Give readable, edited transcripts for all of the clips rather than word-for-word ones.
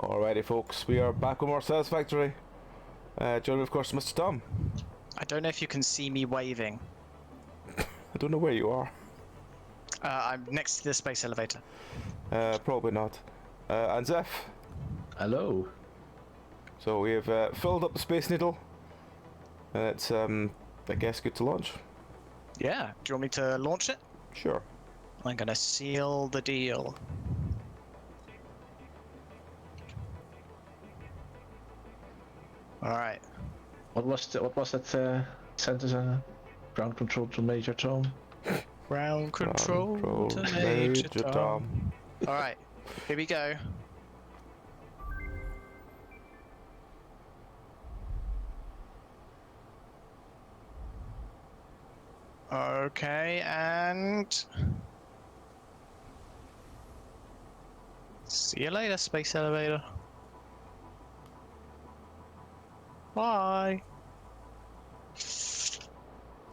Alrighty folks, we are back with more Satisfactory. Joining of course Mr. Tom. I don't know if you can see me waving. I don't know where you are. I'm next to the space elevator. Probably not. And Zeph. Hello. So we have filled up the Space Needle. And it's, I guess, good to launch. Yeah, do you want me to launch it? Sure. I'm gonna seal the deal. Alright. What was that sentence? Ground control to Major Tom. Ground control to Major Tom. Alright, here we go. Okay, and... see you later, space elevator. Bye.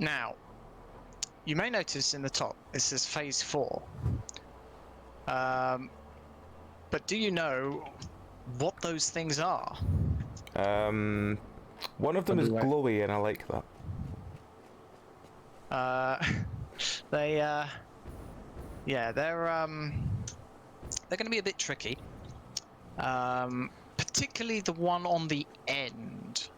Now, you may notice in the top it says Phase 4. But do you know what those things are? One of them is glowy and I like that. Yeah, they're going to be a bit tricky. Particularly the one on the end,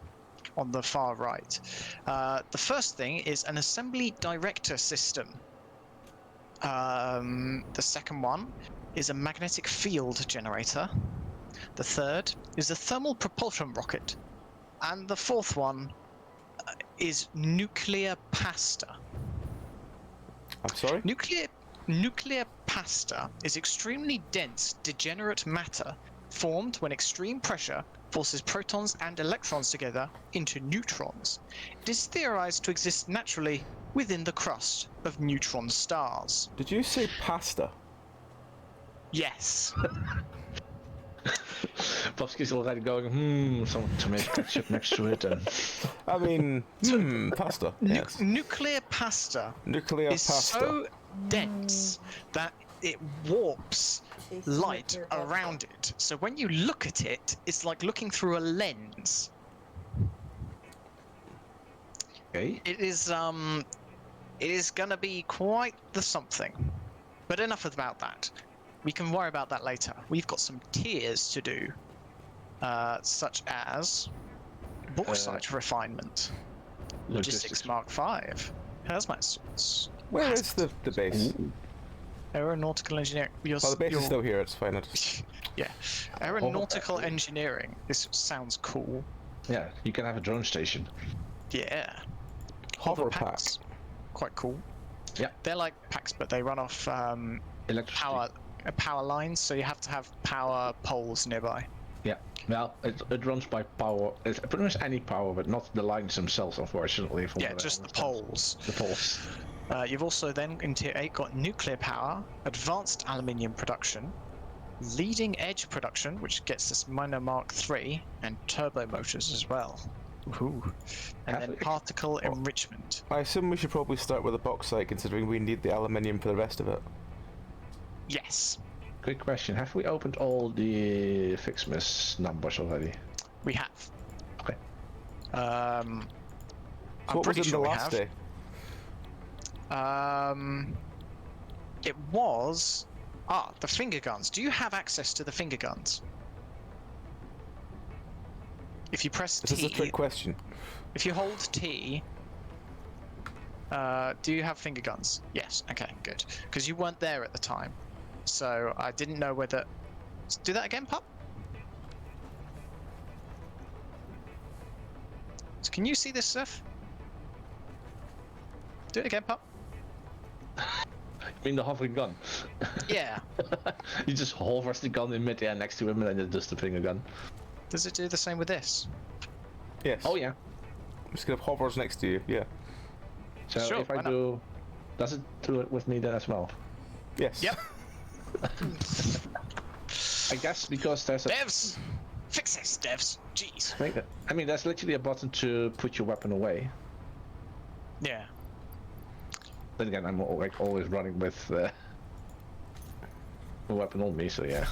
on the far right. The first thing is an assembly director system. The second one is a magnetic field generator. The third is a thermal propulsion rocket. And the fourth one is nuclear pasta. I'm sorry? Nuclear pasta is extremely dense, degenerate matter formed when extreme pressure forces protons and electrons together into neutrons. It is theorized to exist naturally within the crust of neutron stars. Did you say pasta? Yes. Bobski's already going, some tomato ketchup next to it. And... I mean, pasta. Yes. Nuclear pasta is so dense that it warps light around it. So when you look at it, it's like looking through a lens. Okay. It is gonna be quite the something. But enough about that. We can worry about that later. We've got some tiers to do, such as bauxite refinement, logistics Mark V, hazmat suits. Where is the base? Ooh. Aeronautical engineering. The base is still here, it's fine. Yeah. Aeronautical engineering. This sounds cool. Yeah, you can have a drone station. Yeah. Hover packs. Quite cool. Yeah. They're like packs, but they run off power lines, so you have to have power poles nearby. Yeah. Well, it runs by power. It's pretty much any power, but not the lines themselves, unfortunately. Yeah, just the poles. The poles. You've also then, in Tier 8, got nuclear power, advanced aluminium production, leading edge production, which gets us minor Mark III, and turbo motors as well. Woohoo. And then particle enrichment. I assume we should probably start with the bauxite, considering we need the aluminium for the rest of it. Yes. Quick question. Have we opened all the Fixmas numbers already? We have. Okay. I'm what was pretty in sure the last day? It was... the finger guns. Do you have access to the finger guns? If you press T... This is a trick question. If you hold T... do you have finger guns? Yes. Okay, good. Because you weren't there at the time. So I didn't know whether... Do that again, pup? So can you see this stuff? Do it again, pup. You mean the hovering gun? Yeah. You just hovers the gun in midair next to him and then it does the finger gun. Does it do the same with this? Yes. Oh yeah. Just gonna hovers next to you, yeah. So sure, if I do... Does it do it with me then as well? Yes. Yep. I guess because there's a... Devs! Fix this, devs! Jeez. I mean, there's literally a button to put your weapon away. Yeah. Then again, I'm always running with a weapon on me, so yeah.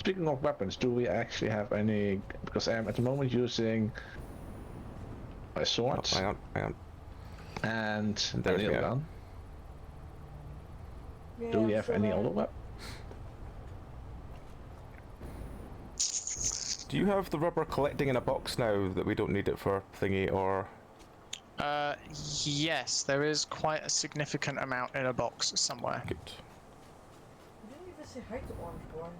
Speaking of weapons, do we actually have any? Because I am at the moment using a sword Oh, hang on. and a There's nail me. gun. Yeah, Do we I'm have still any there. other weapons? Do you have the rubber collecting in a box now that we don't need it for thingy, or? Yes, there is quite a significant amount in a box somewhere. Good. You didn't even say hi to Orangeborn.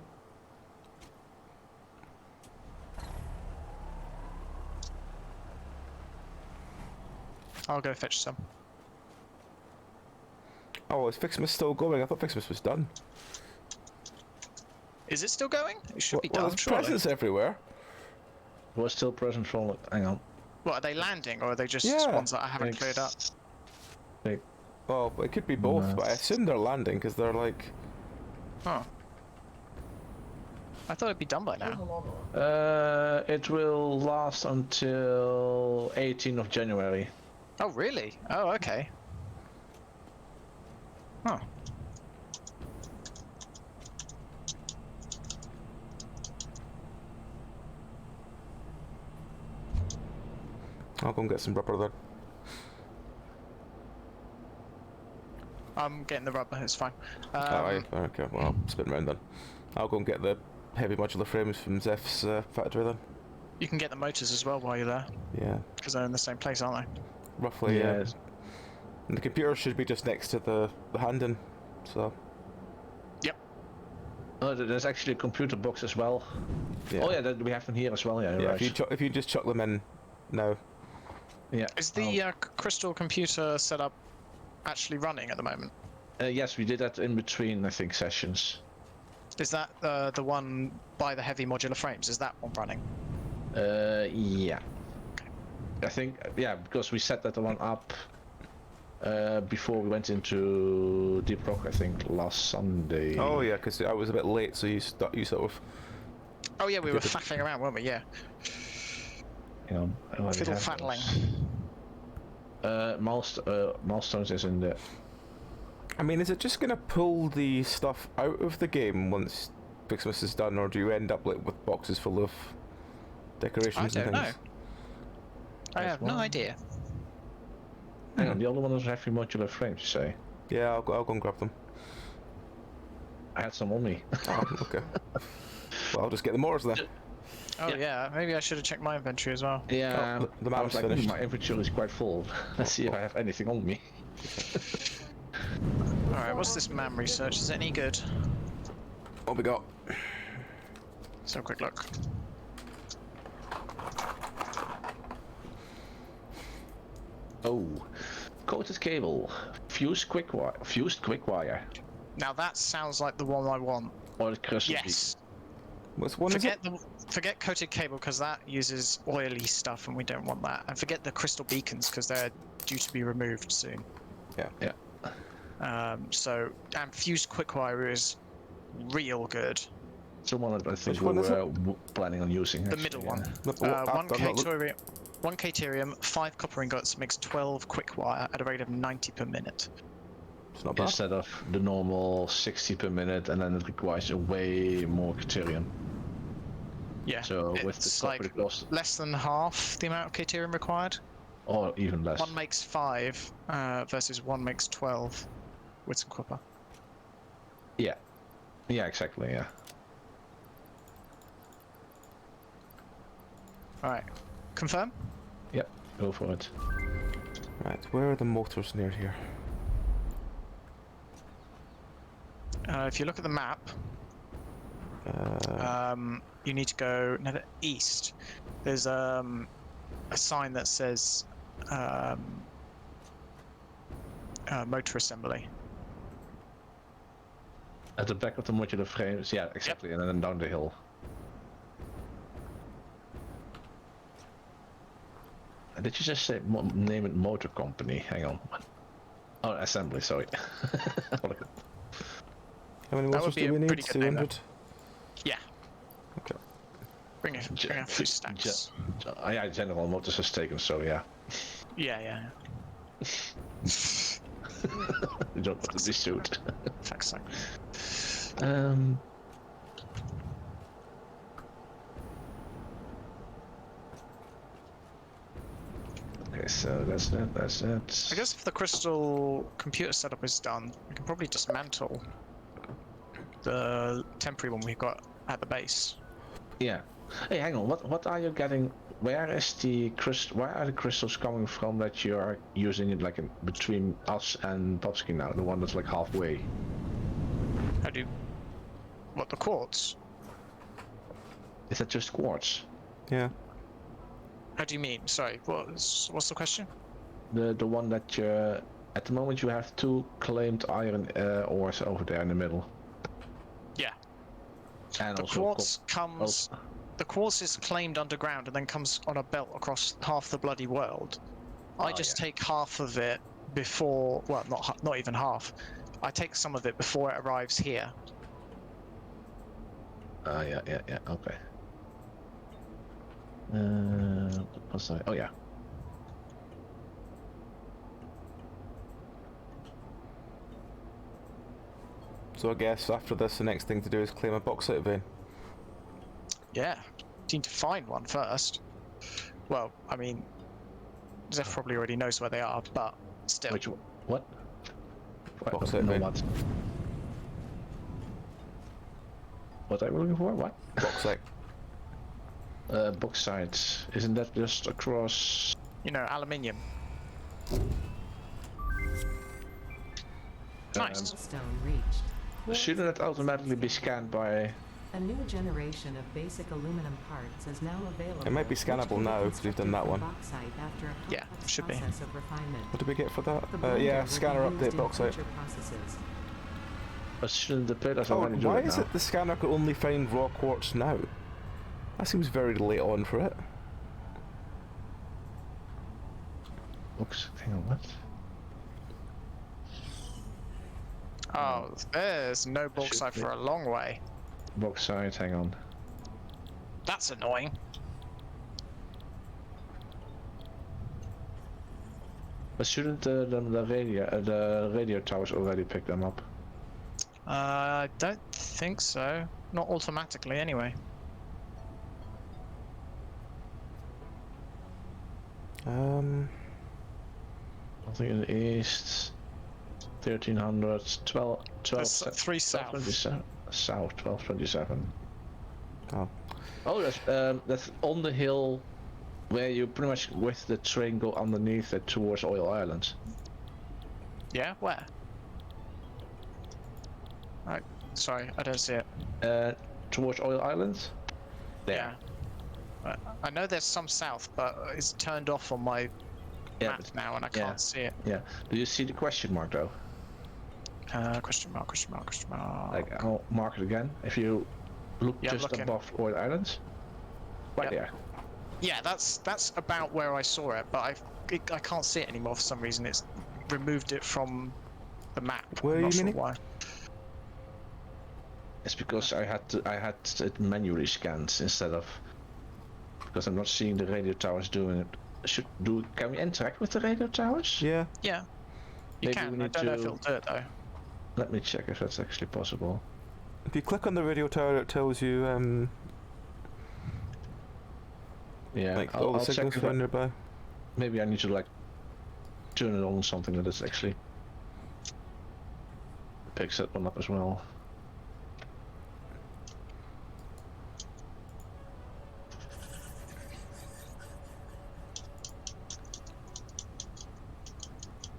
I'll go fetch some. Oh, is Fixmas still going? I thought Fixmas was done. Is it still going? It should be Well, done, there's surely. presents everywhere. We're still present for. Hang on. What, are they landing, or are they just Yeah. ones that I haven't cleared up? Well, it could be both, No. but I assume they're landing because they're like. Oh. I thought it'd be done by now. Hold on. It will last until 18th of January. Oh, really? Oh, okay. Huh. I'll go and get some rubber then. I'm getting the rubber, it's fine. Alright, okay, well, I'll spin round then. I'll go and get the heavy modular frames from Zeph's factory then. You can get the motors as well while you're there, Yeah, because they're in the same place, aren't roughly, yeah. Yes. And the computer should be just next to the hand-in, so. they? Yep. Oh, there's actually a computer box as well. Yeah. Oh yeah, we have them here as well. Yeah, Yeah, right. if you just chuck them in now. Yeah. Is the crystal computer setup actually running at the moment? Yes, we did that in between, I think, sessions. Is that the one by the heavy modular frames? Is that one running? Yeah. I think, yeah, because we set that one up before we went into Deep Rock, I think, last Sunday. Oh yeah, because I was a bit late, so you sort of. Oh yeah, we were Did it- faffing around, weren't we? Yeah. You know, I already Fiddle have fattling. those. Milestones is in the. I mean, is it just gonna pull the stuff out of the game once Fixmas is done, or do you end up like with boxes full of decorations I and don't things? know. I have no well. idea. Hang on, the other one was heavy modular frames, you say? Yeah, I'll go and grab them. I had some on me. Oh, okay. Well, I'll just get the motors then. Oh yeah, maybe I should have checked my inventory as well. Yeah, Oh, the I map's was like, finished. my inventory is quite full. Let's see if I have anything on me. Alright, what's this man research? Is it any good? What we got? Let's have a quick look. Oh, coated cable, fused quick wire, Now that sounds like the one I want. or the crystal bead. Yes. Which one is it? Forget coated cable because that uses oily stuff and we don't want that. And forget the crystal beacons because they're due to be removed soon. Yeah. Yeah. And fused quick wire is real good. It's the one that I think Which we one is were planning on using. The actually, middle yeah. one. Look, what- One I'm not look- K-torium, 5 copper ingots makes 12 quick wire at a rate of 90 per minute. It's not bad. Instead of the normal 60 per minute, and then it requires a way more deuterium. Yeah. So with the it's copper, like it costs, less than half the amount of K-torium required. or even less. One makes 5 versus one makes 12 with some copper. Yeah. Yeah, exactly. Yeah. Alright. Confirm? Yep. Go for it. Right, where are the motors near here? If you look at the map, Uh, you need to go east. There's a sign that says motor assembly. At the back of the modular frames. Yeah, exactly. And then down the hill. Did you just say name it motor company? Hang on. Oh, assembly. Sorry. how many That motors would be do we a need? pretty good name, 200? Yeah. Okay. Bring a few stacks. Yeah, General Motors has taken. So yeah. Yeah. You don't want to be sued. Facts like. So that's it. That's it. I guess if the crystal computer setup is done, we can probably dismantle the temporary one we got at the base. Yeah. Hey, hang on. What are you getting? Where is the crystal? Where are the crystals coming from that you are using it like in between us and Popsky now? The one that's like halfway. How do you... What, the quartz? Is that just quartz? Yeah. How do you mean? Sorry, what's the question? The one that you at the moment you have 2 claimed iron ores over there in the middle. Yeah. And The also quartz comes... Oh. The quartz is claimed underground and then comes on a belt across half the bloody world. I Oh, just yeah. take half of it before... Well, not even half. I take some of it before it arrives here. Yeah, okay. What's that? Oh yeah. So I guess after this, the next thing to do is claim a bauxite vein. Yeah. Need to find one first. Well, I mean, Zeph probably already knows where they are, but still. Which what? Bauxite No, vein. what? What are you looking for? What? Bauxite. Bauxite. Isn't that just across? You know, aluminium. Nice. Milestone reached. Shouldn't it automatically be scanned by? A new generation of basic aluminum parts is now available. It might be which scannable can be now, 'cause we've done constructed that from one. bauxite after a Yeah, complex should be. process of refinement. What did we get for that? The blender Yeah, will be scanner used update in bauxite. future processes. But shouldn't the players Oh, already do why it is now? it the scanner could only find raw quartz now? That seems very late on for it. Oops, hang on, what? Oh, there's no bauxite for a long way. Bauxite, hang on. That's annoying. But shouldn't the radio towers already pick them up? I don't think so. Not automatically, anyway. I think in the east, 1300, 12, There's 3 south. 1227. South, 1227. Oh. Oh, that's on the hill where you pretty much with the train go underneath it towards Oil Island. Yeah, where? Right, sorry, I don't see it. Towards Oil Island? There. Yeah. I know there's some south, but it's turned off on my Yeah, map but- now and I yeah. can't see it. Yeah. Do you see the question mark though? Question mark, question mark, question mark. Like, I'll mark it again. If you look Yeah, I'm just looking. above Oil Island. Right Yep. there. Yeah, that's about where I saw it, but I can't see it anymore for some reason. It's removed it from the map. Where I'm are not you sure meaning? why. It's because I had it manually scanned instead of because I'm not seeing the radio towers doing it. Can we interact with the radio towers? Yeah. Yeah, you Maybe can. we I need don't know if to- it'll do it though. Let me check if that's actually possible. If you click on the radio tower, it tells you Yeah, like I'll all the check signals if found nearby. maybe I need to like turn it on something that is actually picks that one up as well.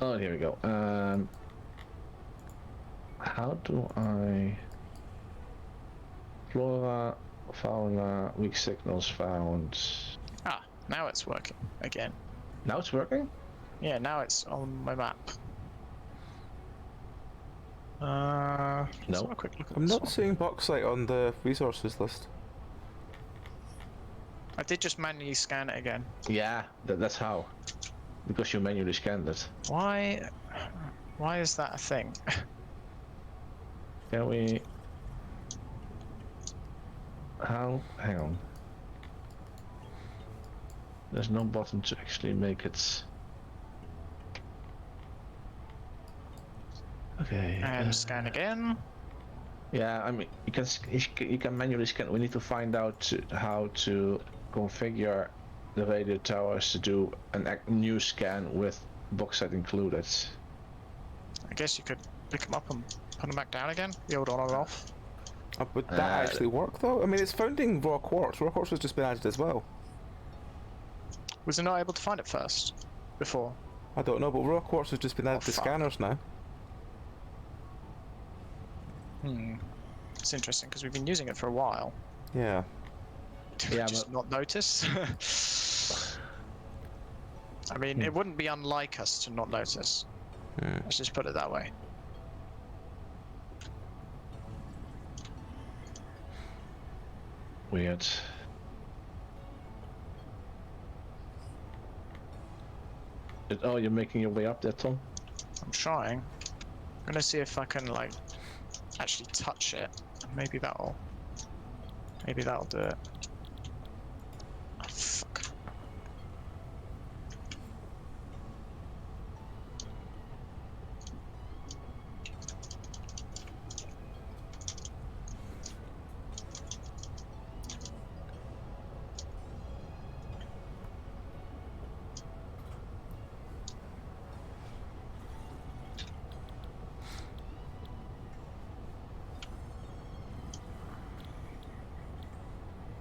Oh, here we go. How do I... Flora, fauna, weak signals found. Ah, now it's working again. Now it's working? Yeah, now it's on my map. Let's No. have a quick look at I'm this not one. seeing bauxite on the resources list. I did just manually scan it again. Yeah, that's how. Because you manually scanned it. Why is that a thing? Can we... How? Hang on. There's no button to actually make it... Okay. And scan again. Yeah, I mean, you can manually scan. We need to find out how to configure the radio towers to do a new scan with bauxite included. I guess you could pick them up and put them back down again. The old on and off. Would that actually work though? I mean, it's founding raw quartz. Raw quartz has just been added as well. Was it not able to find it first? Before? I don't know, but raw quartz has just been added to fuck. scanners now. It's interesting because we've been using it for a while. Yeah. Did we Yeah, just not notice? I mean, it wouldn't be unlike us to not notice. Let's just put it that way. Weird. Oh, you're making your way up there, Tom? I'm trying. I'm gonna see if I can like actually touch it. Maybe that'll do it. Oh, fuck.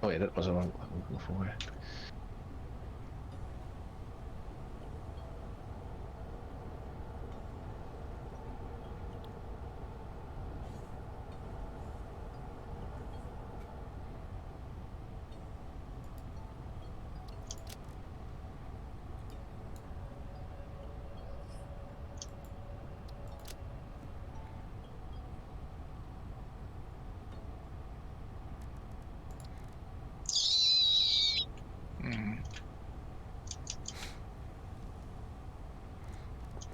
Oh yeah, that was what I'm looking for.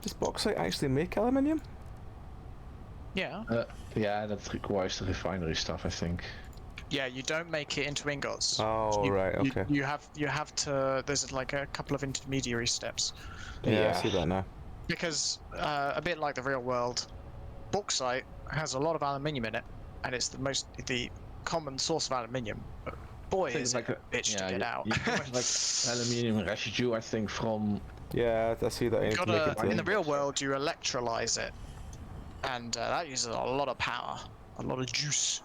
Does bauxite actually make aluminium? Yeah. Yeah, that requires the refinery stuff, I think. Yeah, you don't make it into ingots. Oh, right, okay. You have to. There's like a couple of intermediary steps. Yeah, I see that now. Because a bit like the real world, bauxite has a lot of aluminium in it, and it's the common source of aluminium. But boy, It's is like it a bitch to get out. You have like aluminium residue, I think, from. Yeah, I see that. In the real world, you electrolyze it, and that uses a lot of power, a lot of juice.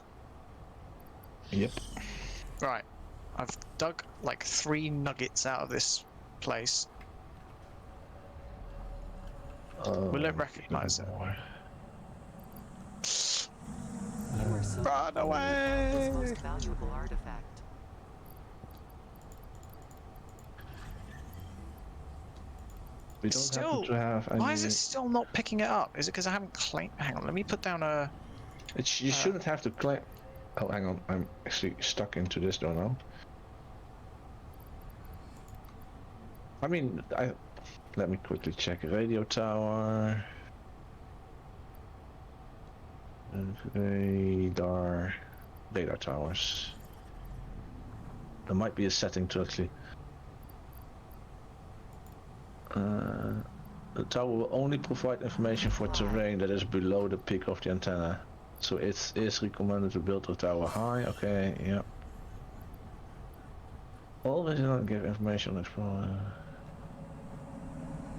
Yep. Right, I've dug like 3 nuggets out of this place. Will it recognize it? You are so Run away! this most valuable artifact. We don't happen to have any. Why is it still not picking it up? Is it because I haven't claimed? Hang on, let me put down a. You shouldn't have to claim. Oh, hang on. I'm actually stuck into this door now. I mean, let me quickly check. Radio tower. And radar towers. There might be a setting to actually. The tower will only provide information for terrain that is below the peak of the antenna. So it is recommended to build the tower high. Okay, yeah. Always not give information on explorer.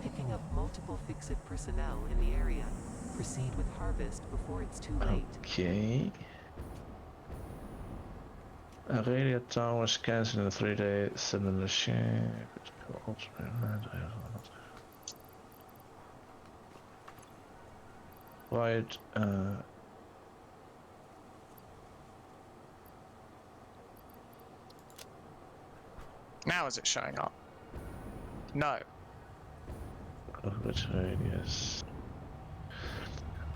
Picking up multiple fix-it personnel in the area. Proceed with harvest before it's too late. Okay. A radio tower scans in a 3D cylinder shape. Right, Now is it showing up? No. which radius?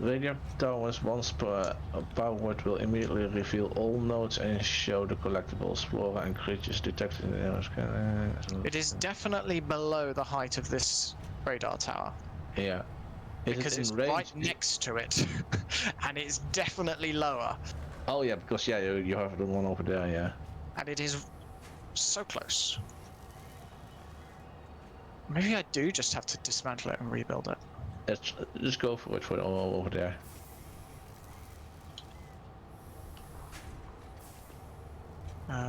Radio towers once powered will immediately reveal all nodes and show the collectibles, flora and creatures detected in the area. It is definitely below the height of this radar tower. Yeah. Because it's right next to it. And it's definitely lower. Oh yeah, because yeah, you have the one over there, yeah. And it is so close. Maybe I do just have to dismantle it and rebuild it. Let's just go for it for all over there.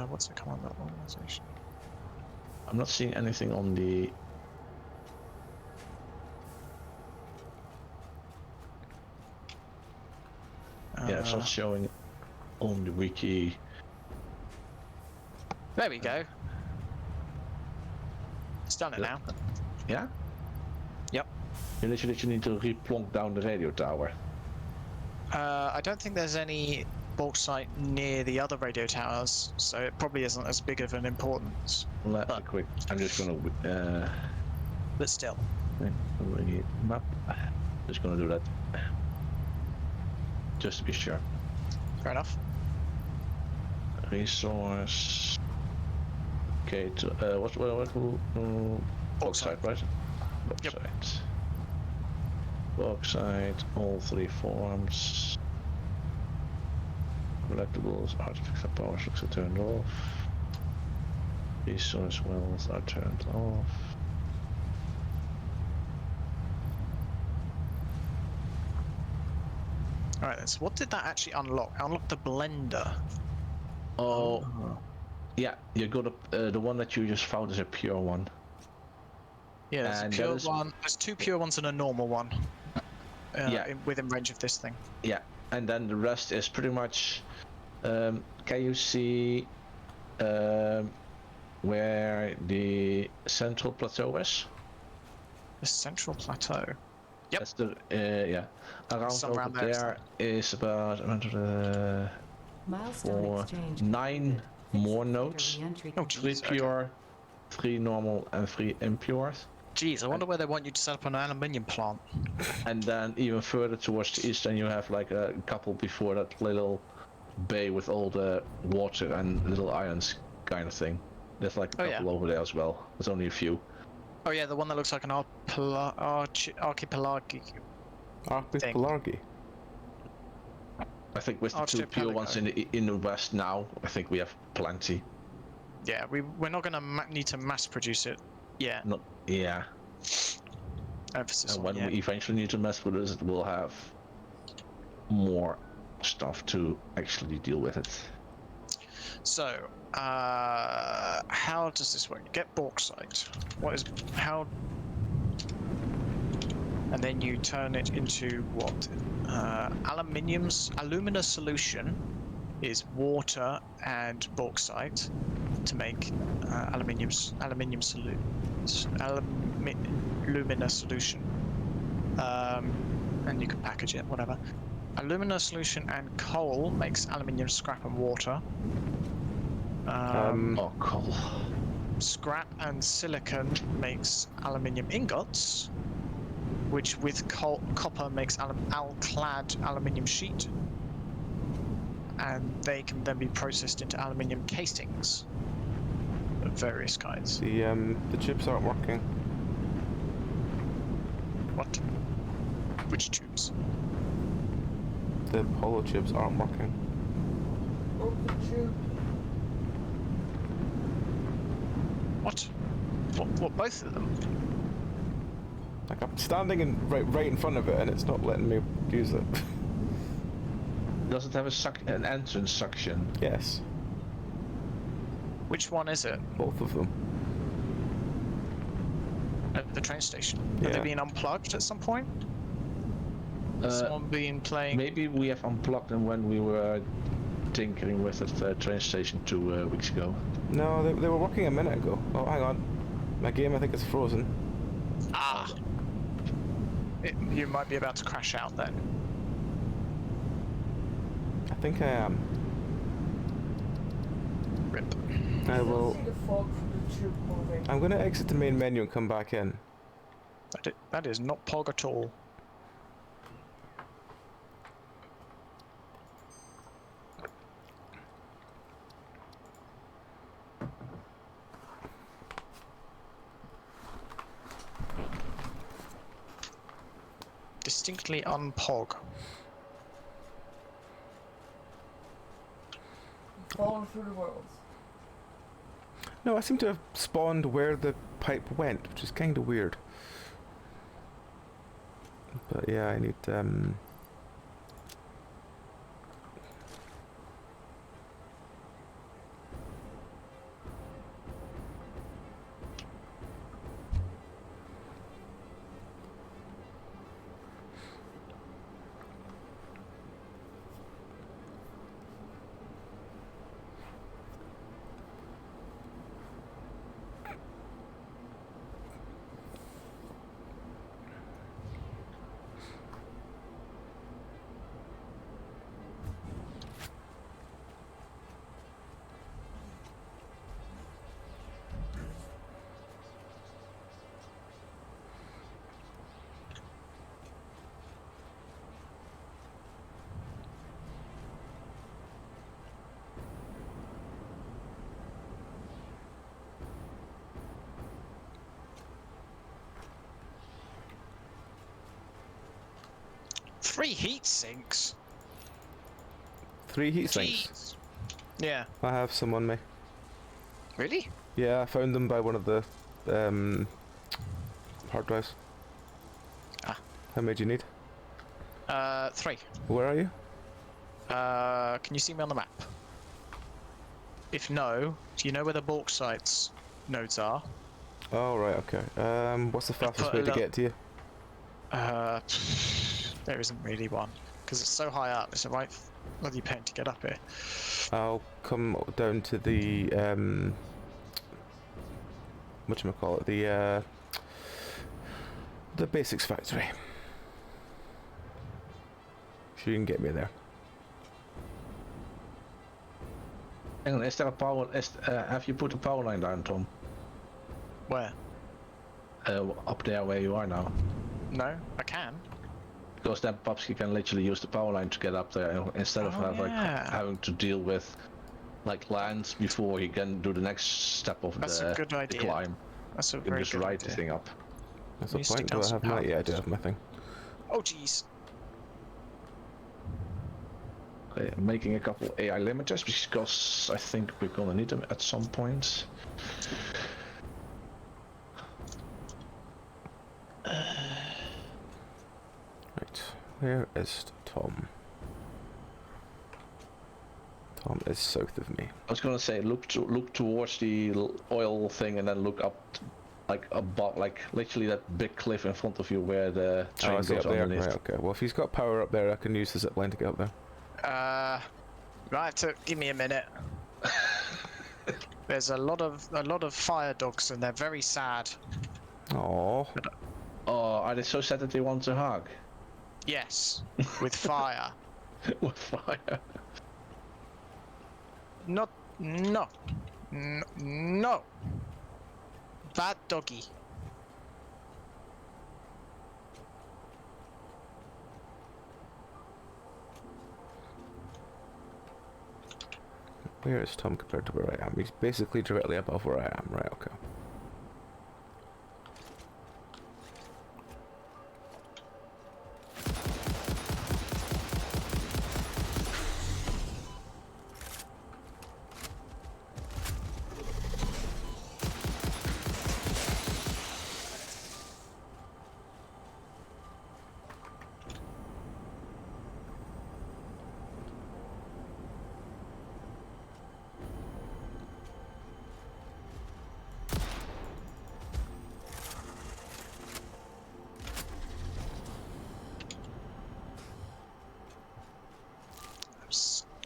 What's the command organization? I'm not seeing anything on the. Yeah, it's not showing on the wiki. There we go. It's done it Yeah. now. Yeah? Yep. You literally need to replonk down the radio tower. I don't think there's any bauxite near the other radio towers, so it probably isn't as big of an importance. Let me But- quick. I'm just gonna But still. map. Just gonna do that. Just to be sure. Fair enough. Resource. Okay, what bauxite, right? Yep. Bauxite. Bauxite, all 3 forms. Collectibles, artifacts and power sources are turned off. Resource wells are turned off. Alright then, so what did that actually unlock? Unlock the blender. Oh, yeah, you got the one that you just found is a pure one. Yeah, there's a And that pure is- one. There's 2 pure ones and a normal one. Yeah. Within range of this thing. Yeah, and then the rest is pretty much. Can you see where the central plateau is? The central plateau. Yep. That's the yeah. Around Somewhere over around there, there is about Milestone for exchange 9 completed. more Fixed nodes. data re-entry Oh, 3 jeez, okay. pure, 3 normal, and 3 impure. Jeez, I wonder where they want you to set up an aluminium plant. And then even further towards the east, then you have like a couple before that little bay with all the water and little islands kind of thing. There's like a Oh, yeah. couple over there as well. There's only a few. Oh yeah, the one that looks like an archipelagic. Archipelago. I think with the 2 pure ones in the west now, I think we have plenty. Yeah, we're not gonna need to mass produce it. Yeah. Not yeah. Emphasis And on when yeah. we eventually need to mess with it, we'll have more stuff to actually deal with it. So, how does this work? You get bauxite. How? And then you turn it into what? Alumina solution is water and bauxite to make alumina solution. And you can package it, whatever. Alumina solution and coal makes aluminium scrap and water. Oh, cool. Scrap and silicon makes aluminium ingots, which with copper makes alclad aluminium sheet, and they can then be processed into aluminium casings of various kinds. The chips aren't working. What? Which tubes? The hollow chips aren't working. Open tube. What? What? Both of them? Like I'm standing right in front of it, and it's not letting me use it. Does it have an entrance suction? Yes, Which one is it? both of them. At the train station? Have they Yeah. been unplugged at some point? Someone been playing? Maybe we have unplugged them when we were tinkering with the train station 2 weeks ago. No, they were working a minute ago. Oh, hang on. My game, I think, is frozen. Ah! You might be about to crash out then. I think I am. Rip. I will. see the fog from the tube moving. I'm going to exit the main menu and come back in. That is not Pog at all. Distinctly unpog. Falling through the world. No, I seem to have spawned where the pipe went, which is kind of weird. But yeah, I need 3 heat sinks? 3 heat sinks. Jeez. Yeah. I have some on me. Really? Yeah, I found them by one of the hard drives. Ah. How many do you need? 3. Where are you? Can you see me on the map? If no, do you know where the bauxite nodes are? Oh, right, okay. What's the fastest put a way to little- get to you? There isn't really one because it's so high up. It's a right bloody pain to get up here. I'll come down to the whatchamacallit, the basics factory. Sure, you can get me there. Hang on, is there a power? Have you put a power line down, Tom? Where? Up there where you are now. No, I can. Because then Popsky can literally use the power line to get up there instead of Oh, yeah. having to deal with like lands before he can do the next step of That's a good the idea. climb. That's a You can very just good ride the idea. thing up. That's You the stick point. down Do I some have my? power Yeah, I do lines. have my thing. Oh jeez. Okay, I'm making a couple AI limiters because I think we're gonna need them at some point. Right, where is Tom? Tom is south of me. I was gonna say look towards the oil thing and then look up, like above, like literally that big cliff in front of you where the Oh, train I see goes up there. underneath. Right, okay. Well, if he's got power up there, I can use the zip line to get up there. Right, give me a minute. There's a lot of fire dogs and they're very sad. Oh, Oh, are they so sad that they want to hug? Yes, with fire. With fire. No. Bad doggy. where is Tom compared to where I am? He's basically directly above where I am. Right, okay.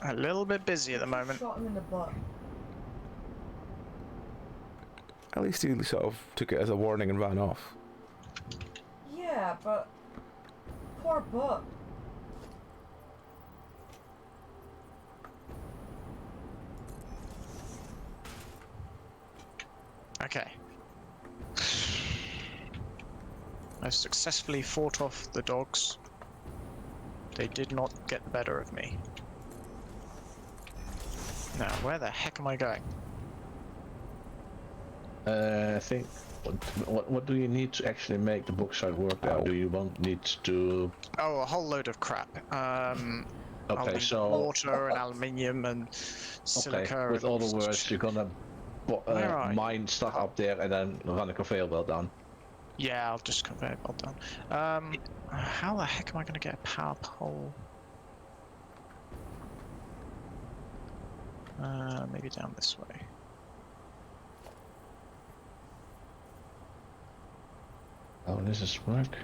A little bit busy at the moment. Shot him in the butt. At least he sort of took it as a warning and ran off. Yeah, but poor butt. Okay. I've successfully fought off the dogs. They did not get the better of me. Now, where the heck am I going? I think. What do you need to actually make the bauxite work? Now? Do you need to? Oh, a whole load of crap. I'll Okay, need so water and aluminium and silica. okay. With and other words, you're gonna Where are you? mine stuff up there and then run a conveyor belt down. Yeah, I'll just convey it all down. How the heck am I going to get a power pole? Maybe down this way. Oh, this is work.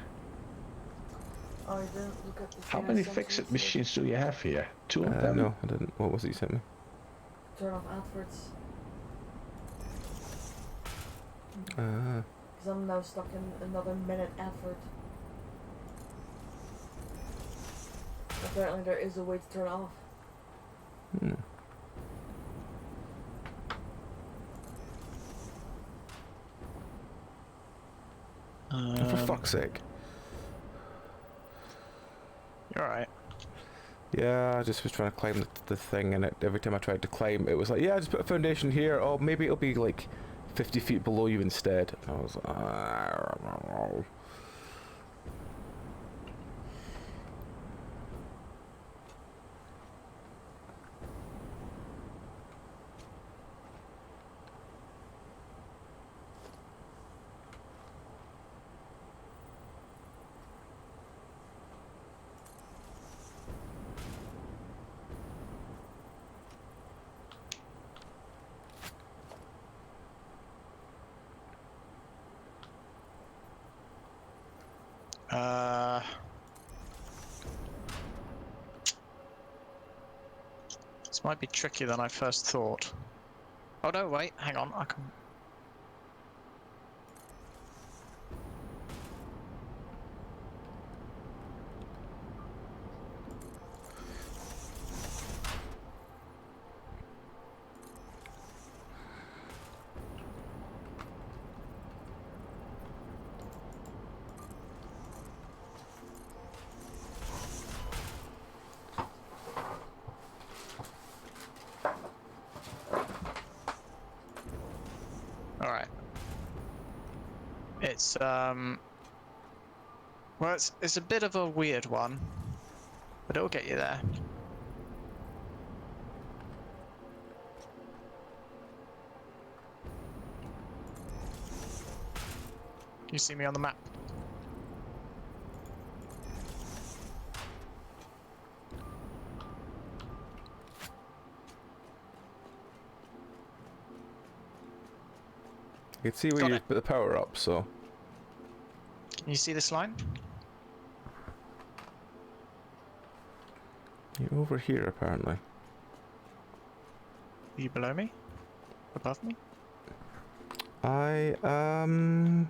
Oh, I didn't look at the How thing I many sent fixed you, so machines do you have here? 2 of them? No, I didn't. What was it you sent me? Turn off adverts. Uh, Because I'm now stuck in another minute advert. Apparently there is a way to turn it off. hmm. For fuck's sake. You're alright. Yeah, I just was trying to climb the thing, and every time I tried to climb, it was like, yeah, just put a foundation here. Oh, maybe it'll be like 50 feet below you instead. And I was like, This might be trickier than I first thought. Oh no, wait, hang on, I can... Alright. It's, well, it's a bit of a weird one, but it'll get you there. Can you see me on the map? You can see where Got you it. put the power up, so... Can you see this line? You're over here, apparently. Are you below me? Above me? I don't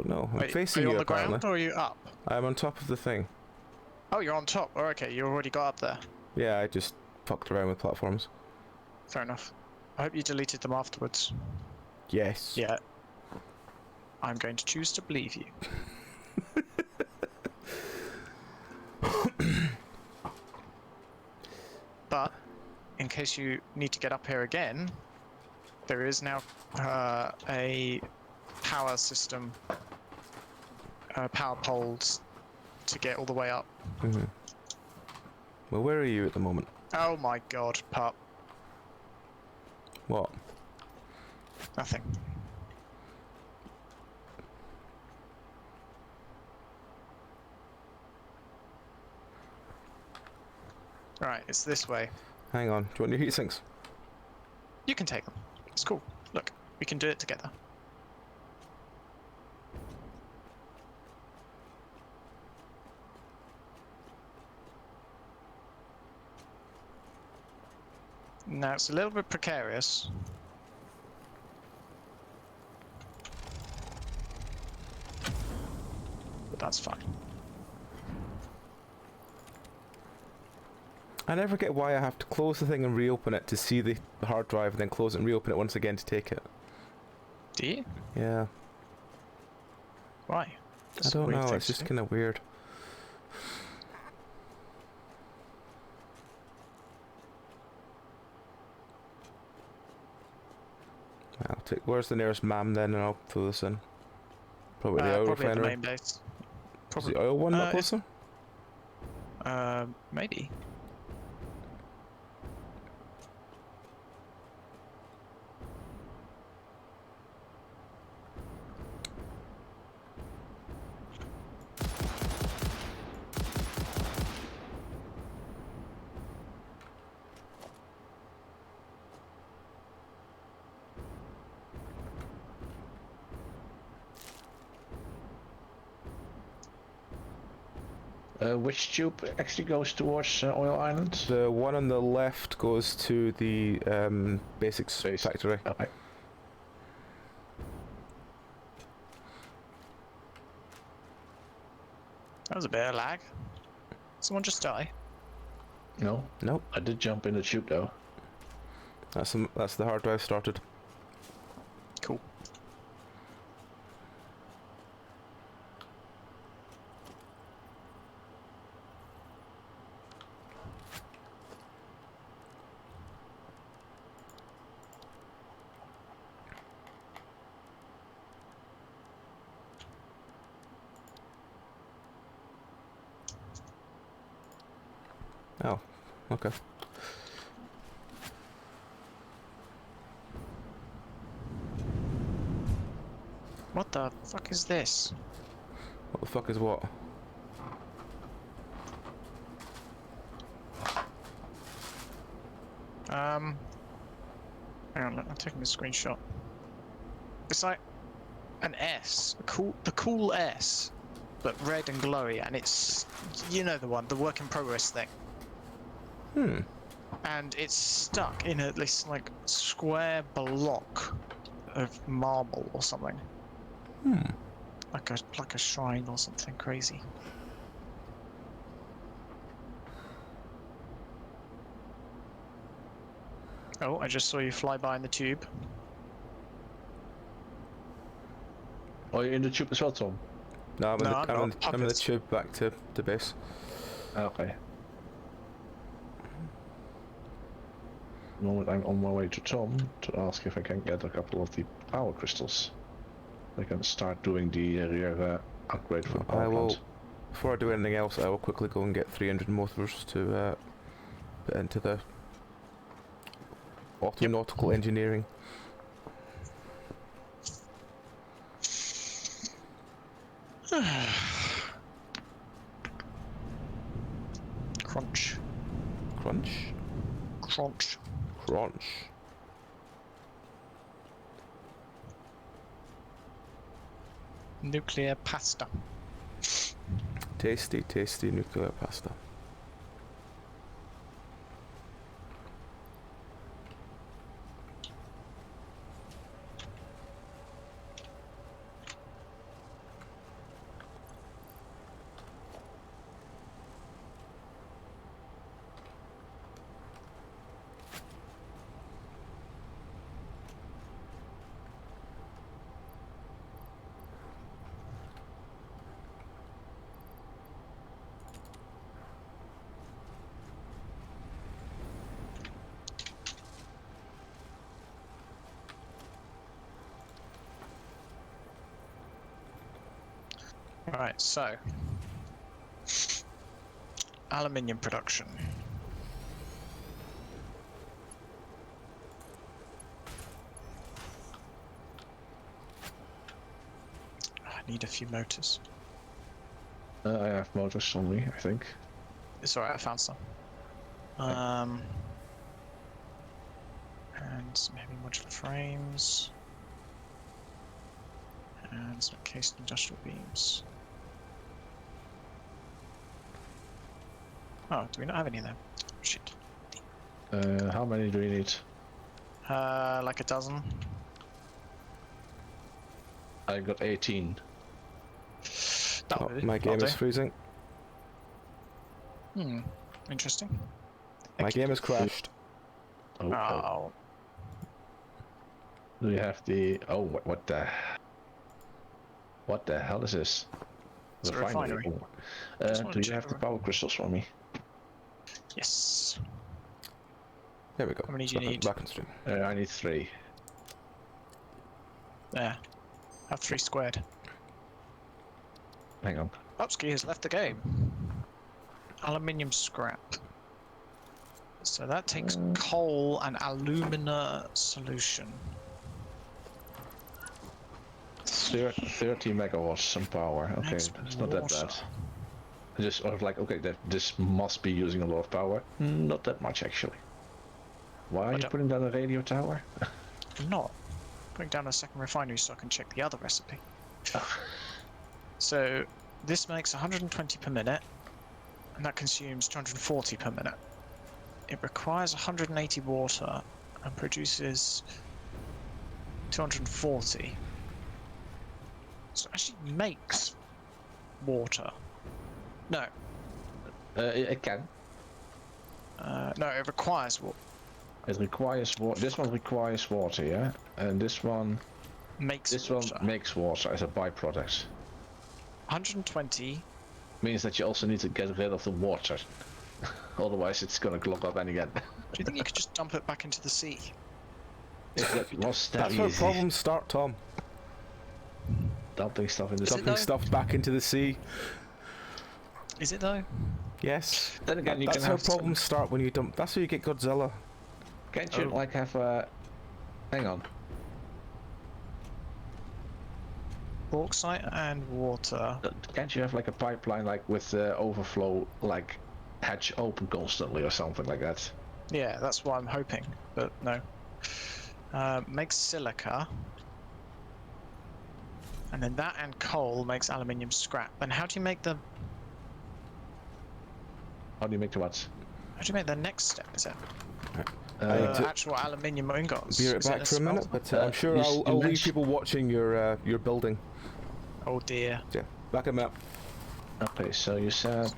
know. I'm Wait, facing are you on you, the apparently. ground or are you up? I'm on top of the thing. Oh, you're on top. Oh, okay, you already got up there. Yeah, I just fucked around with platforms. Fair enough. I hope you deleted them afterwards. Yes. Yeah. I'm going to choose to believe you. But, in case you need to get up here again, there is now a power system, power poles to get all the way up. Mm-hmm. Well, where are you at the moment? Oh my god, pup. What? Nothing. Right, it's this way. Hang on. Do you want your heat sinks? You can take them. It's cool. Look, we can do it together. Now it's a little bit precarious. But that's fine. I never get why I have to close the thing and reopen it to see the hard drive and then close it and reopen it once again to take it. Do you? Yeah. Why? I That's a don't weird know, thing it's to just do. kind of weird. I'll take, where's the nearest MAM then, and I'll throw this in. Probably the oil Probably at the refinery. main base. Is Probably. the oil one not it's- closer? Maybe. Which tube actually goes towards Oil Island? The one on the left goes to the basics Base. factory. Okay. That was a bit of lag. Someone just die. No, Nope, I did jump in the tube though. that's the hard drive started. Cool. Oh, okay. What the fuck is this? What the fuck is what? Hang on, I'm taking a screenshot. It's like an S, the cool S, but red and glowy, and it's, you know the one, the work in progress thing. Hmm. and it's stuck in this like square block of marble or something. Like a shrine or something crazy. Oh, I just saw you fly by in the tube. Oh, you're in the tube as well, Tom? No, I'm in, No, the, I'm I'm, in, not. I'm in the Puppets. tube back to the base. Okay. The moment I'm on my way to Tom to ask if I can get a couple of the power crystals. I can start doing the rear upgrade for the power I will, plant. before I do anything else, I will quickly go and get 300 motors to put into the autonautical engineering. Crunch. Crunch? Crunch. Crunch. Nuclear pasta. Tasty, tasty nuclear pasta. Right, so aluminium production. I need a few motors. I have motors only, I think. It's alright, I found some. And some heavy modular frames. And some encased industrial beams. Oh, do we not have any of them? Shit. How many do you need? Like a dozen. I got 18. That'll Oh, do. my game That'll is do. freezing. Interesting. My game has crashed. Oh, Oh, do you have the... Oh, what the... What the hell is this? It's a refinery. Oh. Just wanted Do to you check have the the power crystals for me? yes. There we go. How many do you need? Back on stream. I need 3. There. Have 3 squared. Hang on. Upski has left the game. Aluminium scrap. So that takes coal and alumina solution. 30 megawatts some power. Okay, Next that's not that water. bad. I just sort of like, okay, this must be using a lot of power. Not that much actually. Why are you putting down a radio tower? I'm not. Putting down a second refinery so I can check the other recipe. So this makes 120 per minute, and that consumes 240 per minute. It requires 180 water and produces 240. So it actually makes water. No. It can. No, it requires water. It requires water. This one requires water, yeah? And this one... Makes This water. one makes water as a byproduct. 120. Means that you also need to get rid of the water. Otherwise it's gonna clog up and again. Do you think you could just dump it back into the sea? If that was that That's where easy. problems start, Tom. Dumping stuff in the Is it sea. Dumping though? stuff back into the sea. Is it though? Yes. Then again, you That's can how have some- problems start when you dump. That's how you get Godzilla. Can't you Oh. like have a... Hang on. Bauxite and water. Can't you have like a pipeline like with overflow like hatch open constantly or something like that? Yeah, that's what I'm hoping, but no. Makes silica. And then that and coal makes aluminium scrap. And how do you make the... How do you make the what? How do you make the next step? Is it I need to actual aluminium ingots? bear it Is back a for a minute, smelter? but I'm sure you I'll leave mentioned- people watching your building. Oh dear. Yeah, back in a minute. Okay, so you said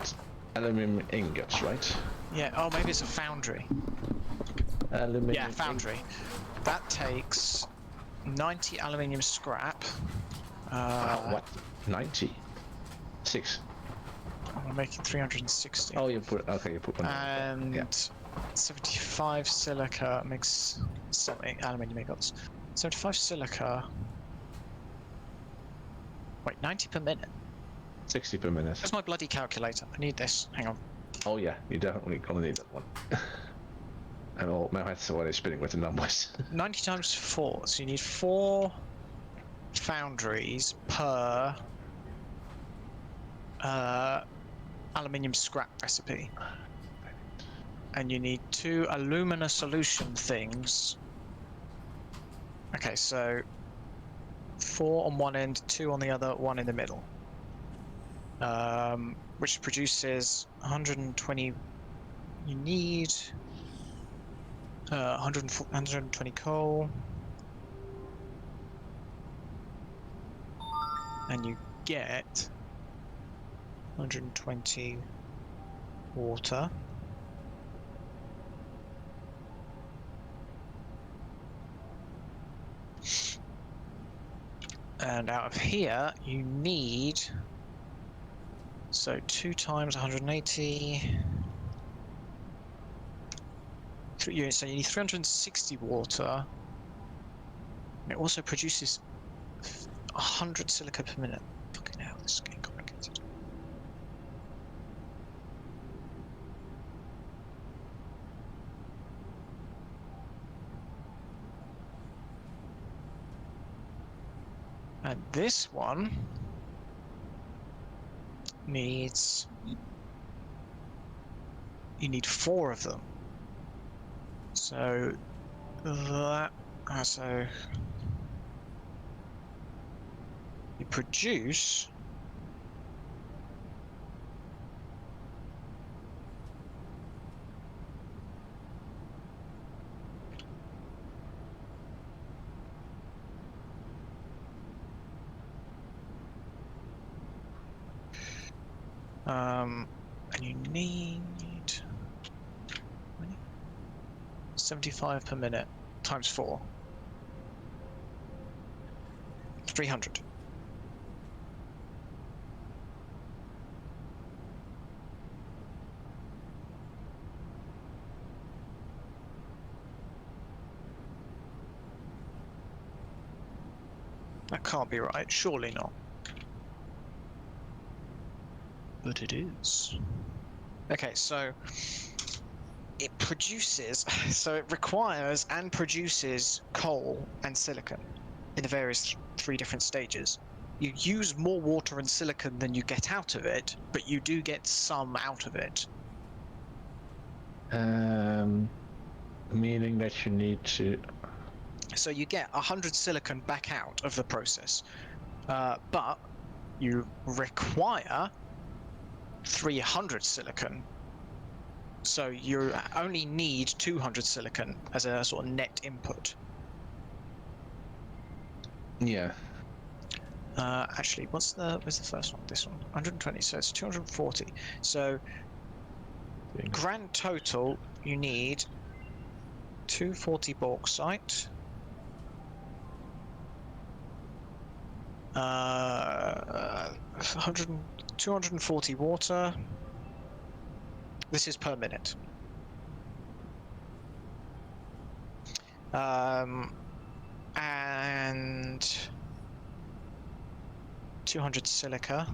aluminum ingots, right? Yeah. Oh, maybe it's a foundry. Aluminum. Yeah, foundry. That takes 90 aluminium scrap. What? 90? 6. I'm making 360. Oh, you put. Okay, you put one. And Yeah. 75 silica makes 70 aluminium ingots. 75 silica. Wait, 90 per minute. 60 per minute. Where's my bloody calculator? I need this. Hang on. Oh yeah, you definitely gonna need that one. And all my maths already spinning with the numbers. 90 times 4. So you need 4 foundries per aluminium scrap recipe. And you need 2 alumina solution things. Okay, so 4 on one end, 2 on the other, 1 in the middle. Which produces 120. You need 120 coal, and you get 120 water. And out of here, you need, so 2 times 180. So you need 360 water. And it also produces 100 silica per minute. Fucking hell, this is getting complicated. And this one needs, you need 4 of them. So that, so you produce and you need 75 per minute times 4. 300. That can't be right, surely not. But it is. Okay, so it produces, so it requires and produces coal and silicon in the various 3 different stages. You use more water and silicon than you get out of it, but you do get some out of it. Meaning that you need to. So you get 100 silicon back out of the process, but you require 300 silicon. So you only need 200 silicon as a sort of net input. Yeah. Actually, where's the first one? This one, 120. So it's 240. So grand total, you need 240 bauxite, 240 water. This is per minute. And 200 silica.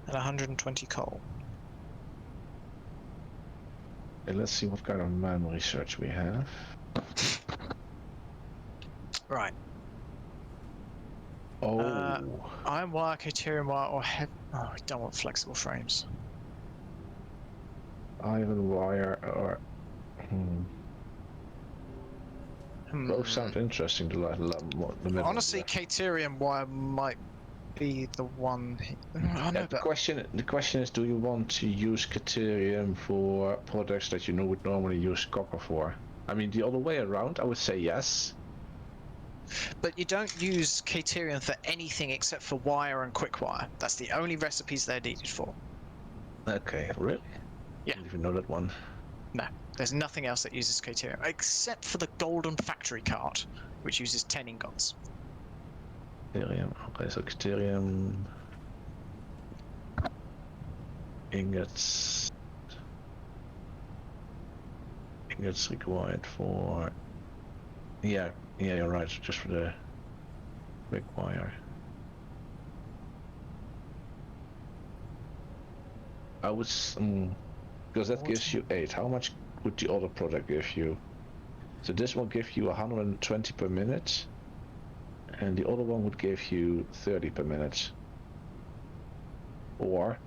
And 120 coal. Okay, let's see what kind of man research we have. Right. Oh. Iron wire, Criterion wire, or heavy. Oh, I don't want flexible frames. Iron wire or. Both sound interesting. The middle. Honestly, Caterium wire might be the one. Oh, Yeah, no, the but question is, do you want to use Caterium for products that you know would normally use copper for? I mean, the other way around, I would say yes. you don't use Caterium for anything except for wire and quick wire. That's the only recipes they're needed for. Okay, really? Yeah. Didn't even know that one. No, there's nothing else that uses Caterium except for the golden factory cart, which uses 10 ingots. Caterium. Okay, so Caterium ingots. Ingots required for. Yeah, you're right. Just for the quick wire. I would, because that gives you 8. How much would the other product give you? So this will give you 120 per minute, and the other one would give you 30 per minute, or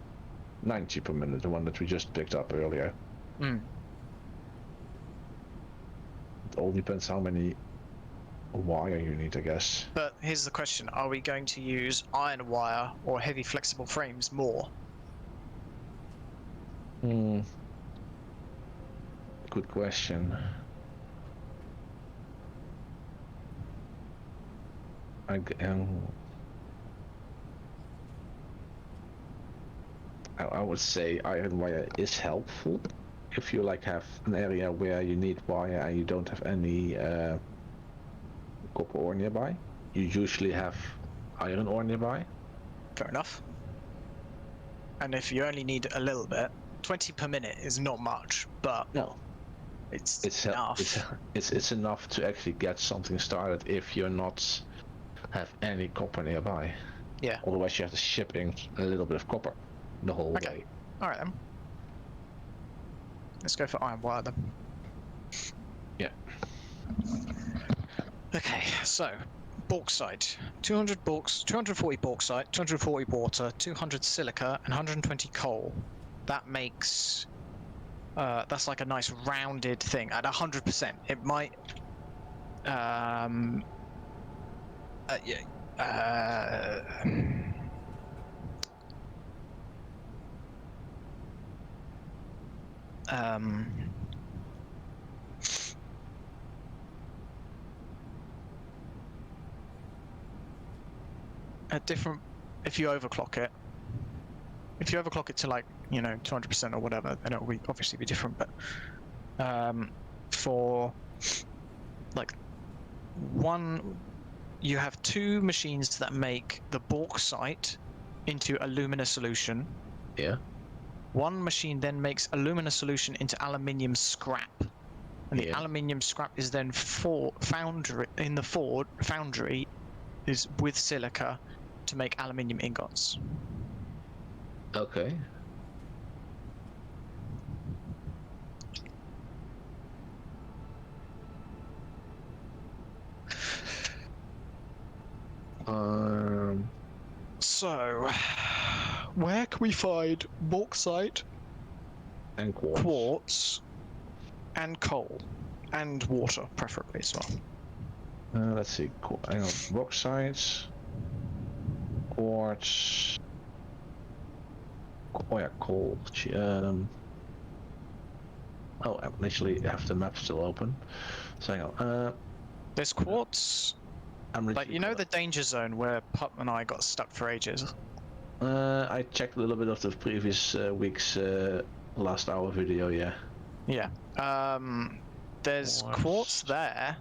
90 per minute, the one that we just picked up earlier. Mm. It all depends how many wire you need, I guess. But here's the question: are we going to use iron wire or heavy flexible frames more? Good question. I would say iron wire is helpful if you like have an area where you need wire and you don't have any copper ore nearby. You usually have iron ore nearby. Fair enough. And if you only need a little bit, 20 per minute is not much, but No, it's it's enough. it's enough to actually get something started if you're not have any copper nearby. Yeah. Otherwise, you have to ship in a little bit of copper the whole Okay. way. All right then. Let's go for iron wire then. Yeah. Okay, so bauxite, 200 bauxite, 240 bauxite, 240 water, 200 silica, and 120 coal. That makes that's like a nice rounded thing at 100%. It might yeah, at different, if you overclock it to like, you know, 200% or whatever, then it will obviously be different. But for like you have 2 machines that make the bauxite into alumina solution. Yeah. One machine then makes alumina solution into aluminium scrap, and the aluminium scrap is then foundry is with silica to make aluminium ingots. Okay. So, where can we find bauxite And quartz. quartz and coal and water, preferably as well? Let's see. Hang on. Bauxite, quartz. Oh yeah, coal. Oh, I literally have the map still open. So hang on. There's quartz. I'm Like, you know the danger zone where Pup and I got stuck for ages? I checked a little bit of the previous week's last hour video. Yeah. Yeah. There's quartz there.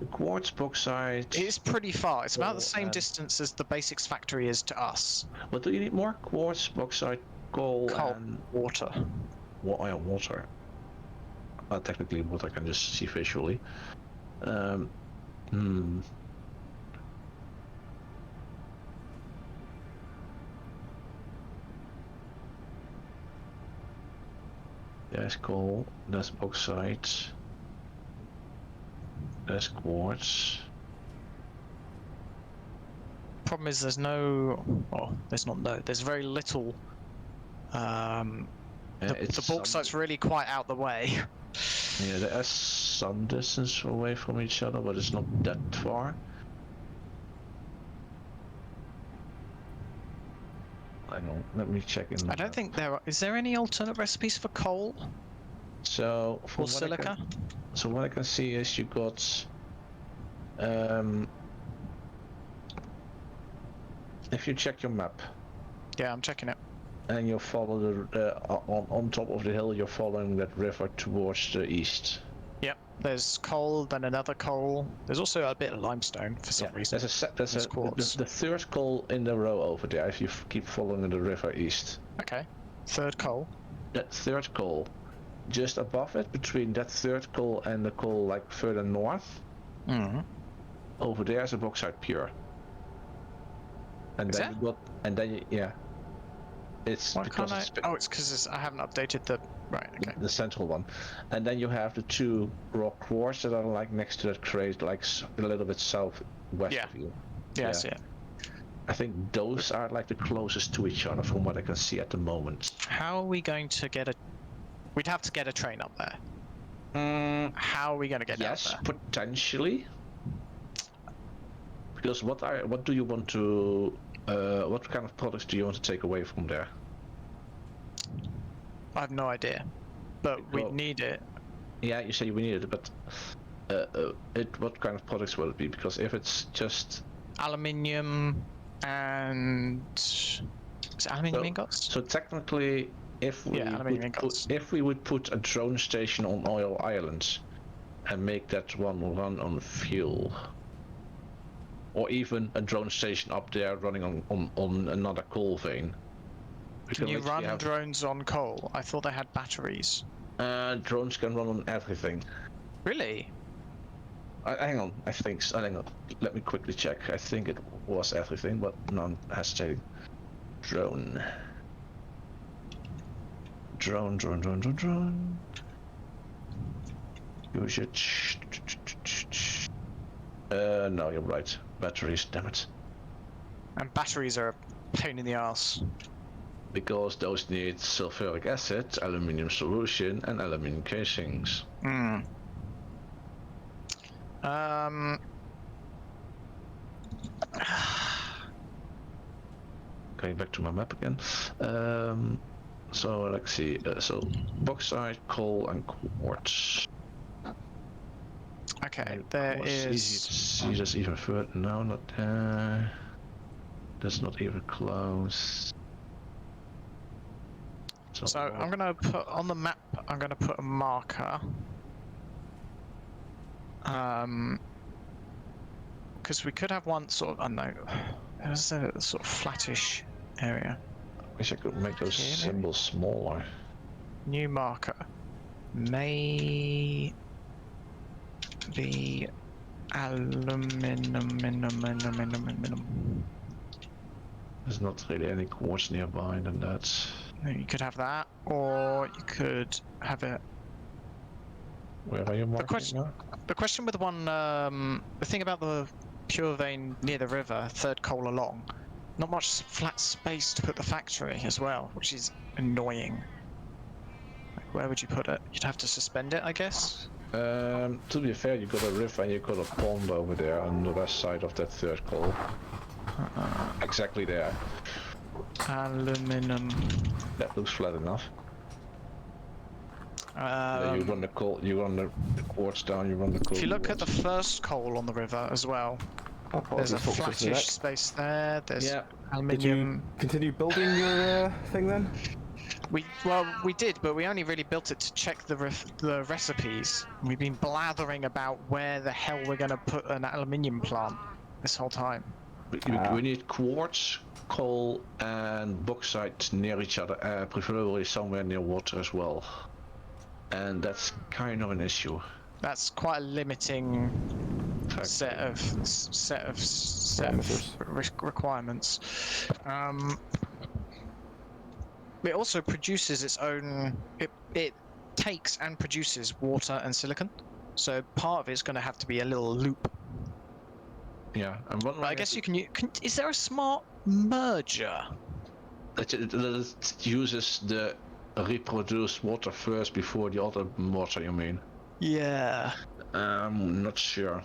The quartz, bauxite. It's pretty far. It's about the Coal same and- distance as the Basics factory is to us. But do you need more? Quartz, bauxite, coal, Coal, and water. water. Technically, water I can just see visually. There's coal, there's bauxite, there's quartz. Problem is there's there's very little. The bauxite's really quite out the way. Yeah, there is some distance away from each other, but it's not that far. let me check in. I don't think there are. Is there any alternate recipes for coal So or from what silica? so what I can see is you got if you check your map Yeah, I'm checking it. and you follow the on top of the hill, you're following that river towards the east. Yep. There's coal, then another coal. There's also a bit of limestone for some reason. There's quartz. The third coal in the row over there. If you keep following the river east, Okay. Third coal. that third coal, just above it, between that third coal and the coal like further north, Mm-hmm. over there is a bauxite pure. And Is then there? you got, and then yeah, it's Why because can't I? it's Oh, it's because I haven't updated the. Right. Okay. the central one, and then you have the two rock quartz that are like next to that crate, like a little bit southwest Yeah. of you. Yeah, I see it. I think those are like the closest to each other from what I can see at the moment. How are we going to get a? We'd have to get a train up there. How are we going to get Yes, down there? potentially. Because what do you want to? What kind of products do you want to take away from there? I have no idea, but we Well- need it. Yeah, you say we need it, but what kind of products will it be? Because if it's just Aluminium and is it aluminium So- ingots? so technically, if we Yeah, aluminium ingots. if we would put a drone station on Oil Island and make that one run on fuel, or even a drone station up there running on another coal vein, we Can you literally run have, drones on coal? I thought they had batteries. drones can run on everything. Really? Hang on, I think so. Hang on, let me quickly check. I think it was everything, but non-hesitating. Drone. Use it. No, you're right. Batteries, damn it. And batteries are a pain in the ass. Because those need sulfuric acid, aluminium solution, and aluminium casings. Hmm. Going back to my map again. So let's see. So bauxite, coal, and quartz. Okay, Of there course, easy to is. see this even further. No, not there. That's not even close. So I'm gonna put on the map. I'm gonna put a marker. Because we could have one sort of. I don't know. There's a sort of flattish area. Wish I could make those Here, maybe? symbols smaller. New marker. May be aluminum. There's not really any quartz nearby, and that's You could have that, or you could have it. where are you marking question- now? The question with one, the thing about the pure vein near the river, third coal along, not much flat space to put the factory as well, which is annoying. Like, where would you put it? You'd have to suspend it, I guess. To be fair, you got a river and you got a pond over there on the west side of that third coal. Exactly there. Aluminum. That looks flat enough. Yeah, you run the coal, you run the quartz down, you run the coal. if you look at the towards- first coal on the river as well, there's a flattish space there. There's Yeah. Did you aluminium. continue building your thing then? We did, but we only really built it to check the recipes. We've been blathering about where the hell we're going to put an aluminium plant this whole time. We need quartz, coal, and bauxite near each other, preferably somewhere near water as well. And that's kind of an issue. That's quite a limiting set of Parameters. requirements. It also produces its own. It takes and produces water and silicon. So part of it's going to have to be a little loop. Yeah, and one But I guess you can. Is there a smart merger? It uses the reproduced water first before the other water, you mean? Yeah. Not sure.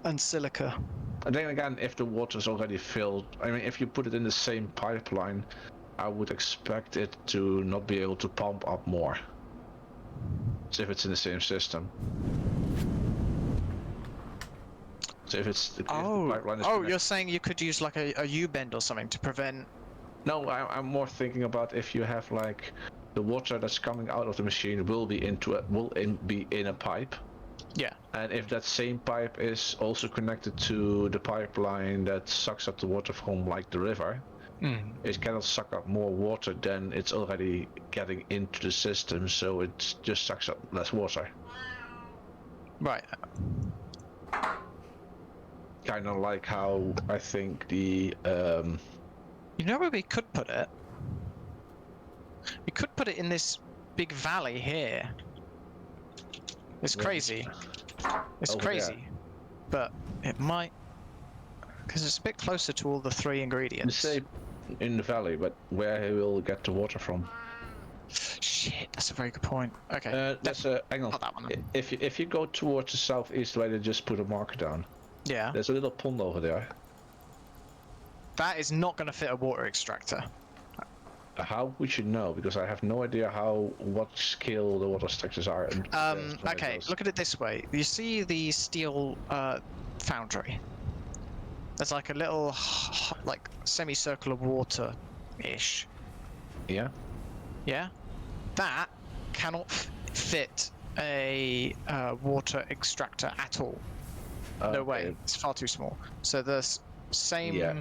And silica. And then again, if the water is already filled, I mean, if you put it in the same pipeline, I would expect it to not be able to pump up more. So if it's in the same system. So if it's if the pipeline is connected- you're saying you could use like a U-bend or something to prevent. No, I'm more thinking about if you have like the water that's coming out of the machine will be be in a pipe. Yeah. And if that same pipe is also connected to the pipeline that sucks up the water from like the river, it cannot suck up more water than it's already getting into the system, so it just sucks up less water. Right. Kind of like how I think the You know where we could put it? We could put it in this big valley here. It's Where? crazy. It's Over crazy. But it might... Because it's a bit closer to all the 3 you ingredients. say in the valley, but where he will get the water from? Shit, that's a very good point. Okay. That's hang on. Not that one. If you go towards the southeast, where they just put a marker down, Yeah. there's a little pond over there. That is not going to fit a water extractor. How we should know, because I have no idea what scale the water structures are. And Okay, look at it this way. You see the steel foundry? There's like a little like semicircle of water-ish. Yeah. Yeah? That cannot fit a water extractor at all. No way. It's far too small. So the same... Yeah.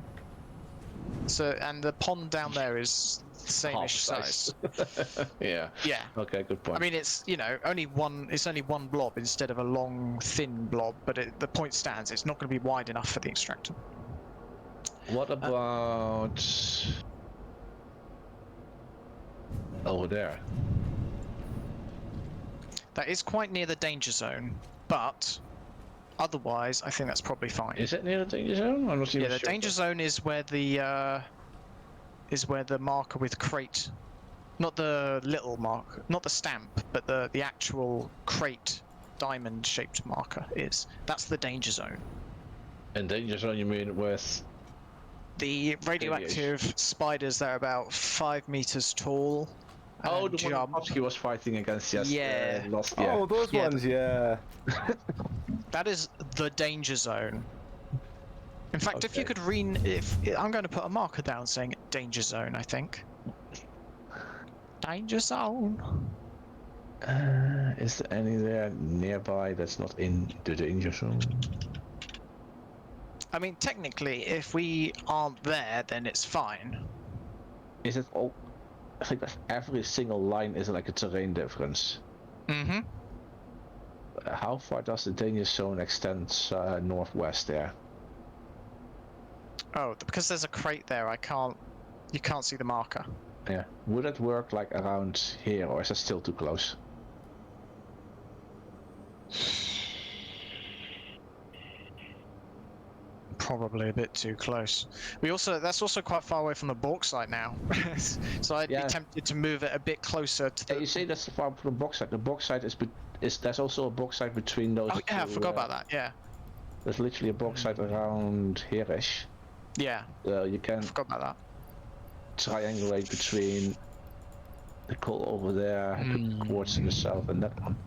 So, and the pond down there is the same-ish size. Yeah. Yeah. Okay, good point. I mean, it's, you know, only one blob instead of a long, thin blob, but the point stands. It's not going to be wide enough for the extractor. What about over there? That is quite near the danger zone, but otherwise, I think that's probably fine. Is it near the danger zone? I'm not even Yeah, the sure. danger zone is where the marker with crate, not the little mark, not the stamp, but the actual crate diamond-shaped marker is. That's the danger zone. And danger zone, you mean with? The radioactive spiders that are about 5 meters tall. Oh, and the one jump. Popsky was fighting against Yeah. last Oh, year. those Yeah, ones, yeah. That is the danger zone. In fact, if you Okay. could I'm going to put a marker down saying danger zone, I think. Danger zone. Is there any there nearby that's not in the danger zone? I mean, technically, if we aren't there, then it's fine. Is it all? I think that every single line is like a terrain difference. Mm-hmm. How far does the danger zone extend northwest there? Oh, because there's a crate there, you can't see the marker. Yeah. Would it work like around here, or is it still too close? Probably a bit too close. That's also quite far away from the bauxite now. So I'd be tempted to move it a bit closer to the... You say that's far from the bauxite. The bauxite is there's also a bauxite between those. Oh yeah, I two, forgot about that, yeah. There's literally a bauxite around here-ish. Yeah, You I can forgot about that. triangulate between the coal over there, the quartz to the south, and that one.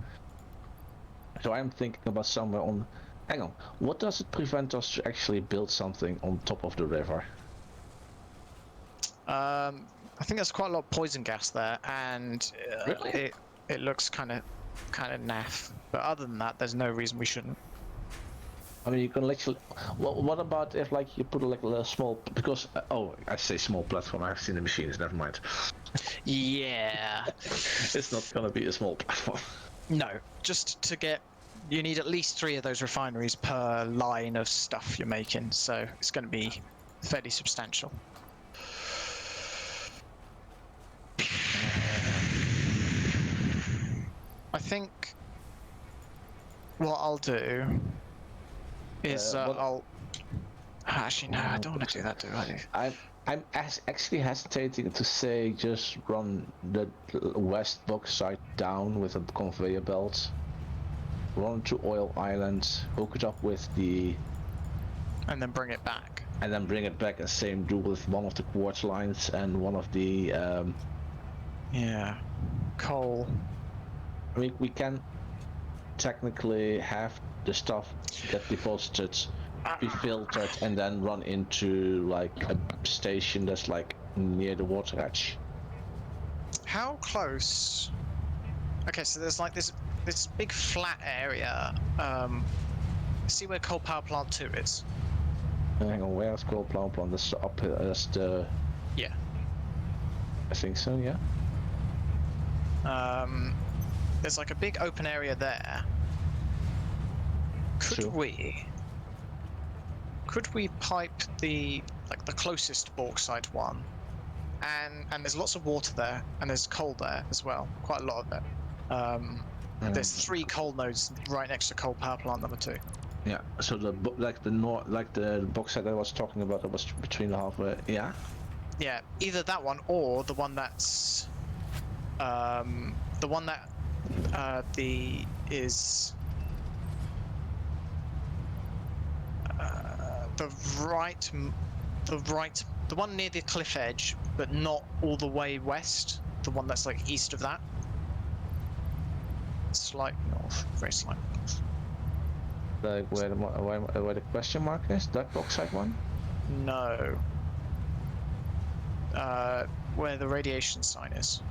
So I'm thinking about somewhere on... Hang on, what does it prevent us to actually build something on top of the river? I think there's quite a lot of poison gas there, and Really? it looks kind of naff. But other than that, there's no reason we shouldn't. I mean, you can literally... What about if, like, you put like a little small... Because... oh, I say small platform, I've seen the machines, never mind. Yeah. It's not gonna be a small platform. No, just to get... You need at least 3 of those refineries per line of stuff you're making, so it's going to be fairly substantial. I think what I'll do is I'll... Actually, no, I don't want to do that, do I? I'm actually hesitating to say just run the west bauxite down with a conveyor belt, run to Oil Island, hook it up with the... And then bring it back. and then bring it back and same do with one of the quartz lines and one of the. Yeah. Coal. I mean, we can technically have the stuff get deposited, be filtered, and then run into like a station that's like near the water edge. How close? Okay, so there's like this big flat area. See where coal power plant 2 is? Hang on, where's coal power plant? That's up. That's the. Yeah. I think so. Yeah. There's like a big open area there. Could Sure. we pipe the closest bauxite one? And there's lots of water there, and there's coal there as well, quite a lot of it. There's 3 coal nodes right next to coal power plant number 2. Yeah. So the the bauxite I was talking about, that was between the halfway. Yeah. Yeah, either that one or the one that's the one that is the one near the cliff edge, but not all the way west. The one that's like east of that. Slight north, very slight north. Like where the question mark is, that bauxite one. No. Where the radiation sign is.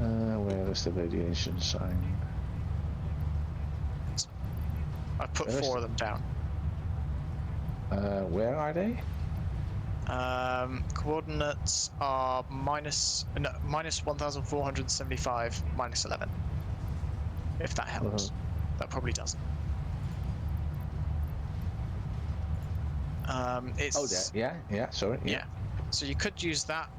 Where is the radiation sign? I put Where is 4 of them down. Where are they? Coordinates are minus 1475 minus 11. If that helps. That probably doesn't. It's Oh, there. Yeah. Sorry. yeah. So you could use that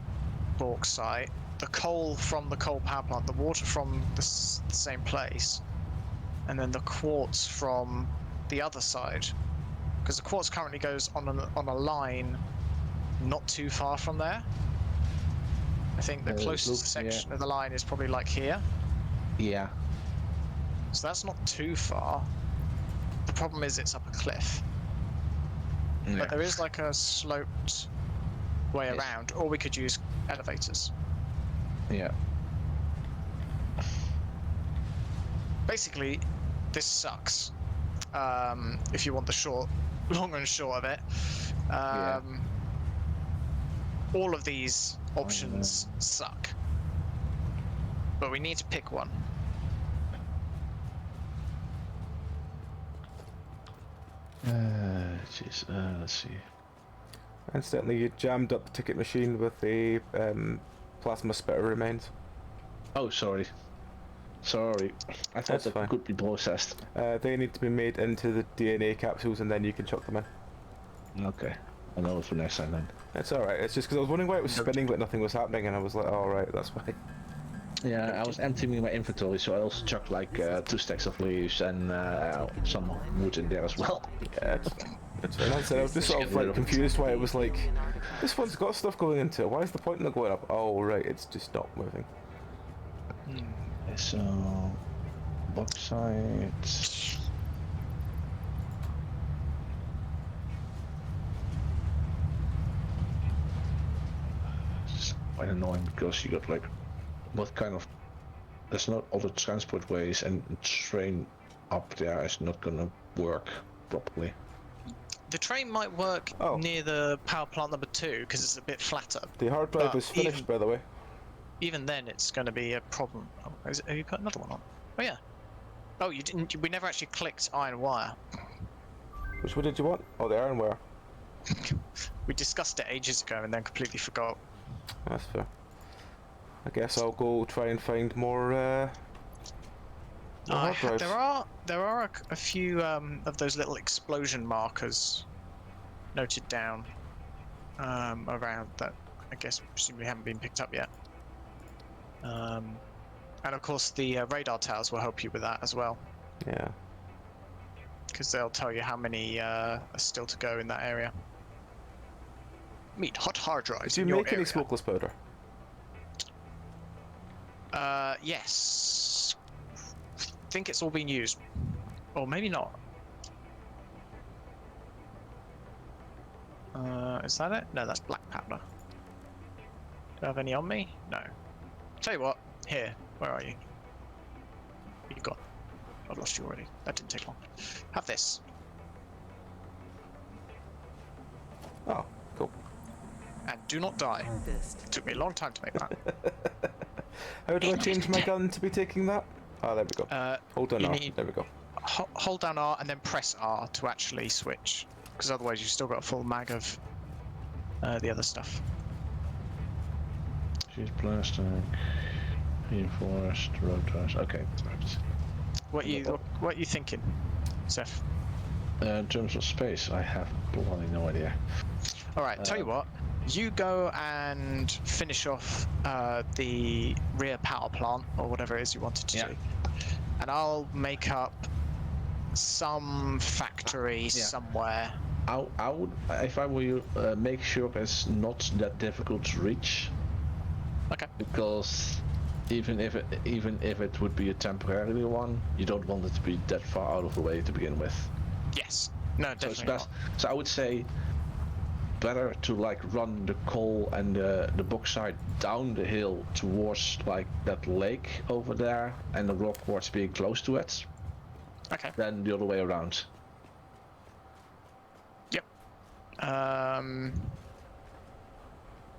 bauxite, the coal from the coal power plant, the water from the same place, and then the quartz from the other side, because the quartz currently goes on a line not too far from there. I think the closest section of the line is probably like here. Yeah. So that's not too far. The problem is it's up a cliff. Yeah. But there is like a sloped way around, or we could use elevators. Yeah. Basically, this sucks. If you want the long and short of it. All of these options suck. But we need to pick one. Jeez. Let's see. Instantly, you jammed up the ticket machine with the plasma spitter remains. Oh, sorry. I thought That's that fine. could be processed. They need to be made into the DNA capsules, and then you can chuck them in. Okay. I know it for next time then. It's alright, it's just because I was wondering why it was spinning but nothing was happening, and I was like, alright, that's why. Yeah, I was emptying my inventory, so I also chucked like 2 stacks of leaves and some wood in there as well. Yeah, it's fine. Like I said, I was just sort of like confused why it was like, this one's got stuff going into it, why is the point not going up? Oh right, it's just not moving. Okay, so bauxite. It's quite annoying because you got like what kind of, there's not other transport ways, and train up there is not gonna work properly. The train might work near the power plant number 2 because it's a bit flatter. The hard drive is finished, by the way. Even then, it's going to be a problem. Oh, have you put another one on? Oh yeah. Oh, you didn't. We never actually clicked iron wire. Which one did you want? Oh, the iron wire. We discussed it ages ago and then completely forgot. That's fair. I guess I'll go try and find more hard drives. There are a few of those little explosion markers noted down around that I guess presumably haven't been picked up yet. And of course the radar towers will help you with that as well. Yeah. Because they'll tell you how many are still to go in that area. Meet hot hard drives. Do you make any smokeless powder? Yes. I think it's all been used. Or maybe not. Is that it? No, that's black powder. Do I have any on me? No. Tell you what. Here. Where are you? You got. I've lost you already. That didn't take long. Have this. Oh, cool. And do not die. Harvest. It took me a long time to make that. How do I change my gun to be taking that? Oh, there we go. Hold on you R. need- There we go. Hold down R and then press R to actually switch. Because otherwise you've still got a full mag of the other stuff. She's plastic. Reinforced. Road tires. Okay. Right. What you thinking, Zeph? In terms of space, I have bloody no idea. All right. Tell you what. You go and finish off the rear power plant or whatever it is you wanted to do, and I'll make up some factory somewhere. I would, if I were you, make sure it's not that difficult to reach. Okay. Because even if it would be a temporary one, you don't want it to be that far out of the way to begin with. Yes. No, So it's definitely best. So I would say better to like run the coal and the bauxite down the hill towards like that lake over there, and the rock quartz being close to it, not. Okay. than the other way around. Yep.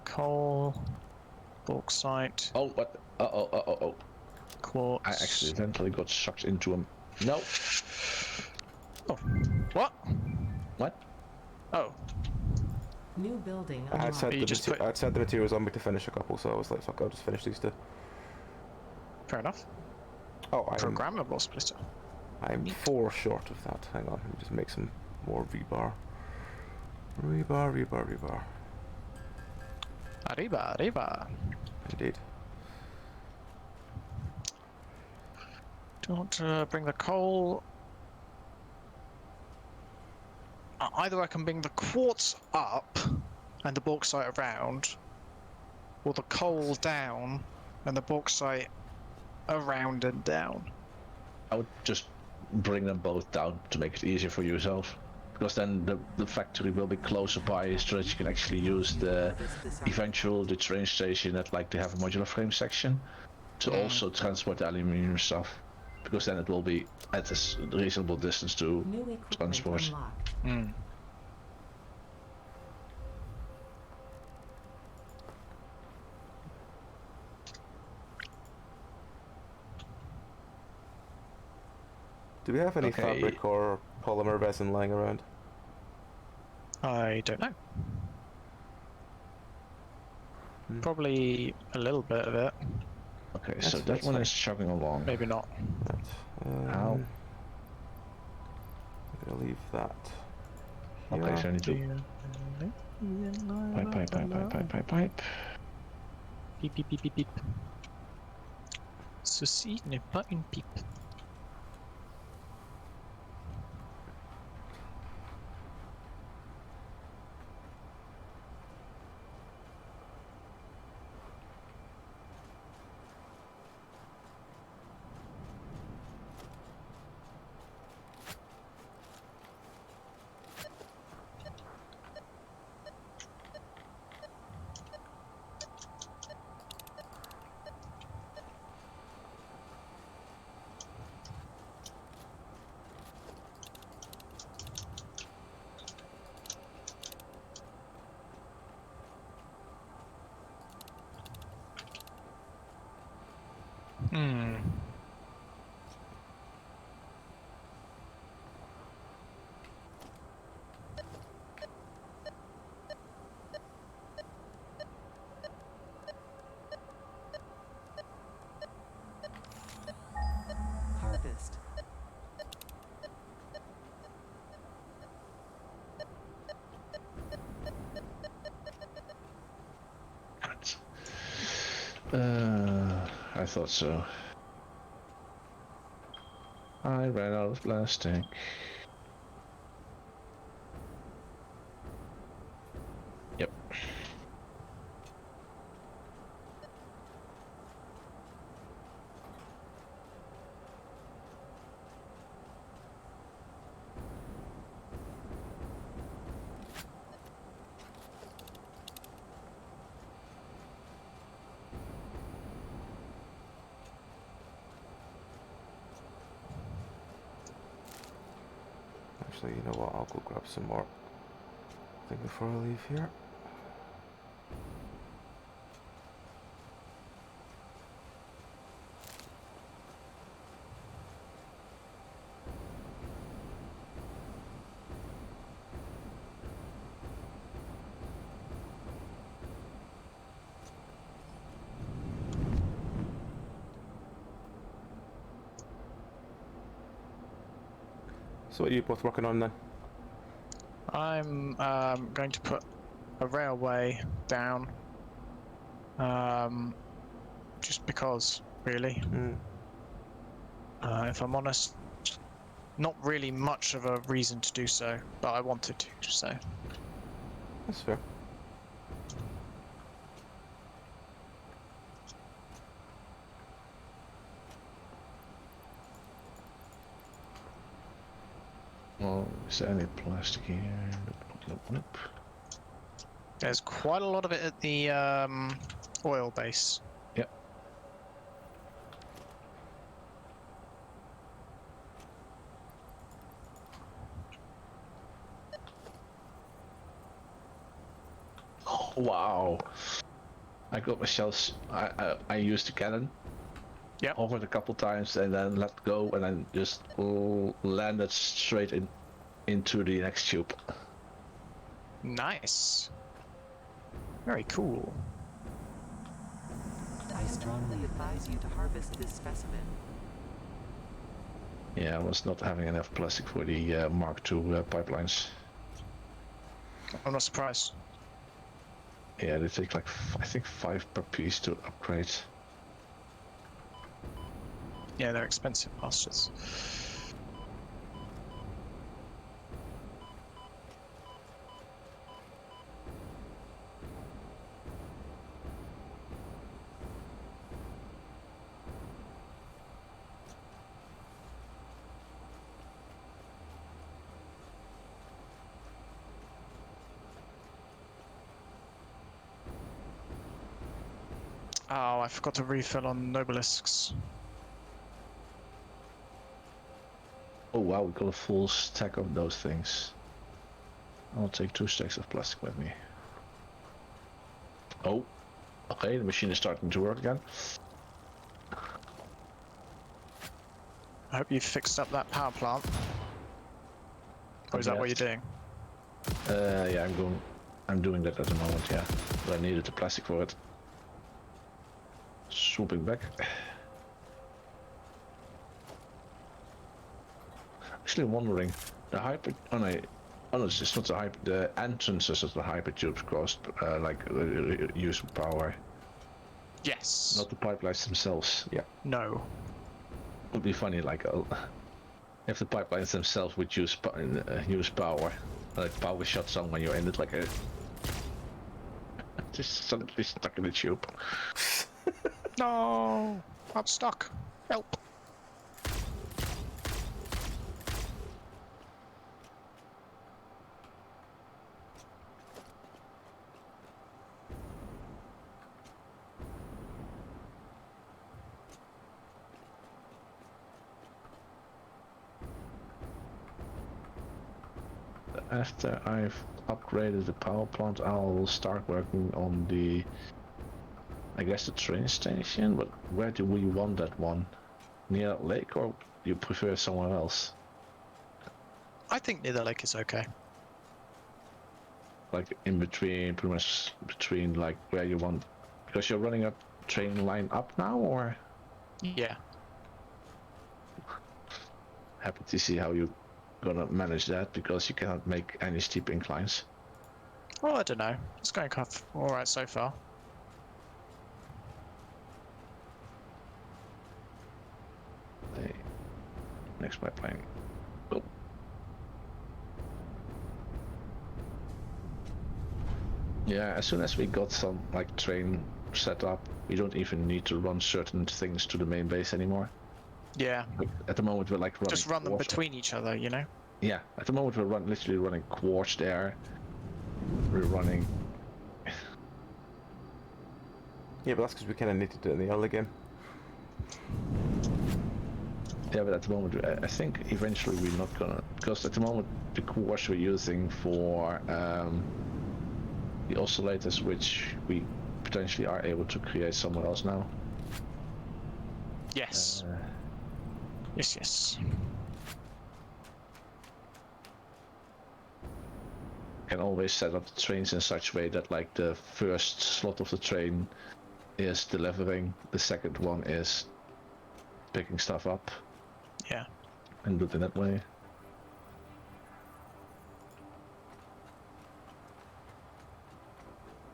Coal, bauxite, Oh, what? Oh. quartz. I accidentally got sucked into him. No. Oh. What? What? Oh. New building I had unlocked. said You the just put- I'd said the materials on me to finish a couple, so I was like, fuck, I'll just finish these two. Fair enough. Oh, Programmable splitter. I'm 4 short of that. Hang on, let me just make some more rebar. Rebar. Arriba. Indeed. Do you want to bring the coal? Either I can bring the quartz up and the bauxite around, or the coal down and the bauxite around and down. I would just bring them both down to make it easier for yourself. Because then the factory will be closer by, so that you can actually use the the train station that like they have a modular frame section to also transport the aluminium stuff. Because then it will be at a reasonable distance to New equipment transport. unlocked. Do we have any Okay. fabric or polymer resin lying around? I don't know. Hmm. Probably a little bit of it. Okay, so that That's one fine. is chugging along. Maybe not. Right. Ow. I'm gonna leave that. Okay, here. so I need to pipe. Piep, piep, piep, piep, piep. Ceci n'est pas une pipe. Harvest. I thought so. I ran out of plastic. Yep. Actually, you know what? I'll go grab some more thing before I leave here. So what are you both working on then? I'm going to put a railway down. Just because, really. Mm. If I'm honest, not really much of a reason to do so, but I wanted to, so. That's fair. Oh, is there any plastic here? Nope. There's quite a lot of it at the oil base. Yep. Oh, wow. I got myself. I used the cannon. Yep. Hovered a couple times and then let go and then just landed straight into the next tube. Nice. Very cool. I strongly advise you to harvest this specimen. Yeah, I was not having enough plastic for the Mark II pipelines. I'm not surprised. Yeah, they take like I think 5 per piece to upgrade. Yeah, they're expensive bastards. Oh, I forgot to refill on Nobelisks. Oh wow, we got a full stack of those things. I'll take 2 stacks of plastic with me. Oh, okay, the machine is starting to work again. I hope you fixed up that power plant. Or is that what you're doing? Yeah, I'm doing that at the moment, yeah. But I needed the plastic for it. Swooping back. Actually wondering, the hyper... Oh no, it's not the hyper... The entrances of the hypertubes cost, use power. Yes. Not the pipelines themselves, yeah. No. Would be funny, like, if the pipelines themselves would use power. Like power shuts on when you're in it, like a... Just suddenly stuck in the tube. No. I'm stuck. Help. After I've upgraded the power plant, I'll start working on the... I guess the train station, but where do we want that one? Near that lake, or do you prefer somewhere else? I think near the lake is okay. Like in between, pretty much between like where you want... Because you're running a train line up now, or? Yeah. Happy to see how you're gonna manage that, because you cannot make any steep inclines. Well, I don't know. It's going kind of alright so far. Hey, next pipeline. Oh. Yeah, as soon as we got some like train set up, we don't even need to run certain things to the main base anymore. Yeah. Like, at the moment we're like running Just run them quartz. between each other, you know? Yeah, at the moment we're literally running quartz there. We're running... Yeah, but that's because we kind of need to do it in the early game. Yeah, but at the moment, I think eventually we're not gonna, because at the moment the cores we're using for the oscillators, which we potentially are able to create somewhere else now. Yes. Yes. Can always set up the trains in such a way that like the first slot of the train is delivering, the second one is picking stuff up, Yeah. and do it in that way.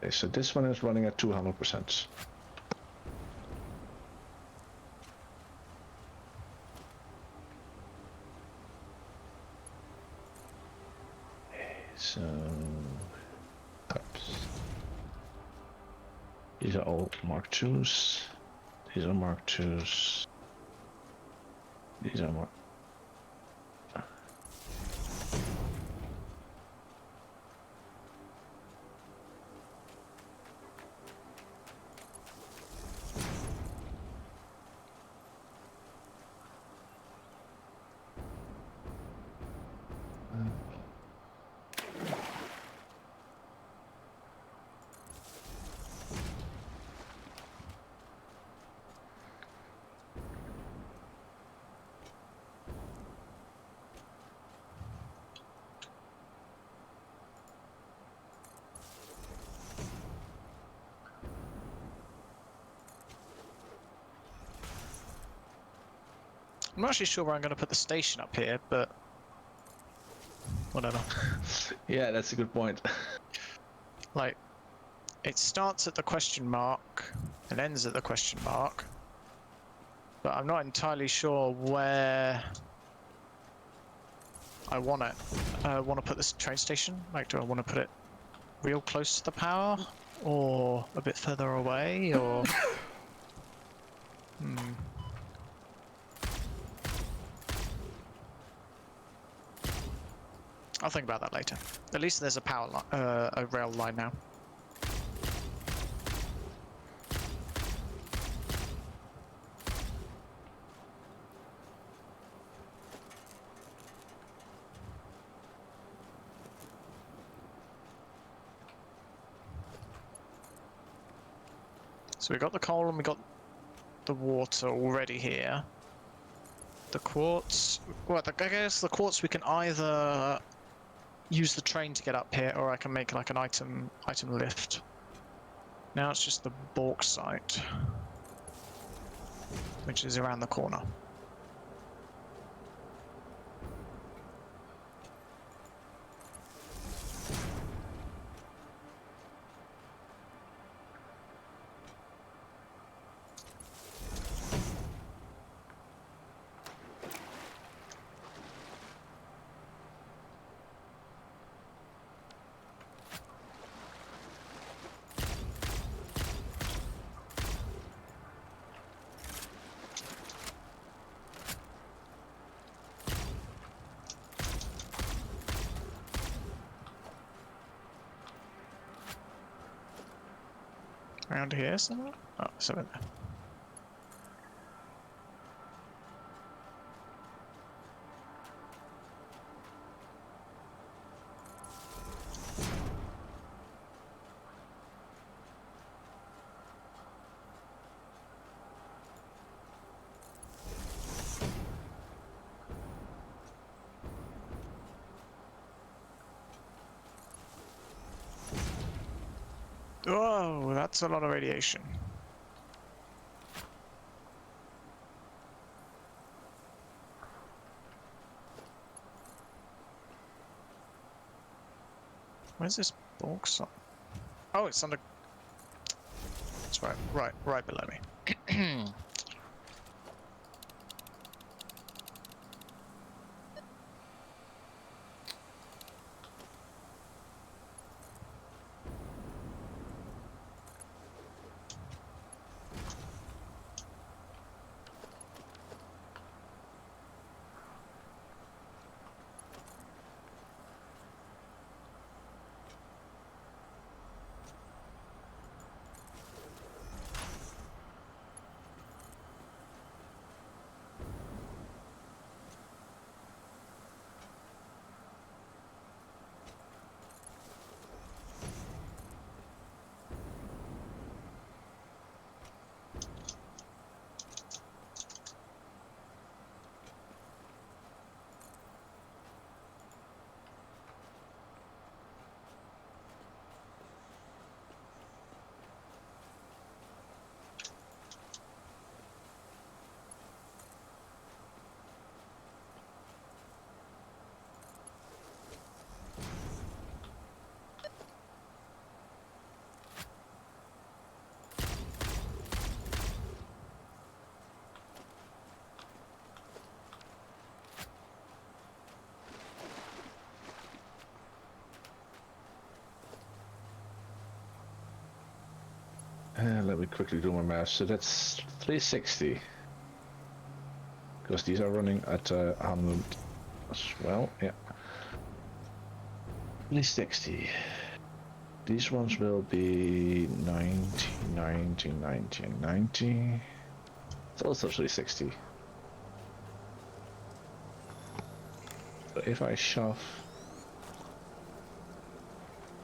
Okay, so this one is running at 200%. So, cups. These are all Mark IIs. These are Mark IIs. These are Mark. I'm not actually sure where I'm going to put the station up here, but whatever. Yeah, that's a good point. Like, it starts at the question mark and ends at the question mark, but I'm not entirely sure where I want it. I want to put this train station. Like, do I want to put it real close to the power, or a bit further away, or? I'll think about that later. At least there's a power line, a rail line now. So we got the coal and we got the water already here. The quartz, well, I guess the quartz we can either use the train to get up here, or I can make like an item lift. Now it's just the bauxite, which is around the corner. Around here somewhere? Oh, somewhere there. Whoa, that's a lot of radiation. Where's this bauxite? Oh, it's under. It's right below me. let me quickly do my math. So that's 360. Because these are running at 100 as well. Yeah. 360. These ones will be 90, 90, 90, and 90. It's also 360. So if I shove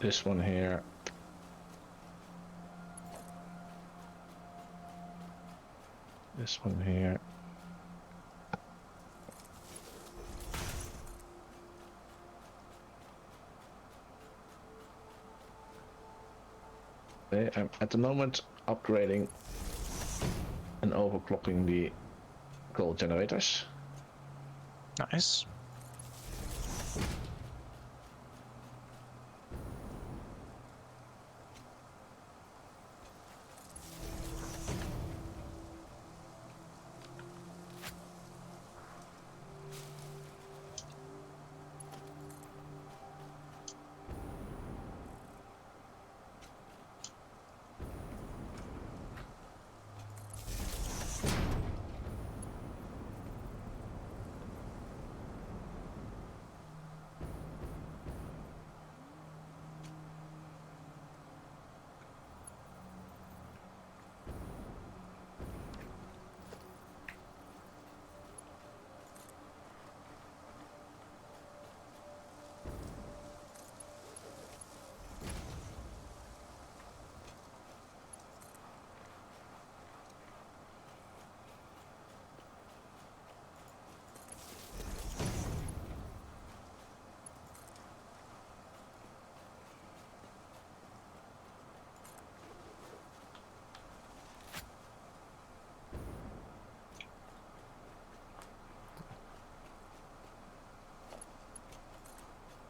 this one here, this one here, okay, I'm at the moment upgrading and overclocking the coal generators. Nice.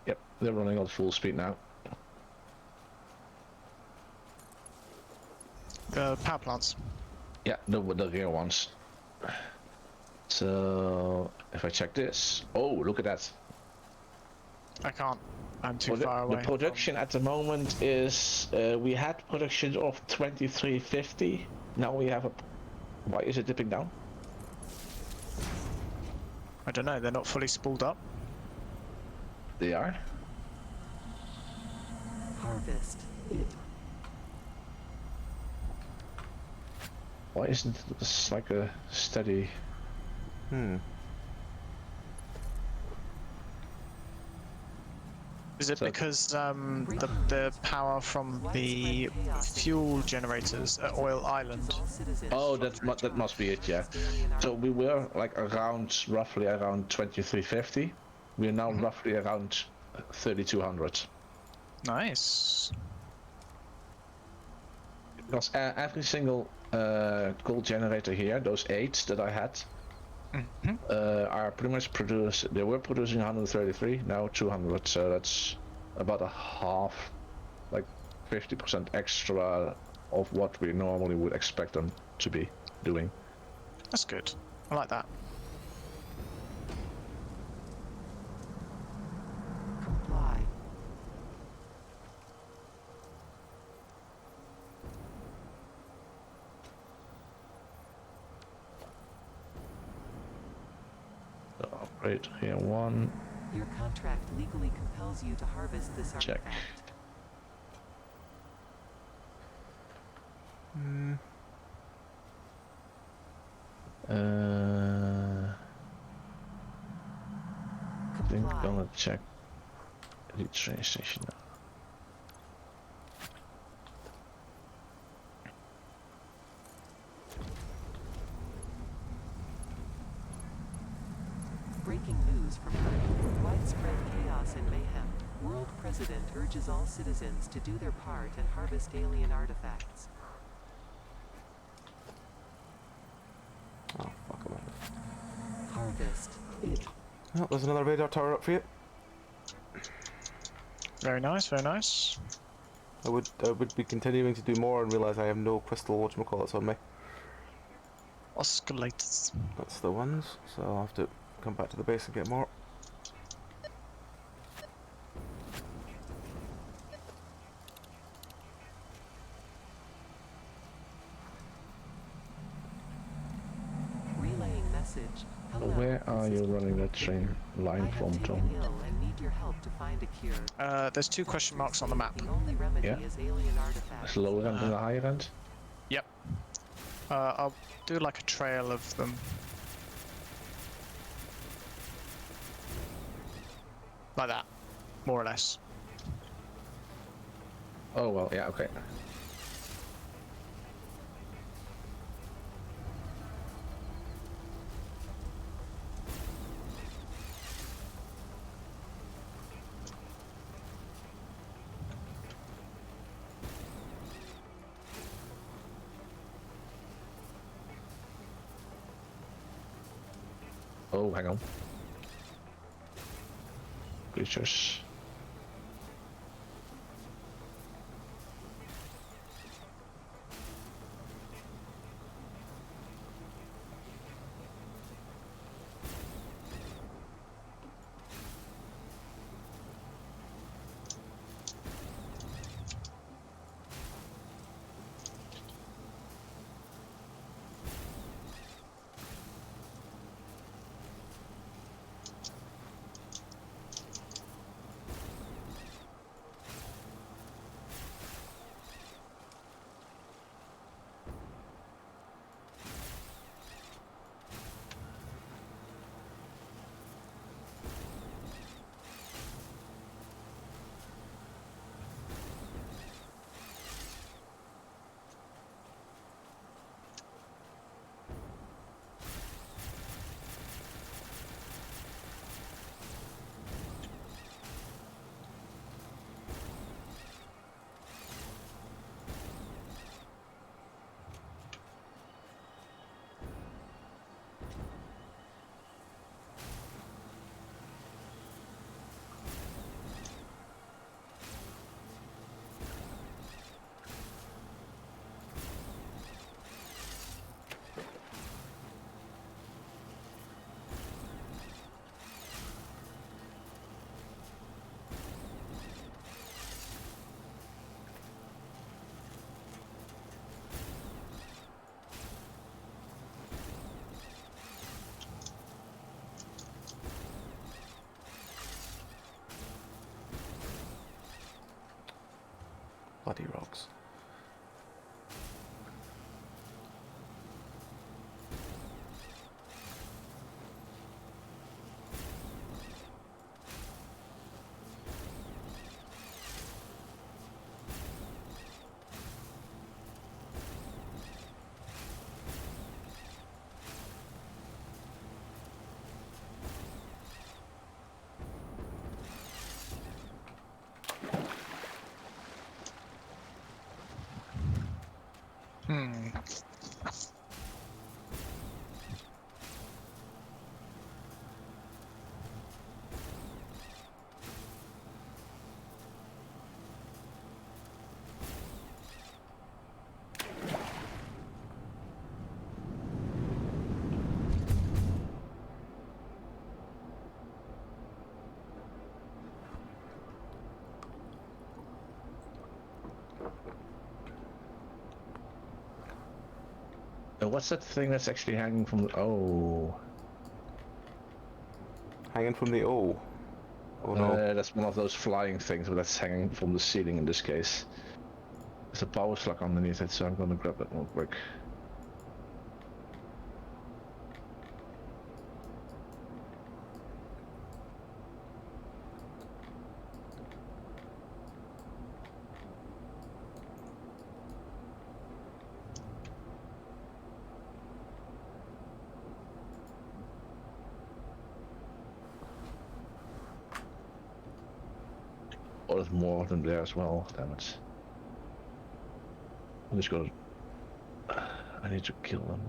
Yep, they're running on full speed now. The power plants. Yeah, the rear ones. So if I check this, oh, look at that. I can't. I'm too Well, far away. the production at the moment is we had production of 2350. Now we have a. Why is it dipping down? I don't know. They're not fully spooled up. They are. Harvest. Why isn't this like a steady? Is it So- because the power from the fuel generators at Oil Island? Oh, that must be it. Yeah. So we were like roughly around 2350. We are now roughly around 3200. Nice. Because every single coal generator here, those 8 that I had, are pretty much produced. They were producing 133, now 200. So that's about a half, like 50% extra of what we normally would expect them to be doing. That's good. I like that. Comply. So upgrade here 1. Your contract legally compels you to harvest this Check. artifact. I think I'm Comply. gonna check the train station now. Breaking news from Earth. Widespread chaos and mayhem. World President urges all citizens to do their part and harvest alien artifacts. Oh, fuck them up. Harvest. Oh, there's another radar tower up for you. Very nice. Very nice. I would be continuing to do more and realise I have no crystal whatchamacallits on me. Oscullators. That's the ones, so I'll have to come back to the base and get more. continue running that train I line have from taken Tom. ill and need your help to find a cure. There's 2 question marks on the map. The only remedy Yeah. is alien artifacts. It's lower end than the higher end. Yep. I'll do like a trail of them. Like that, more or less. Oh well, yeah, okay. Oh, hang on. Creatures. Bloody rocks. Hmm. And what's that thing that's actually hanging from the... Oh. Hanging from the O. Oh no. That's one of those flying things, but that's hanging from the ceiling in this case. There's a power slug underneath it, so I'm gonna grab that real quick. Oh, there's more of them there as well, damn it. I'm just gonna... I need to kill them.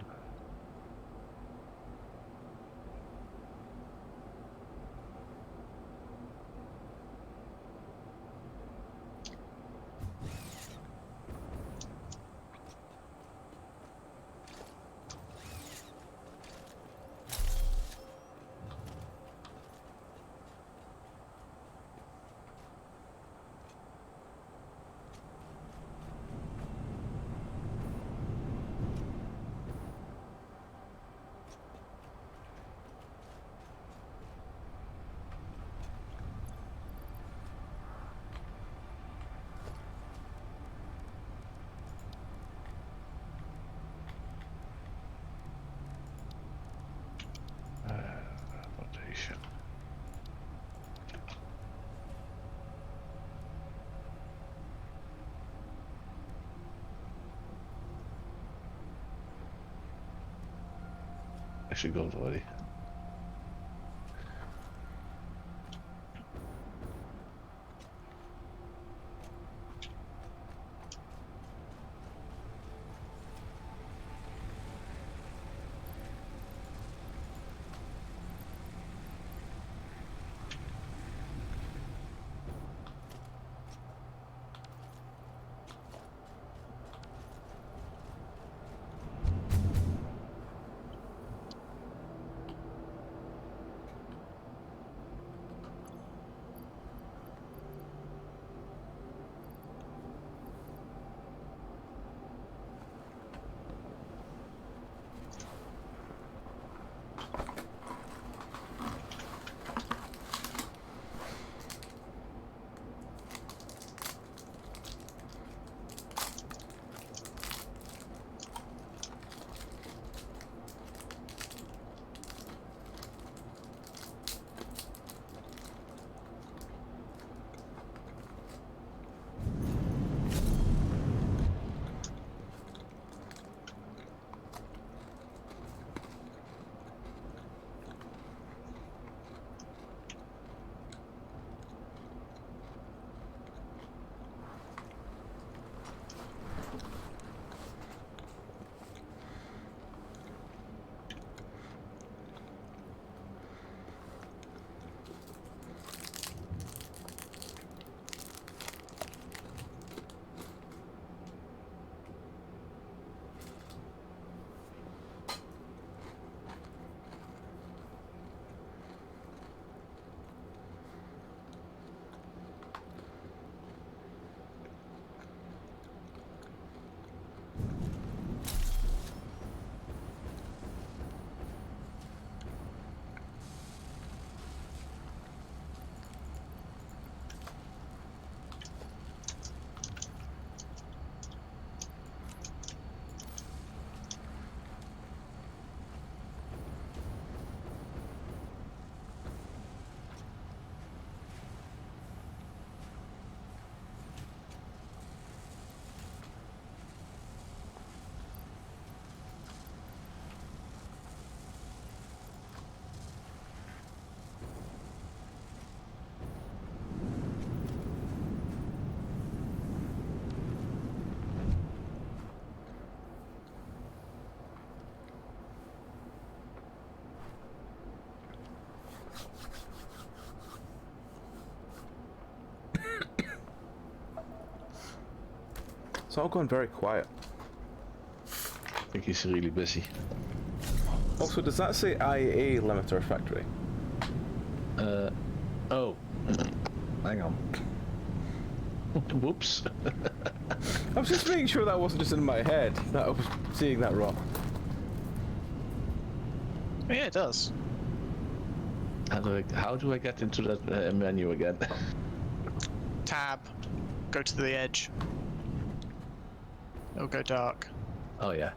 actually got it already. It's all gone very quiet. I think he's really busy. Also, does that say IA limiter factory? Oh. Hang on. Whoops. I was just making sure that wasn't just in my head, that I was seeing that wrong. Yeah, it does. How do I get into that menu again? Tab. Go to the edge. It'll go dark. Oh yeah.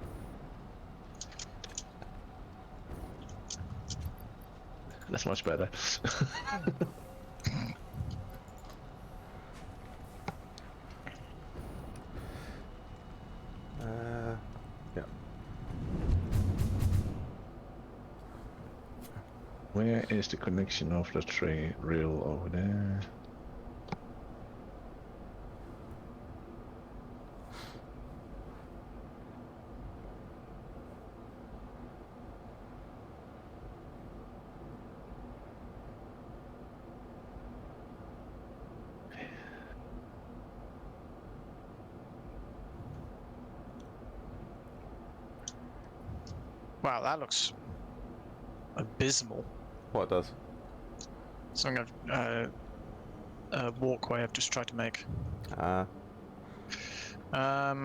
That's much better. Yeah. Where is the connection of the rail over there? Wow, that looks abysmal. What does? Something a walkway I've just tried to make. Ah. How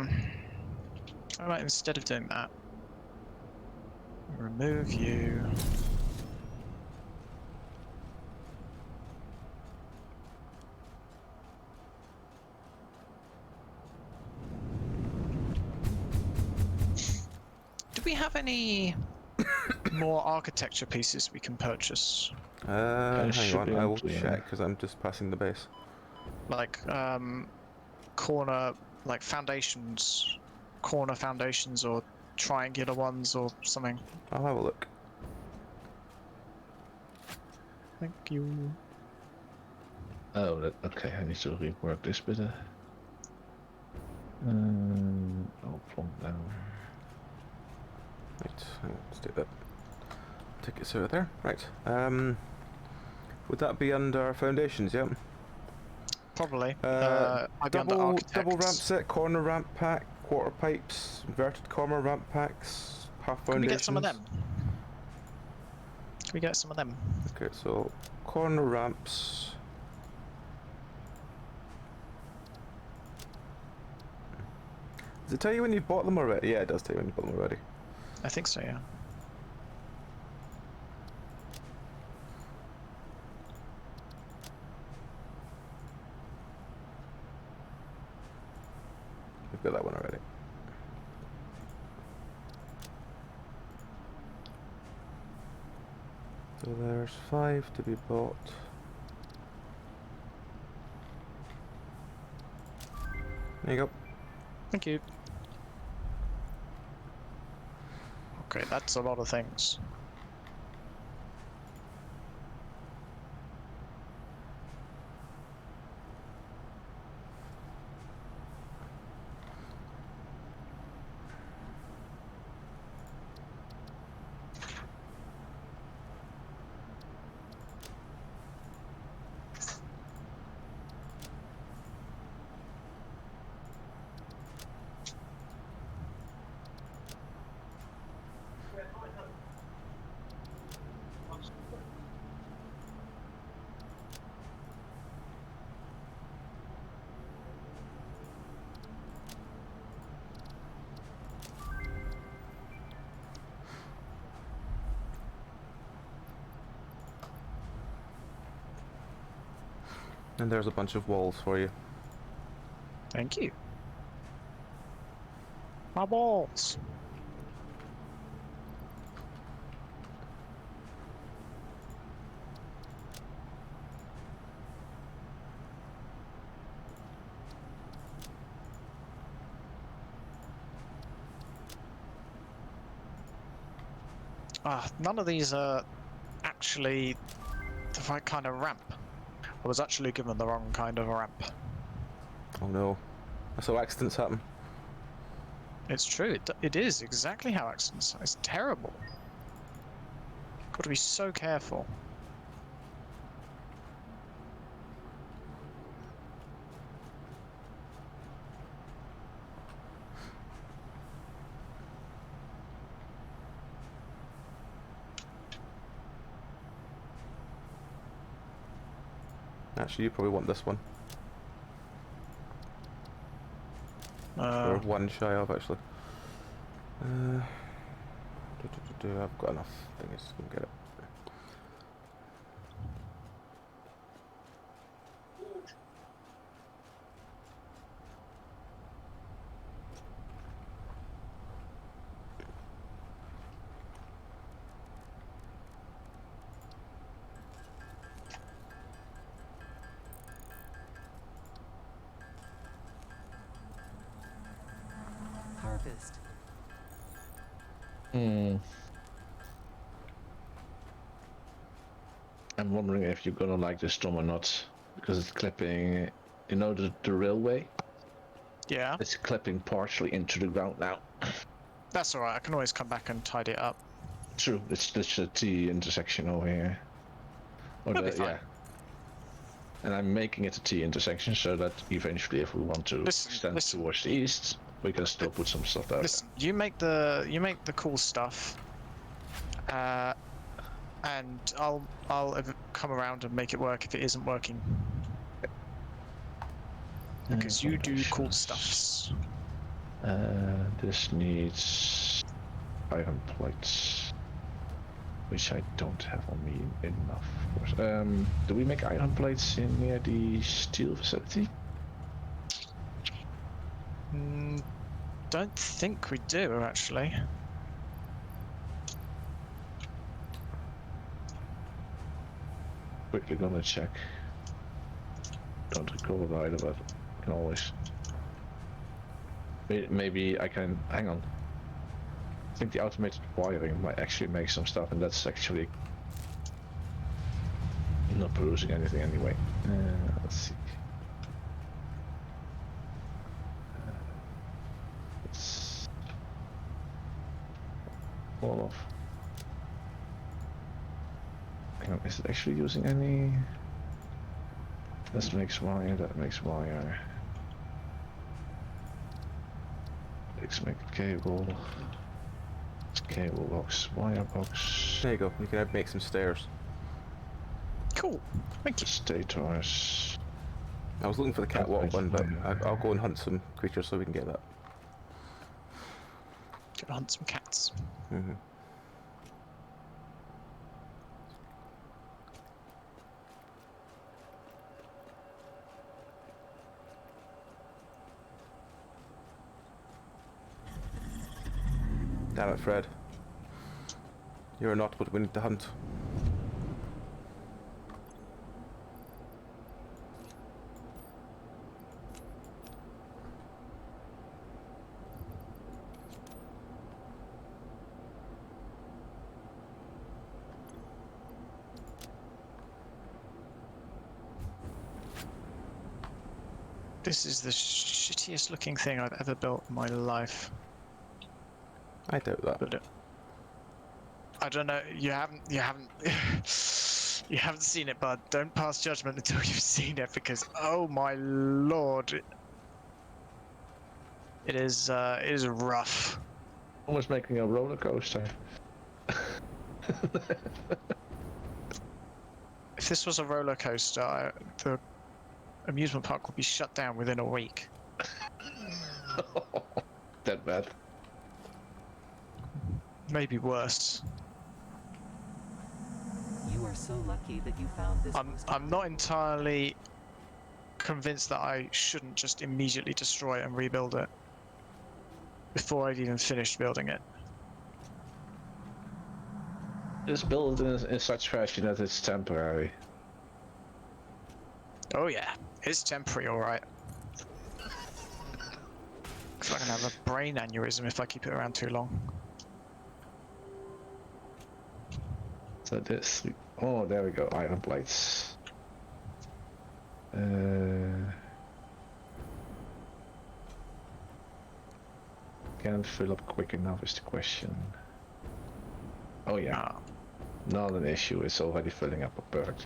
about instead of doing that, remove you. Do we have any more architecture pieces we can purchase? Hang should on, be I able will to, yeah. check because I'm just passing the base. Like corner, like foundations, corner foundations, or triangular ones, or something. I'll have a look. Thank you. Oh, okay. I need to rework this bit. I'll plonk down. Right, let's take that. Tickets out of there. Right. Would that be under foundations? Yep. Probably. I'd be under Double architects. ramp set, corner ramp pack, quarter pipes, inverted corner ramp packs, half Can we foundations. get some of them? Can we get some of them? Okay, so corner ramps. Does it tell you when you've bought them already? Yeah, it does tell you when you've bought them already. I think so, yeah. We've got that one already. So there's 5 to be bought. There you go. Thank you. Okay, that's a lot of things. And there's a bunch of walls for you. Thank you. My balls. None of these are actually the right kind of ramp. I was actually given the wrong kind of ramp. Oh no. That's how accidents happen. It's true, it is exactly how accidents are. It's terrible. Got to be so careful. Actually, you probably want this one. Or one shy of, actually. I've got enough things to get it. Harvest. I'm wondering if you're gonna like this storm or not, because it's clipping, you know, the railway? Yeah, It's clipping partially into the ground now. that's alright. I can always come back and tidy it up. True, it's the T intersection over here. Or That'll be fine. yeah. And I'm making it a T intersection so that eventually, if we want to extend listen. towards the east, we can still put some stuff there. Listen, you make the cool stuff, and I'll come around and make it work if it isn't working. Because you do cool stuffs. This needs iron plates, which I don't have on me enough. Of course. Do we make iron plates in near the steel facility? Don't think we do actually. Quickly gonna check. Don't recall it either, but I can always. Maybe I can. Hang on. I think the automated wiring might actually make some stuff, and that's actually not producing anything anyway. Let's see. Let's fall off. Hang on, is it actually using any? This makes wire, that makes wire. Let's make a cable. It's cable box, wire box. There you go. You can make some stairs. Cool. Thank you. Stators. I was looking for the catwalk Right, one, but fine. I'll go and hunt some creatures so we can get that. Go hunt some cats. Mm-hmm. Damn it, Fred. You're not what we need to hunt. This is the shittiest looking thing I've ever built in my life. I doubt that. But I don't know. You haven't. You haven't seen it, bud. Don't pass judgment until you've seen it, because oh my lord, it is rough. Almost making a roller coaster. If this was a roller coaster, the amusement park would be shut down within a week. That bad. Maybe worse. You are so lucky that you found this. I'm not entirely convinced that I shouldn't just immediately destroy it and rebuild it before I've even finished building it. Just build it in such fashion that it's temporary. Oh yeah, it's temporary, alright. Cause I'm gonna have a brain aneurysm if I keep it around too long. So this, oh, there we go, iron plates. Can't fill up quick enough is the question. Oh yeah, Ah, not an issue, it's already filling up a bird.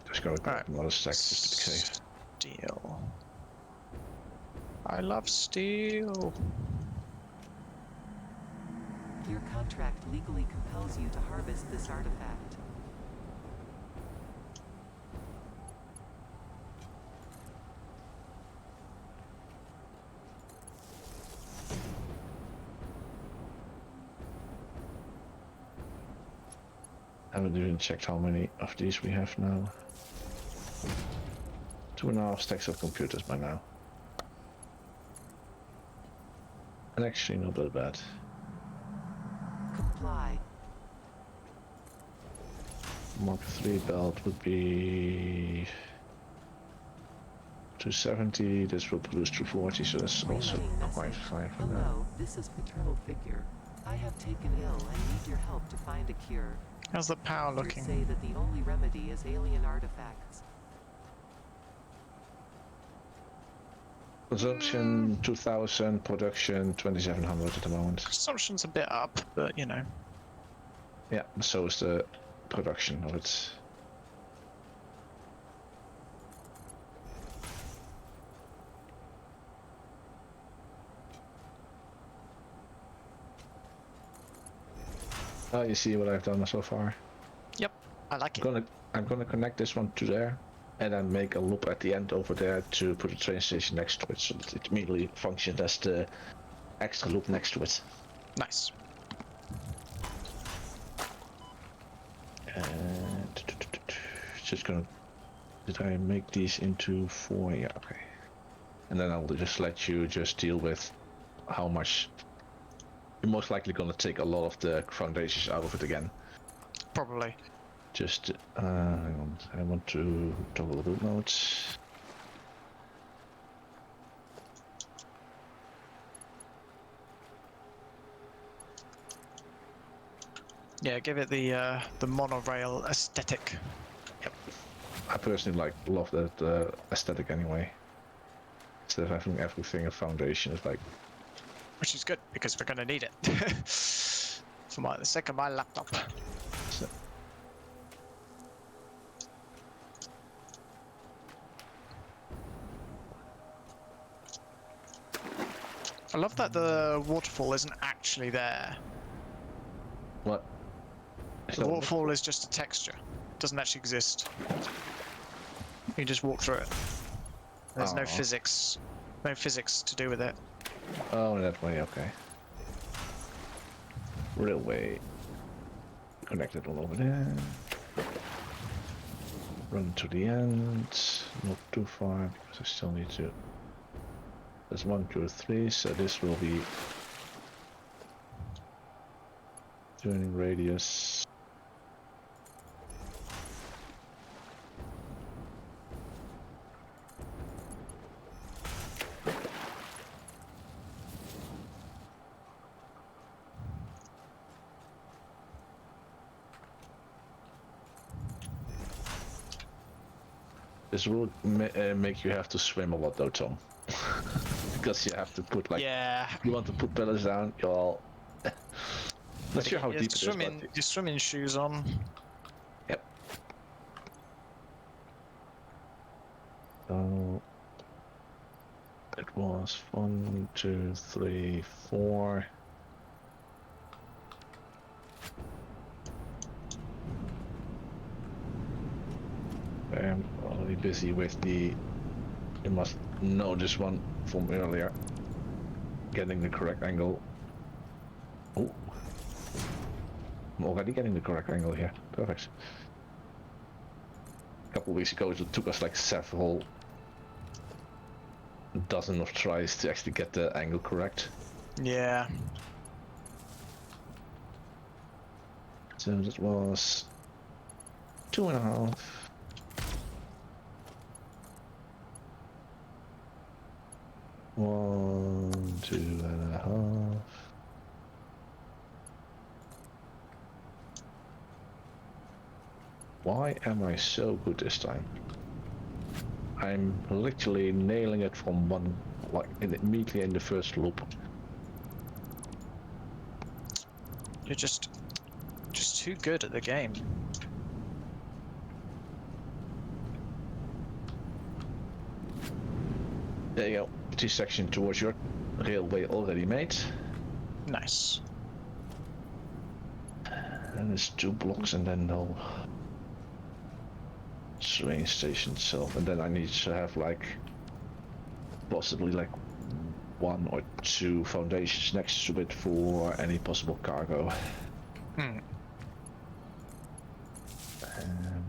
Just go grab Right. another stack just to be safe. Steel. I love steel. Your contract legally compels you to harvest this artifact. I haven't even checked how many of these we have now. 2.5 stacks of computers by now. And actually not that bad. Comply. Mark 3 belt would be 270, this will produce 240, so that's also Relaying quite message. fine for now. Hello, this is paternal figure. I have taken ill and need your help to find a cure. How's the power Doctors looking? say that the only remedy is alien artifacts. Consumption 2000, production 2700 at the moment. Consumption's a bit up, but you know. Yeah, so is the production of it. Oh, you see what I've done so far? Yep, I like it. I'm gonna connect this one to there, and then make a loop at the end over there to put a train station next to it, so that it immediately functions as the extra loop next to it. Nice. And just gonna. Did I make these into 4? Yeah, okay. And then I'll just let you just deal with how much. You're most likely gonna take a lot of the foundations out of it again. Probably. Just hang on. I want to toggle the root nodes. Yeah, give it the monorail aesthetic. I personally love that aesthetic anyway. Instead of having everything a foundation, it's like Which is good because we're gonna need it for the sake of my laptop. so, I love that the waterfall isn't actually there. what? Is The that waterfall is just a texture. It doesn't actually exist. You can just walk through it. There's no Oh. physics. No physics to do with it. Oh, that way, okay. Railway. Connected all over there. Run to the end. Not too far because I still need to. There's 1, 2, 3, so this will be turning radius. This will make you have to swim a lot though, Tom. Because you have to put like, Yeah. you want to put pillars down, you're not sure how Your deep it is, swimming, but your swimming shoes on. yep. So it was 1, 2, 3, 4. I'm already busy with the. You must know this one from earlier. Getting the correct angle. Oh, I'm already getting the correct angle here. Perfect. A couple of weeks ago, it took us like several dozen of tries to actually get the angle correct. Yeah. So that was 2.5. One, 2.5. Why am I so good this time? I'm literally nailing it from one, like immediately in the first loop. You're just too good at the game. There you go. T-section towards your railway already made. Nice. And it's 2 blocks and then no train station itself. And then I need to have like possibly like 1 or 2 foundations next to it for any possible cargo. Hmm. And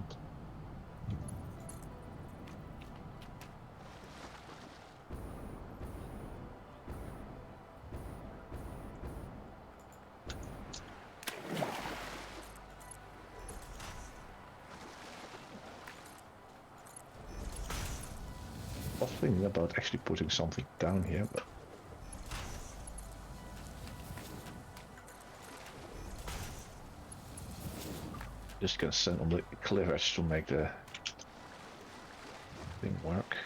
I was thinking about actually putting something down here, but just gonna send on the cliff edge to make the thing work.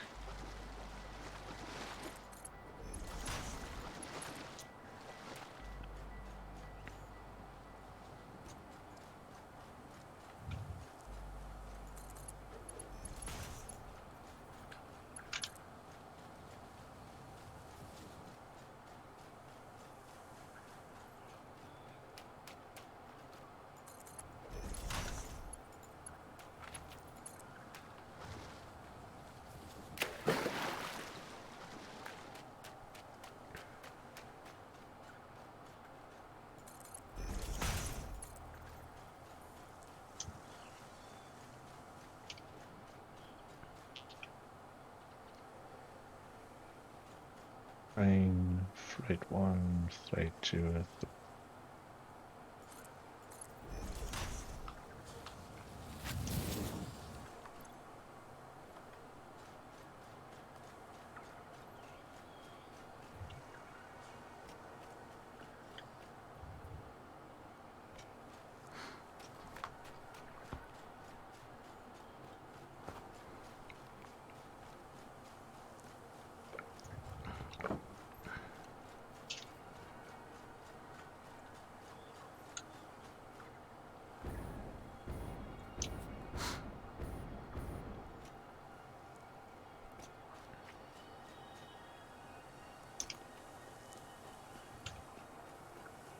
Train, freight 1, freight 2,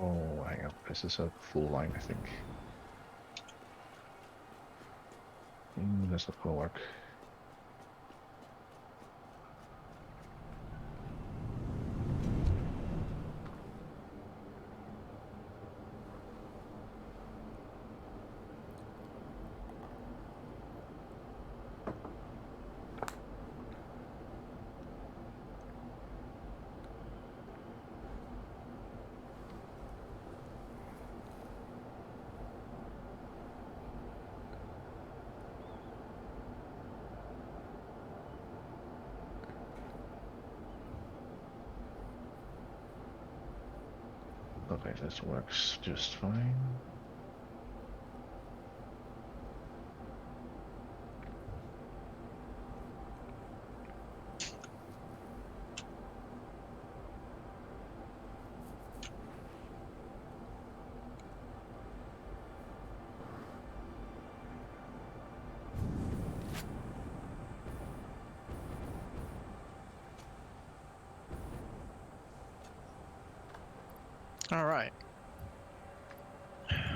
Oh, hang on. This is a full line, I think. That's not gonna work. Okay, this works just fine. All right.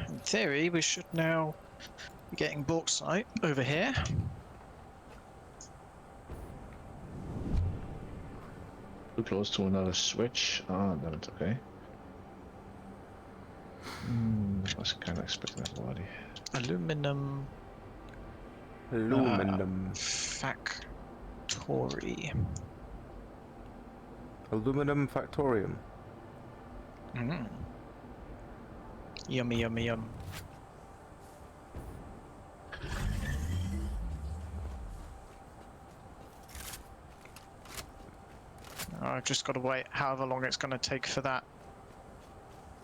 In theory, we should now be getting bauxite over here. Too close to another switch. Ah, then it's okay. I was kind of expecting that already. Aluminum Aluminum. factory. Aluminum Factorium. Mm. Yummy, yummy, yum. I've just got to wait however long it's going to take for that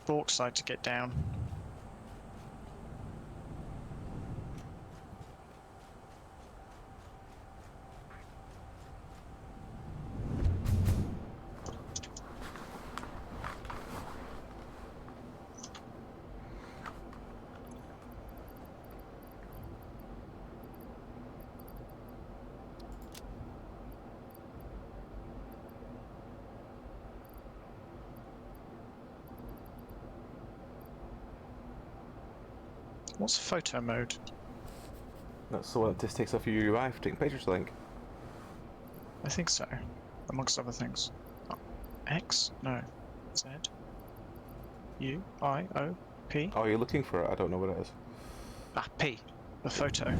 bauxite to get down. What's photo mode? That's the one that just takes off your UI for taking pictures, Link. I think so, amongst other things. Oh, X? No. Z? U? I? O? P? Oh, you're looking for it? I don't know what it is. Ah, P. The photo.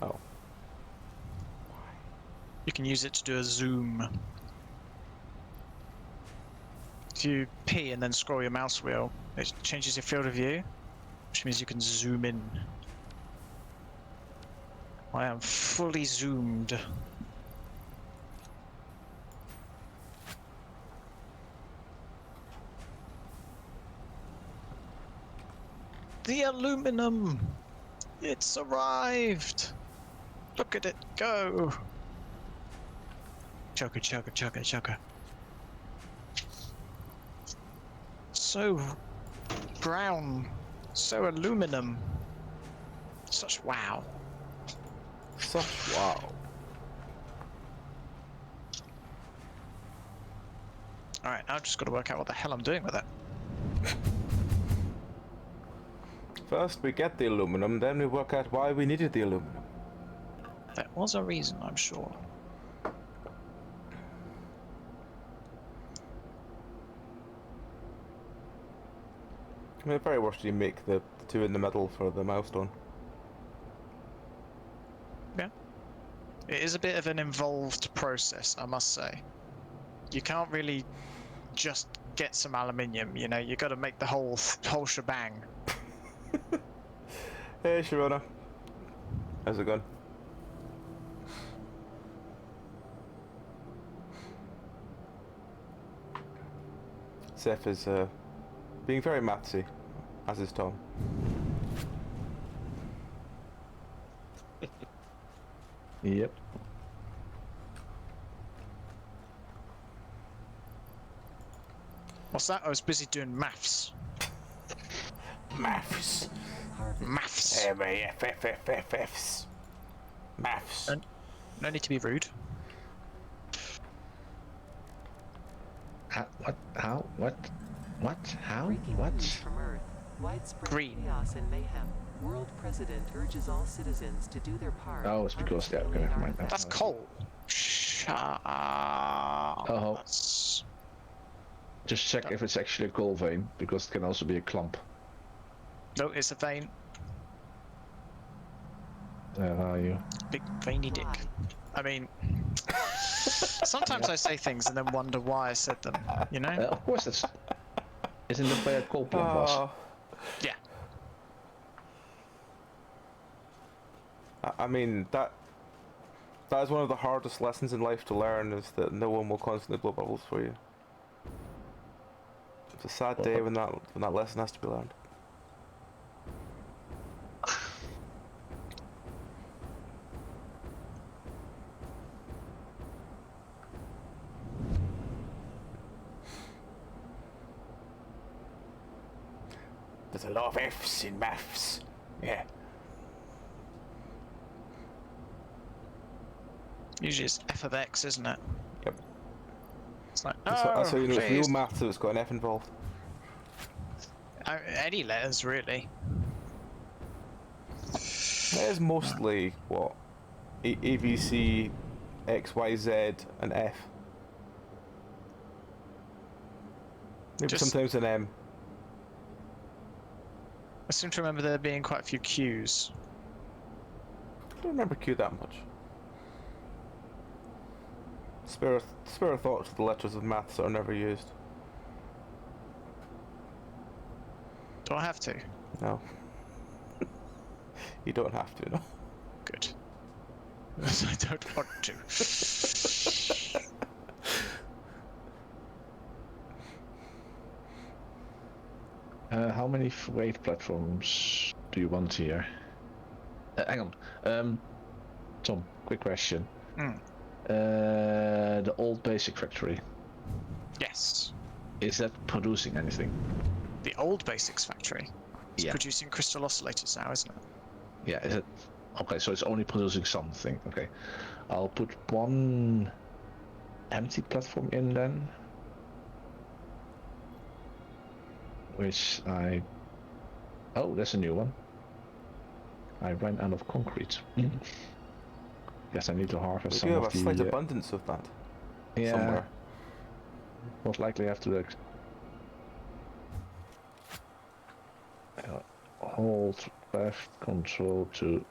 Oh. You can use it to do a zoom. If you P and then scroll your mouse wheel, it changes your field of view, which means you can zoom in. I am fully zoomed. The aluminum! It's arrived! Look at it go! Chugga chugga chugga chugga. So brown, so aluminum. Such wow. Such wow. Alright, now I've just got to work out what the hell I'm doing with it. First we get the aluminum, then we work out why we needed the aluminum. There was a reason, I'm sure. I mean, at very worst you make the two in the middle for the milestone. Yeah. It is a bit of an involved process, I must say. You can't really just get some aluminium, you know, you got to make the whole shebang. Hey Sharona. How's it going? Zeph is being very mathsy, as is Tom. Yep. What's that? I was busy doing maths. Maths. Maths. M-A-F-F-F-F-Fs. Maths. And- No need to be rude. What? How? What? What? How? Breaking What? news from Earth. Widespread Green. chaos and mayhem. World President urges all citizens to do their part. Oh, it's because harvest yeah. Okay, alien never mind. That's Oh, coal. Shut Oh. That's- Just check if it's actually a coal vein, because it can also be a clump. No, it's a vein. Where are you? Big veiny dick. Why? I mean, sometimes I say things and then wonder why I said them. You know? Of course, that's. Isn't the player coal plump boss? Oh, Yeah. I mean, that is one of the hardest lessons in life to learn, is that no one will constantly blow bubbles for you. It's a sad day when that lesson has to be learned. There's a lot of F's in maths. Yeah. Usually it's f of x, isn't it? Yep. It's like, That's how you know it's real please. maths, so it's got an F involved. Any letters, really. It is mostly, what? A, B, C, X, Y, Z, and F. Maybe Just- sometimes an M. I seem to remember there being quite a few Q's. I don't remember Q that much. Spare a thought to the letters of maths that are never used. Do I have to? No. You don't have to, no. Good. I don't want to. How many freight platforms do you want here? Hang on. Tom, quick question. Hmm. The old basic factory, Yes. is that producing anything? The old basics factory. It's Yeah. producing crystal oscillators now, isn't it? Yeah, is it? Okay, so it's only producing something. Okay. I'll put one empty platform in then. Which I... Oh, there's a new one. I ran out of concrete. Guess I need to harvest We some do have of a slight the... abundance of that. yeah, Somewhere. most likely have to hold left control to...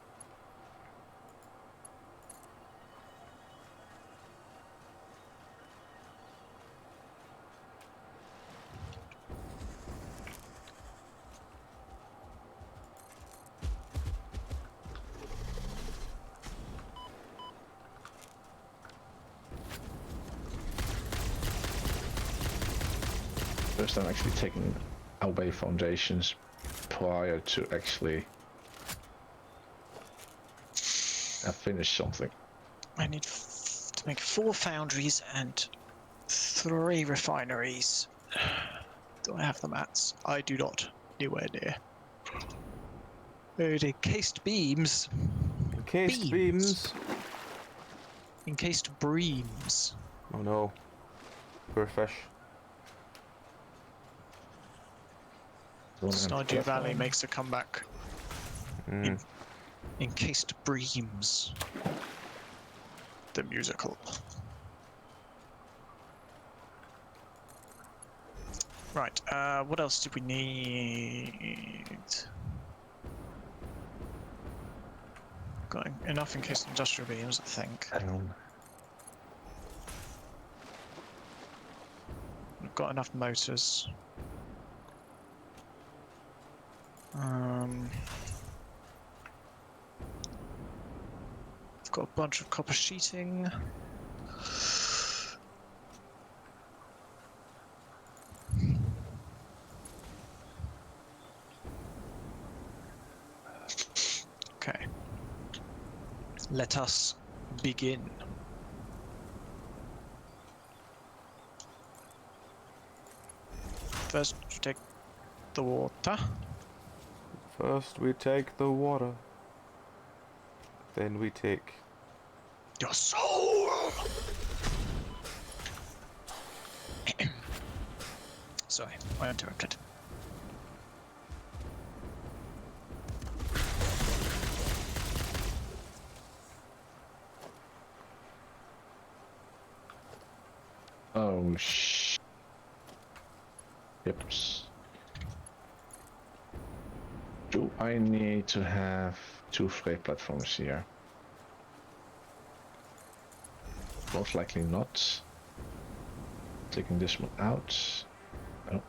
First I'm actually taking away foundations prior to actually finish something. I need to make 4 foundries and 3 refineries. Do I have the mats? I do not. Nowhere near. The encased beams. Encased Beams. beams. Encased breams. Oh no. Poor fish. Stardew Valley makes a comeback. Mm. Encased breams. The musical. Right, what else do we need? Got enough encased industrial beams, I think. We've got enough motors. I've got a bunch of copper sheeting. Okay. Let us begin. First, you take the water. First we take the water. Then we take... Your soul! Sorry, I interrupted. Oh sh. Yips. Do I need to have 2 freight platforms here? Most likely not. Taking this one out. No.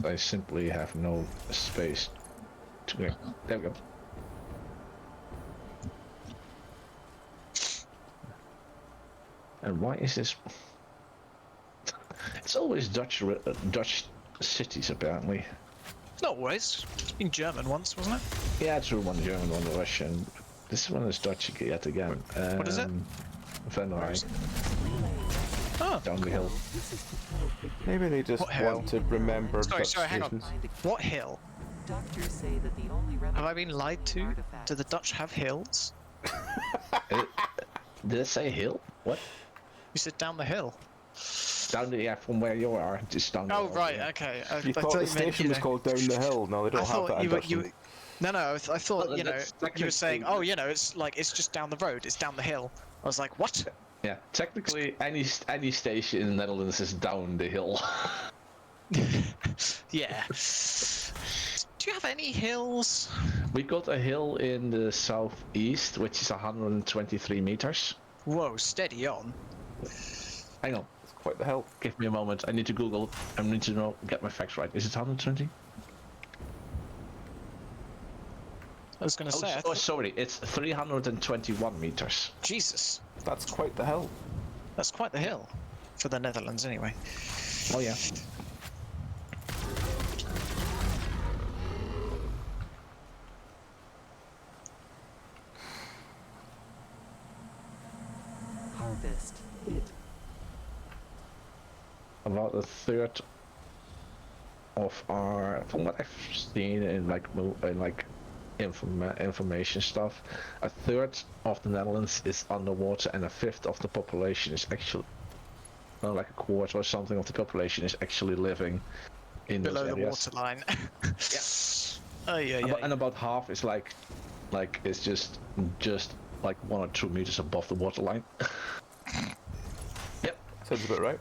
I simply have no space to go. There we go. And why is this? It's always Dutch cities apparently. Not always. It's been German once, wasn't it? Yeah, true. One German, one Russian. This one is Dutch yet again. What is it? Van Rijn. Oh, Down the hill. Maybe they just What hell? want to remember Sorry, Dutch sorry, hang on. stations. what hill? Doctors say that the only Have I been lied to? Do the Dutch have hills? Did it say hill? What? You said down the hill. Down the, yeah, from where you are, just down. Oh, the right, yeah. okay. You thought the you meant, station was called Down the Hill. No, they I don't have that thought in you were, Dutchland. No, I thought, Well, you know, that's you were saying, technically- oh, you know, it's like, it's just down the road, it's down the hill. I was like, what? Yeah, technically, any station in the Netherlands is down the hill. Yeah. Do you have any hills? We got a hill in the southeast, which is 123 meters. Whoa, steady on. Hang on, It's quite the hill. give me a moment. I need to Google. I need to know, get my facts right. Is it 120? I was going to say, I Oh, sorry, it's 321 meters. Jesus, That's quite the hill. that's quite the hill. For the Netherlands, anyway. Oh yeah. harvest hit. About a third of our, from what I've seen in information stuff, a third of the Netherlands is underwater, and a fifth of the population is actually, well, like a quarter or something of the population is actually living in Below those the areas. waterline. Yeah. Oh, yeah, And, yeah. and about half is like it's just like 1 or 2 meters above the waterline. Yep. Sounds about right.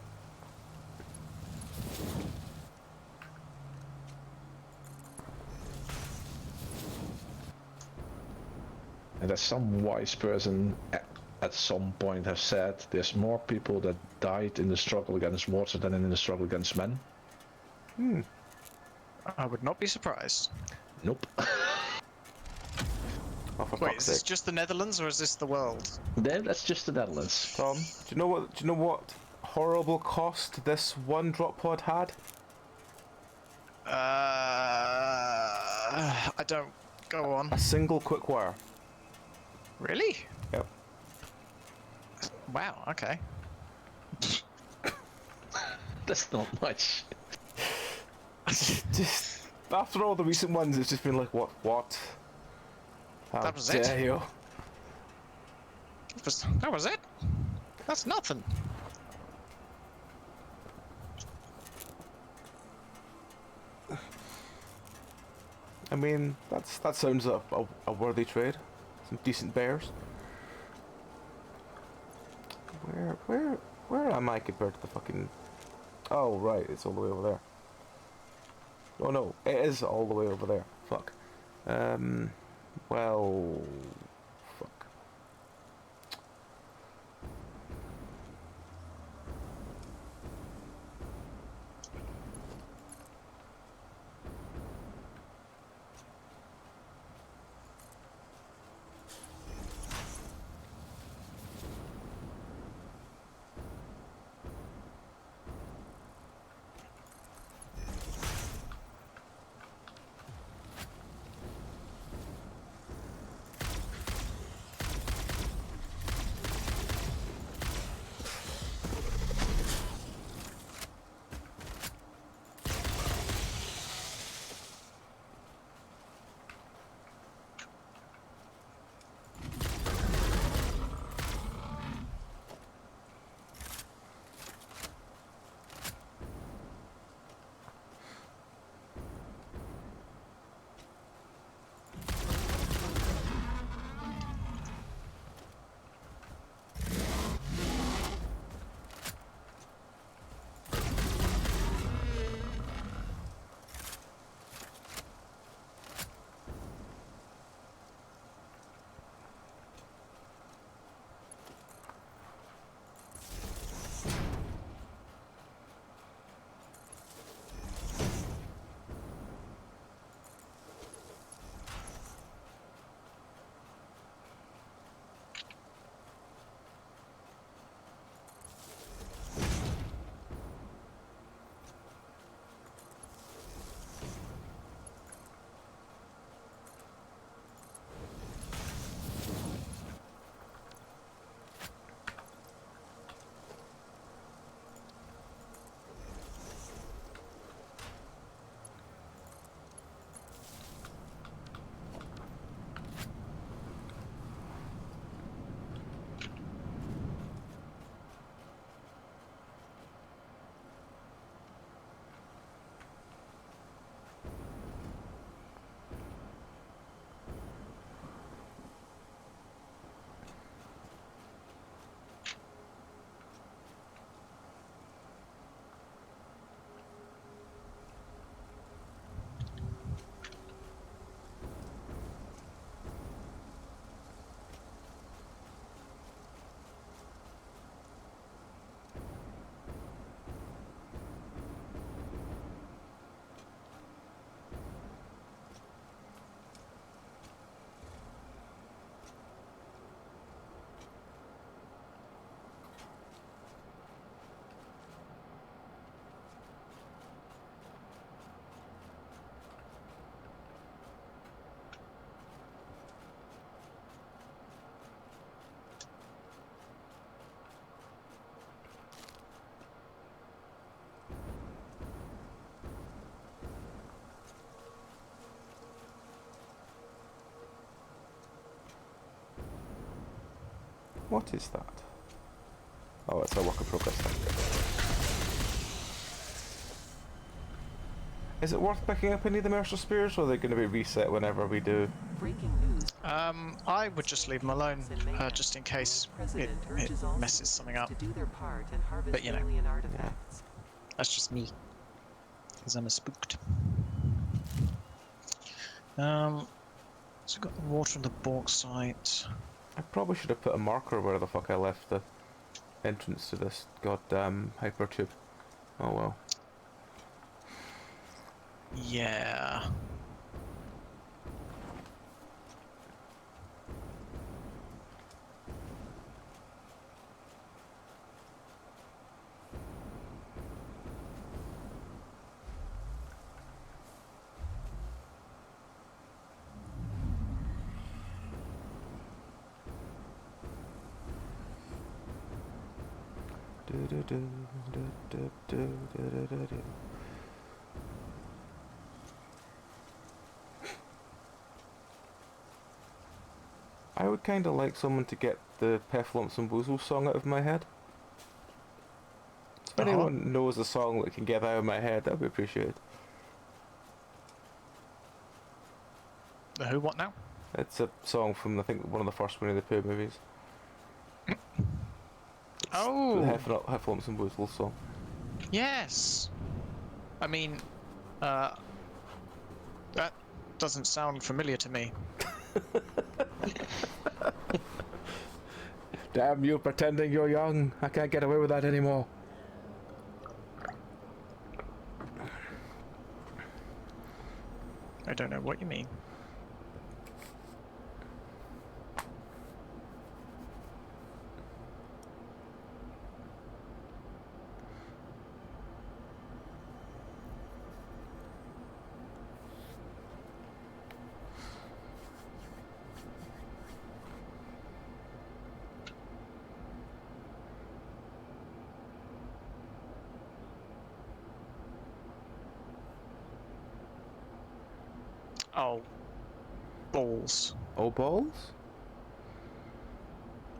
And as some wise person at some point have said, there's more people that died in the struggle against water than in the struggle against men. I would not be surprised. Nope. Oh, for Wait, fuck's is this sake. just the Netherlands or is this the world? Then that's just the Netherlands. Tom, do you know what horrible cost this one drop pod had? I don't. Go on. A single quick wire. Really? Yep. Wow, okay. That's not much. Just after all the recent ones, it's just been like, what? How That was it? dare you? That was it? That's nothing. I mean, that sounds a worthy trade. Some decent bears. Where am I compared to the fucking? Oh right, it's all the way over there. Oh no, it is all the way over there. Fuck. Well, fuck. What is that? Oh, it's a work in progress thing. Is it worth picking up any of the Mercer Spears, or are they going to be reset whenever we do? Breaking news. I would just leave them alone, just in case it messes something up. To do their part and harvest But, you know. alien artifacts. That's just me, because I'm a spooked. So we've got the water on the bauxite. I probably should have put a marker where the fuck I left the entrance to this goddamn hypertube. Oh well. Yeah. I would kind of like someone to get the Peflumps and Boozles song out of my head. If anyone knows a song that can get that out of my head, that would be appreciated. The who? What now? It's a song from, I think, one of the first Winnie the Pooh movies. Oh! The Heffalumps and Boozles song. Yes. I mean, that doesn't sound familiar to me. Damn you, pretending you're young. I can't get away with that anymore. I don't know what you mean. Oh. Balls. Oh, balls?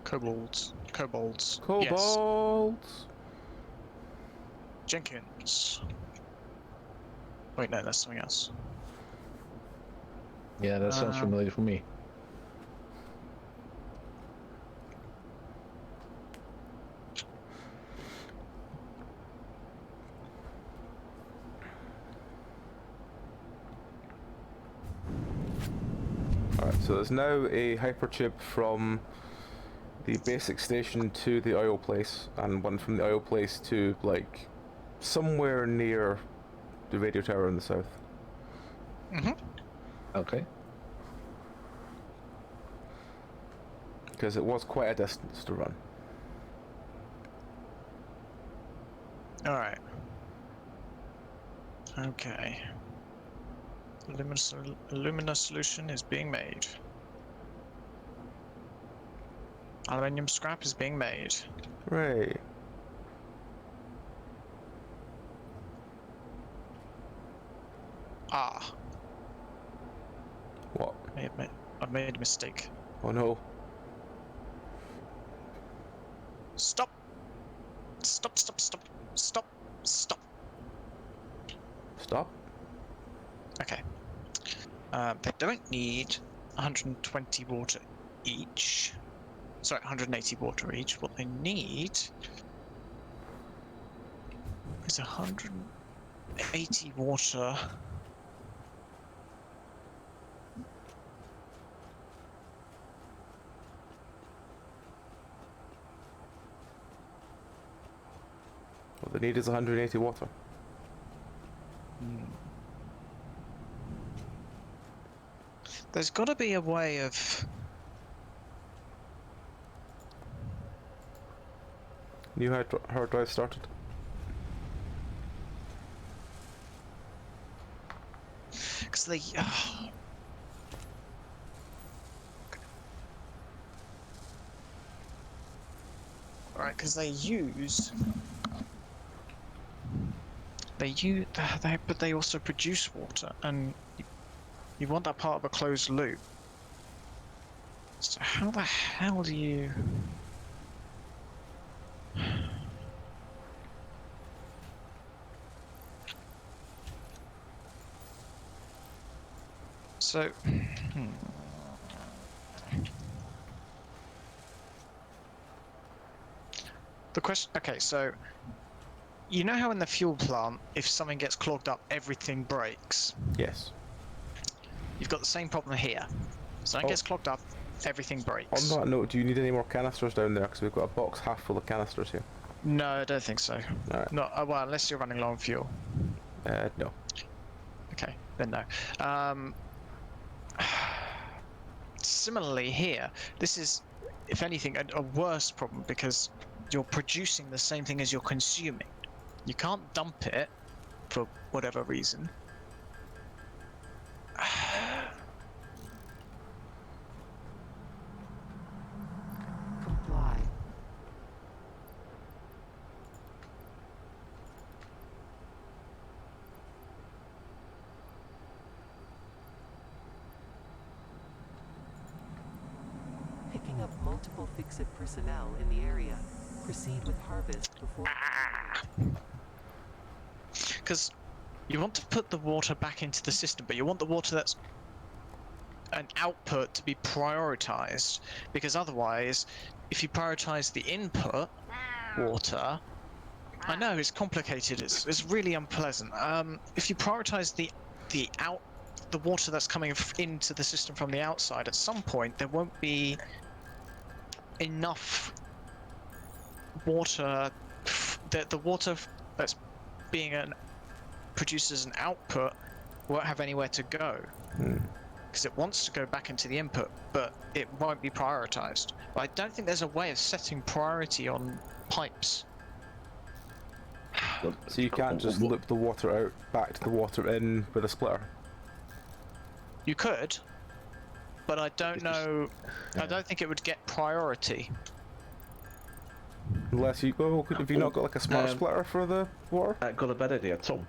Kobolds. Kobolds. Kobolds! Yes. Jenkins. Wait, no, that's something else. Yeah, that sounds familiar for me. Alright, so there's now a hypertube from the basic station to the oil place, and one from the oil place to, like, somewhere near the radio tower in the south. Mm-hmm. Okay. Because it was quite a distance to run. Alright. Okay. Alumina solution is being made. Aluminium scrap is being made. Hooray. Ah. What? I've made a mistake. Oh no. Stop! Stop, stop, stop, stop, stop. Stop? Okay. They don't need 120 water each. Sorry, 180 water each. What they need is 180 water. What they need is 180 water. There's got to be a way of. New hard drive started. Because they. Alright, because they use. But they also produce water, and you want that part of a closed loop. So how the hell do you? So, the question. Okay, so you know how in the fuel plant, if something gets clogged up, everything breaks. Yes. You've got the same problem here. Something Oh. gets clogged up, everything breaks. On that note, do you need any more canisters down there? Because we've got a box half full of canisters here. No, I don't think so. Alright. Not well, unless you're running low on fuel. No. Okay, then no. Similarly here, this is, if anything, a worse problem because you're producing the same thing as you're consuming. You can't dump it for whatever reason. Comply. Picking up multiple fix-it personnel in the area. Proceed with harvest before... Because you want to put the water back into the system, but you want the water that's an output to be prioritized, because otherwise, if you prioritize the input water, I know it's complicated. It's really unpleasant. If you prioritize the water that's coming into the system from the outside, at some point there won't be enough water. The water that's being produced as an output won't have anywhere to go. Because it wants to go back into the input, but it won't be prioritized. But I don't think there's a way of setting priority on pipes. So you can't just loop the water out back to the water in with a splitter? You could, but I don't know. I don't think it would get priority. Unless you go, have you not got like a smart splitter for the water? I got a better idea, Tom.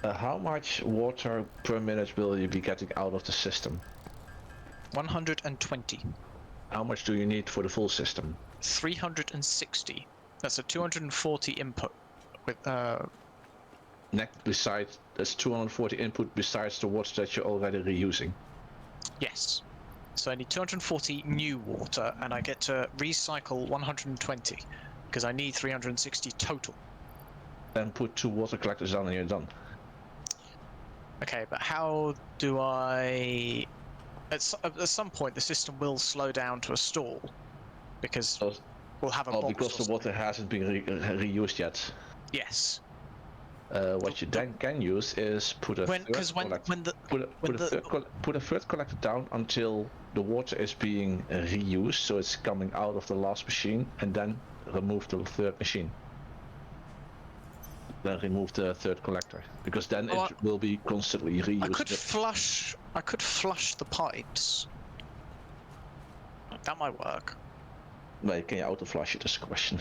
How much water per minute will you be getting out of the system? 120. How much do you need for the full system? 360. That's a 240 input. With Besides, that's 240 input besides the water that you're already reusing. yes. So I need 240 new water, and I get to recycle 120 because I need 360 total. Then put 2 water collectors on and you're done. Okay, but how do I... At some point, the system will slow down to a stall because we'll have a box. Because the water hasn't been reused yet. Yes. What you then can use is put a third collector down until the water is being reused, so it's coming out of the last machine, and then remove the third machine. Then remove the third collector, because then it will be constantly reused. I could flush the pipes. That might work. Well, can you auto flush it? Is the question.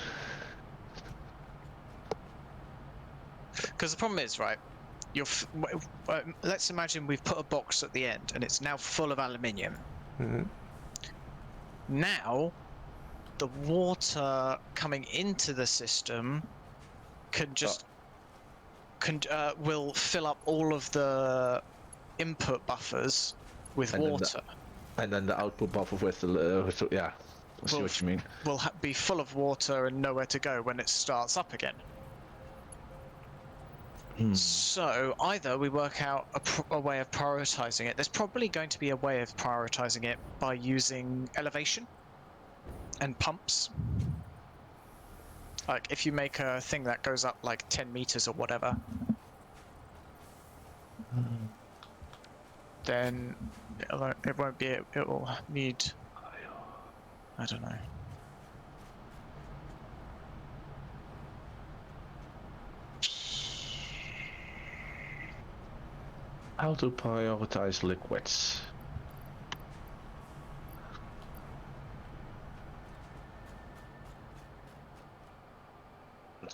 Because the problem is, right, let's imagine we've put a box at the end and it's now full of aluminium. Now, the water coming into the system can just will fill up all of the input buffers with water. And then the output buffer with the yeah. I see what you mean. Will be full of water and nowhere to go when it starts up again. So either we work out a way of prioritizing it. There's probably going to be a way of prioritizing it by using elevation and pumps. Like if you make a thing that goes up like 10 meters or whatever, then it won't be. It will need. I don't know. How to prioritize liquids.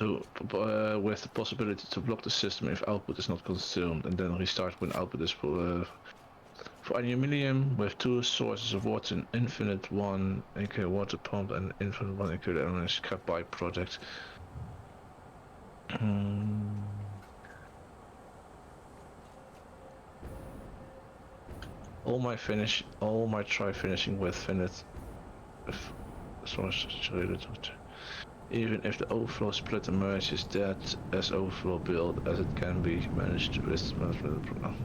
With the possibility to block the system if output is not consumed, and then restart when output is for aluminium with 2 sources of water, an infinite 1 AQ water pump and infinite 1 AQ element scrap by project. All my try finishing with finite, if source related. Even if the overflow split emerges, that as overflow build as it can be managed with management program.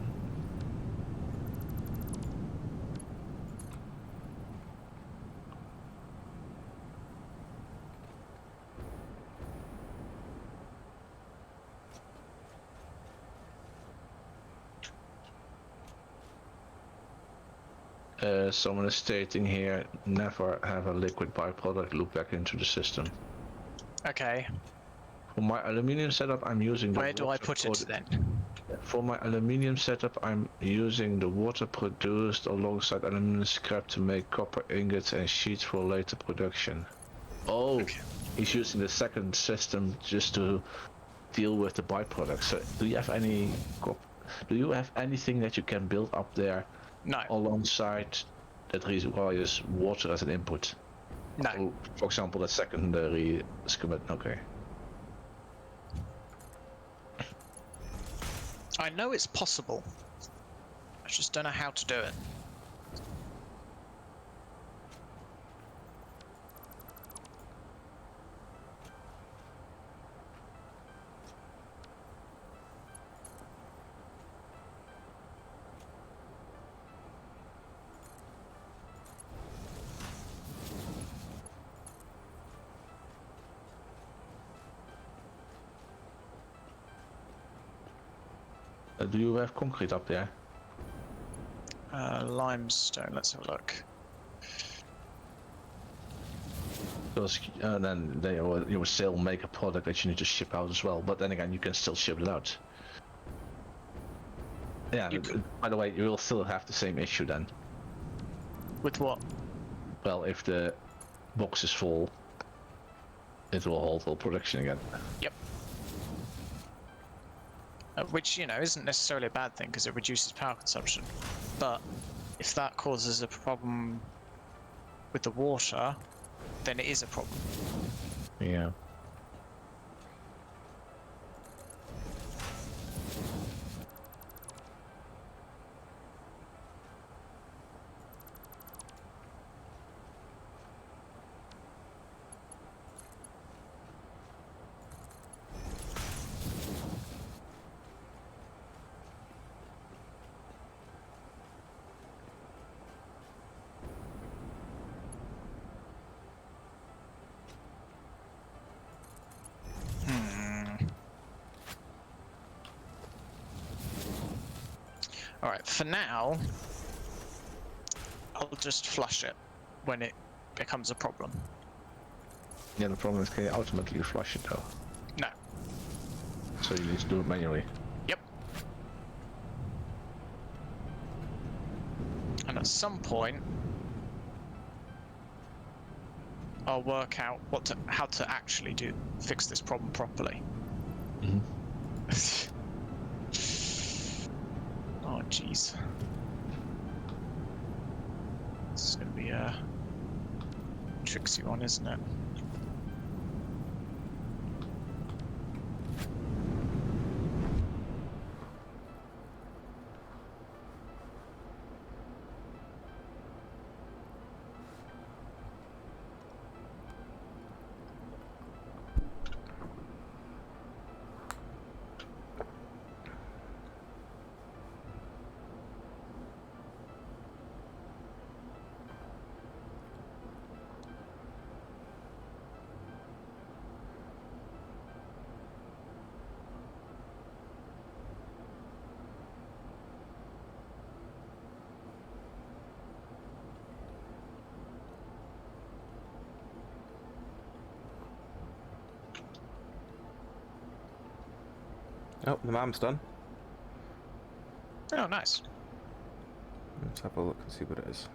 Someone is stating here, never have a liquid byproduct loop back into the system. Okay. For my aluminium setup, I'm using the Where do I water put it then? For my aluminium setup, I'm using the water produced alongside aluminium scrap to make copper ingots and sheets for later production. Oh, Okay. he's using the second system just to deal with the byproducts. So, do you have anything that you can build up there No. alongside that requires water as an input? No. Oh, for example, the secondary schematic. Okay. I know it's possible. I just don't know how to do it. Do you have concrete up there? Limestone, let's have a look. Because then you will still make a product that you need to ship out as well. But then again, you can still ship it out. Yeah. By the way, you will still have the same issue then. With what? Well, if the box is full, it will halt all production again. Yep. Which, you know, isn't necessarily a bad thing because it reduces power consumption. But if that causes a problem with the water, then it is a problem. Yeah. Alright, for now, I'll just flush it when it becomes a problem. Yeah, the problem is, can you ultimately flush it though? No. So you need to do it manually. Yep. And at some point, I'll work out how to actually fix this problem properly. Mm-hmm. Oh, jeez. This is going to be a tricksy one, isn't it? Oh, the mam's done. Oh, nice. Let's have a look and see what it is.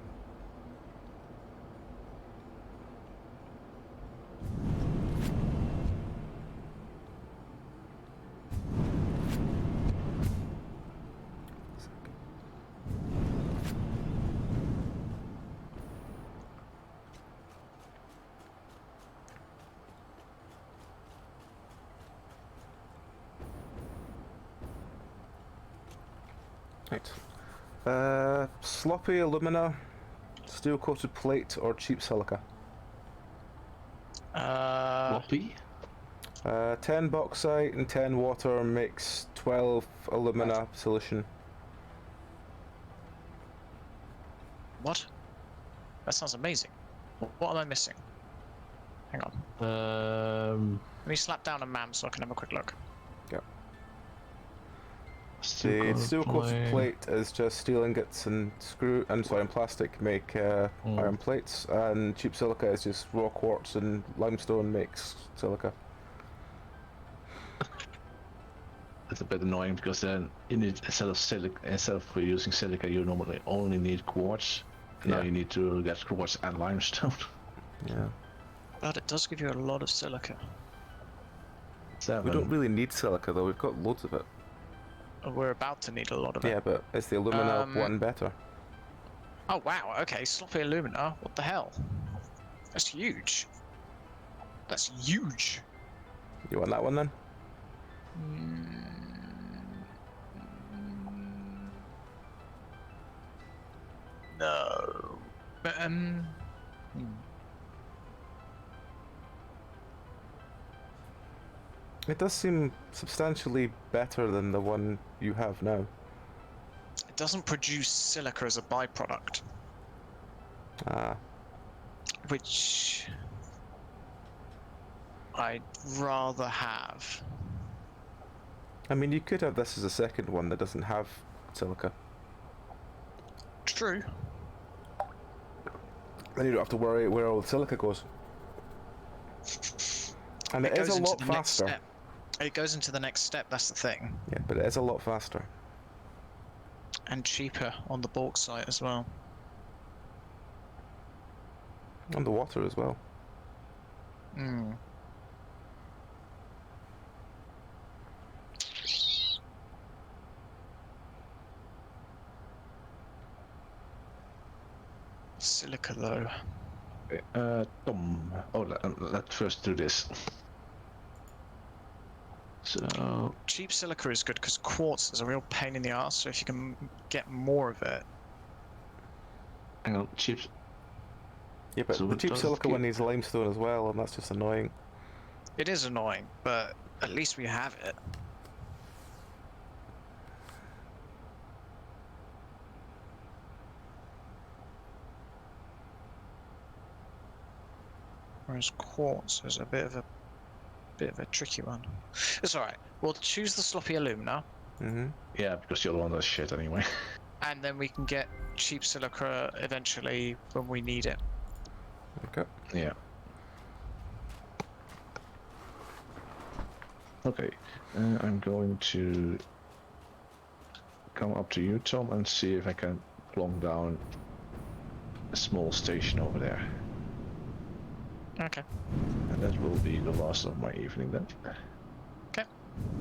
Right. Sloppy alumina, steel coated plate, or cheap silica. Floppy? 10 bauxite and 10 water makes 12 alumina solution. What? That sounds amazing. What am I missing? Hang on. Let me slap down a MAM so I can have a quick look. Yep. Steel The steel coated plate is just steel ingots and and plastic make iron plates, and cheap silica is just raw quartz and limestone makes silica. It's a bit annoying because then instead of using silica, you normally only need quartz. And now Yeah. you need to get quartz and limestone. Yeah. But it does give you a lot of silica. Seven. We don't really need silica though, we've got loads of it. We're about to need a lot of it. Yeah, but is the alumina one better? Oh wow, okay, sloppy alumina. What the hell? That's huge. That's huge. You want that one then? No. But It does seem substantially better than the one you have now. it doesn't produce silica as a byproduct, Ah, which I'd rather have. I mean, you could have this as a second one that doesn't have silica. True. Then you don't have to worry where all the silica goes. And it is goes a into lot the next faster. step. It goes into the next step, that's the thing. Yeah, but it is a lot faster. And cheaper on the bauxite as well. And the water as well. Hmm. Silica though. Tom. Oh, let's first do this. So, Cheap silica is good because quartz is a real pain in the ass, so if you can get more of it. hang on, cheap. Yeah, but So the what cheap does it silica one give? needs limestone as well, and that's just annoying. It is annoying, but at least we have it. Whereas quartz is a bit of a tricky one. It's alright. We'll choose the sloppy alumina, Mm-hmm. Yeah, because the other one does shit anyway. and then we can get cheap silica eventually when we need it. Okay. Yeah. Okay, I'm going to come up to you, Tom, and see if I can plonk down a small station over there. Okay. And that will be the last of my evening then.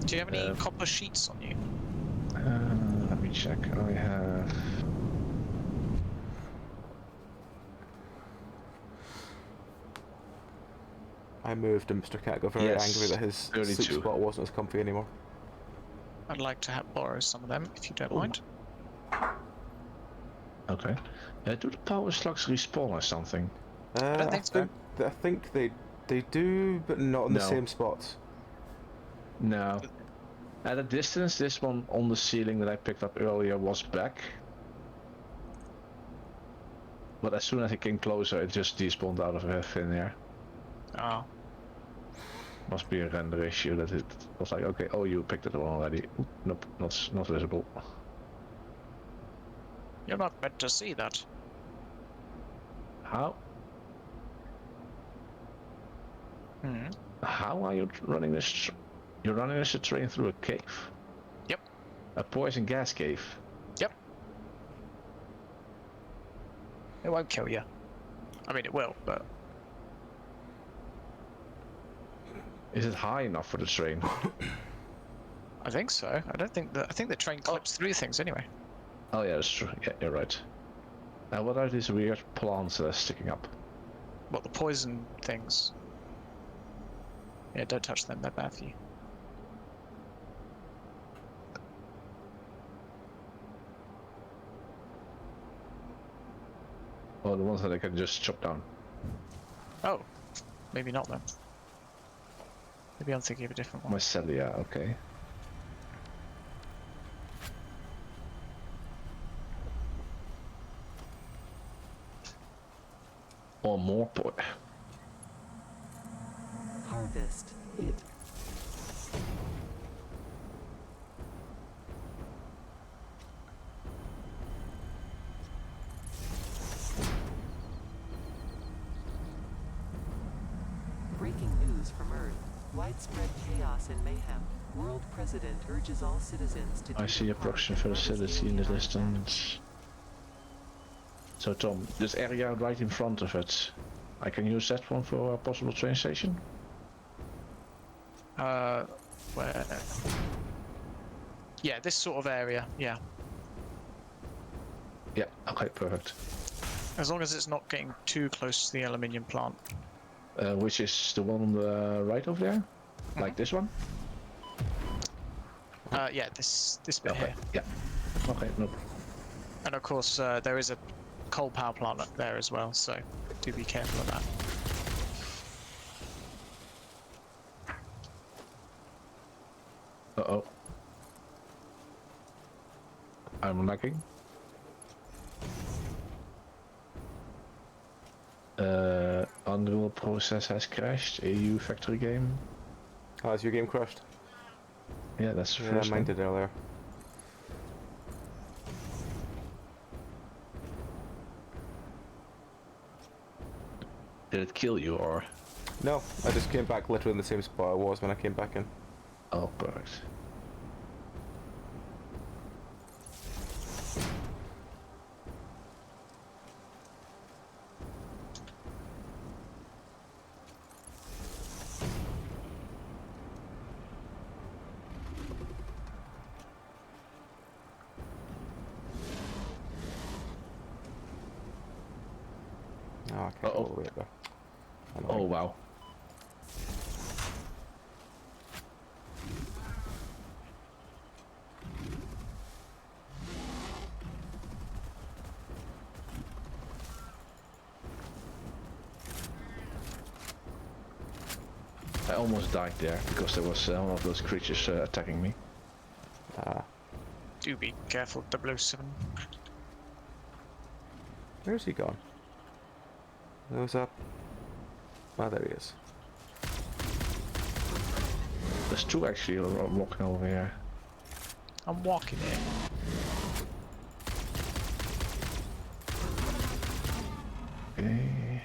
Do you have any copper sheets on you? Let me check. I have... I moved and Mr. Cat got very Yes, angry that his 32. soup spot wasn't as comfy anymore. I'd like to borrow some of them if you don't Ooh. mind. Okay. Do the power slugs respawn or something? I don't think so. I think they do, but not in the No. same spots. No. At a distance, this one on the ceiling that I picked up earlier was back. But as soon as it came closer, it just despawned out of thin air. Oh. Must be a render issue that it was like, okay, oh, you picked it up already. Oop, nope, not visible. You're not meant to see that. How? Hmm. How are you running this? You're running this train through a cave? Yep. A poison gas cave? Yep. It won't kill you. I mean, it will, but Is it high enough for the train? I think so. I think the train clips through things anyway. Oh yeah, that's true. Yeah, you're right. Now what are these weird plants that are sticking up? What, the poison things? Yeah, don't touch them. They're bad for you. Or the ones that I can just chop down. Oh, maybe not then. Maybe I'm thinking of a different one. Mycelia, okay. Or more Harvest. Hit. Breaking news from Earth. Widespread chaos and mayhem. World President urges all citizens to do I see their a part production and harvest facility in the alien artifacts. distance. So Tom, this area right in front of it, I can use that one for a possible train station? Where? Yeah, this sort of area. Yeah, Yeah, okay, perfect. as long as it's not getting too close to the aluminium plant. Which is the one on the right over there? Like this one? Yeah, this bit Okay, here. yeah. Okay, no. And of course, there is a coal power plant up there as well, so do be careful of that. Uh-oh. I'm lagging. Unreal process has crashed. AU factory game. Has your game crashed? Yeah, that's the Yeah, first mine one. did earlier. Did it kill you or? No, I just came back literally in the same spot I was when I came back in. Oh, perfect. Oh, I can't go all the way up there. Oh, wow. I almost died there because there was one of those creatures attacking me. Do be careful, 007. Where's he gone? Nose up. Oh, there he is. There's two actually walking over here. I'm walking here. Okay.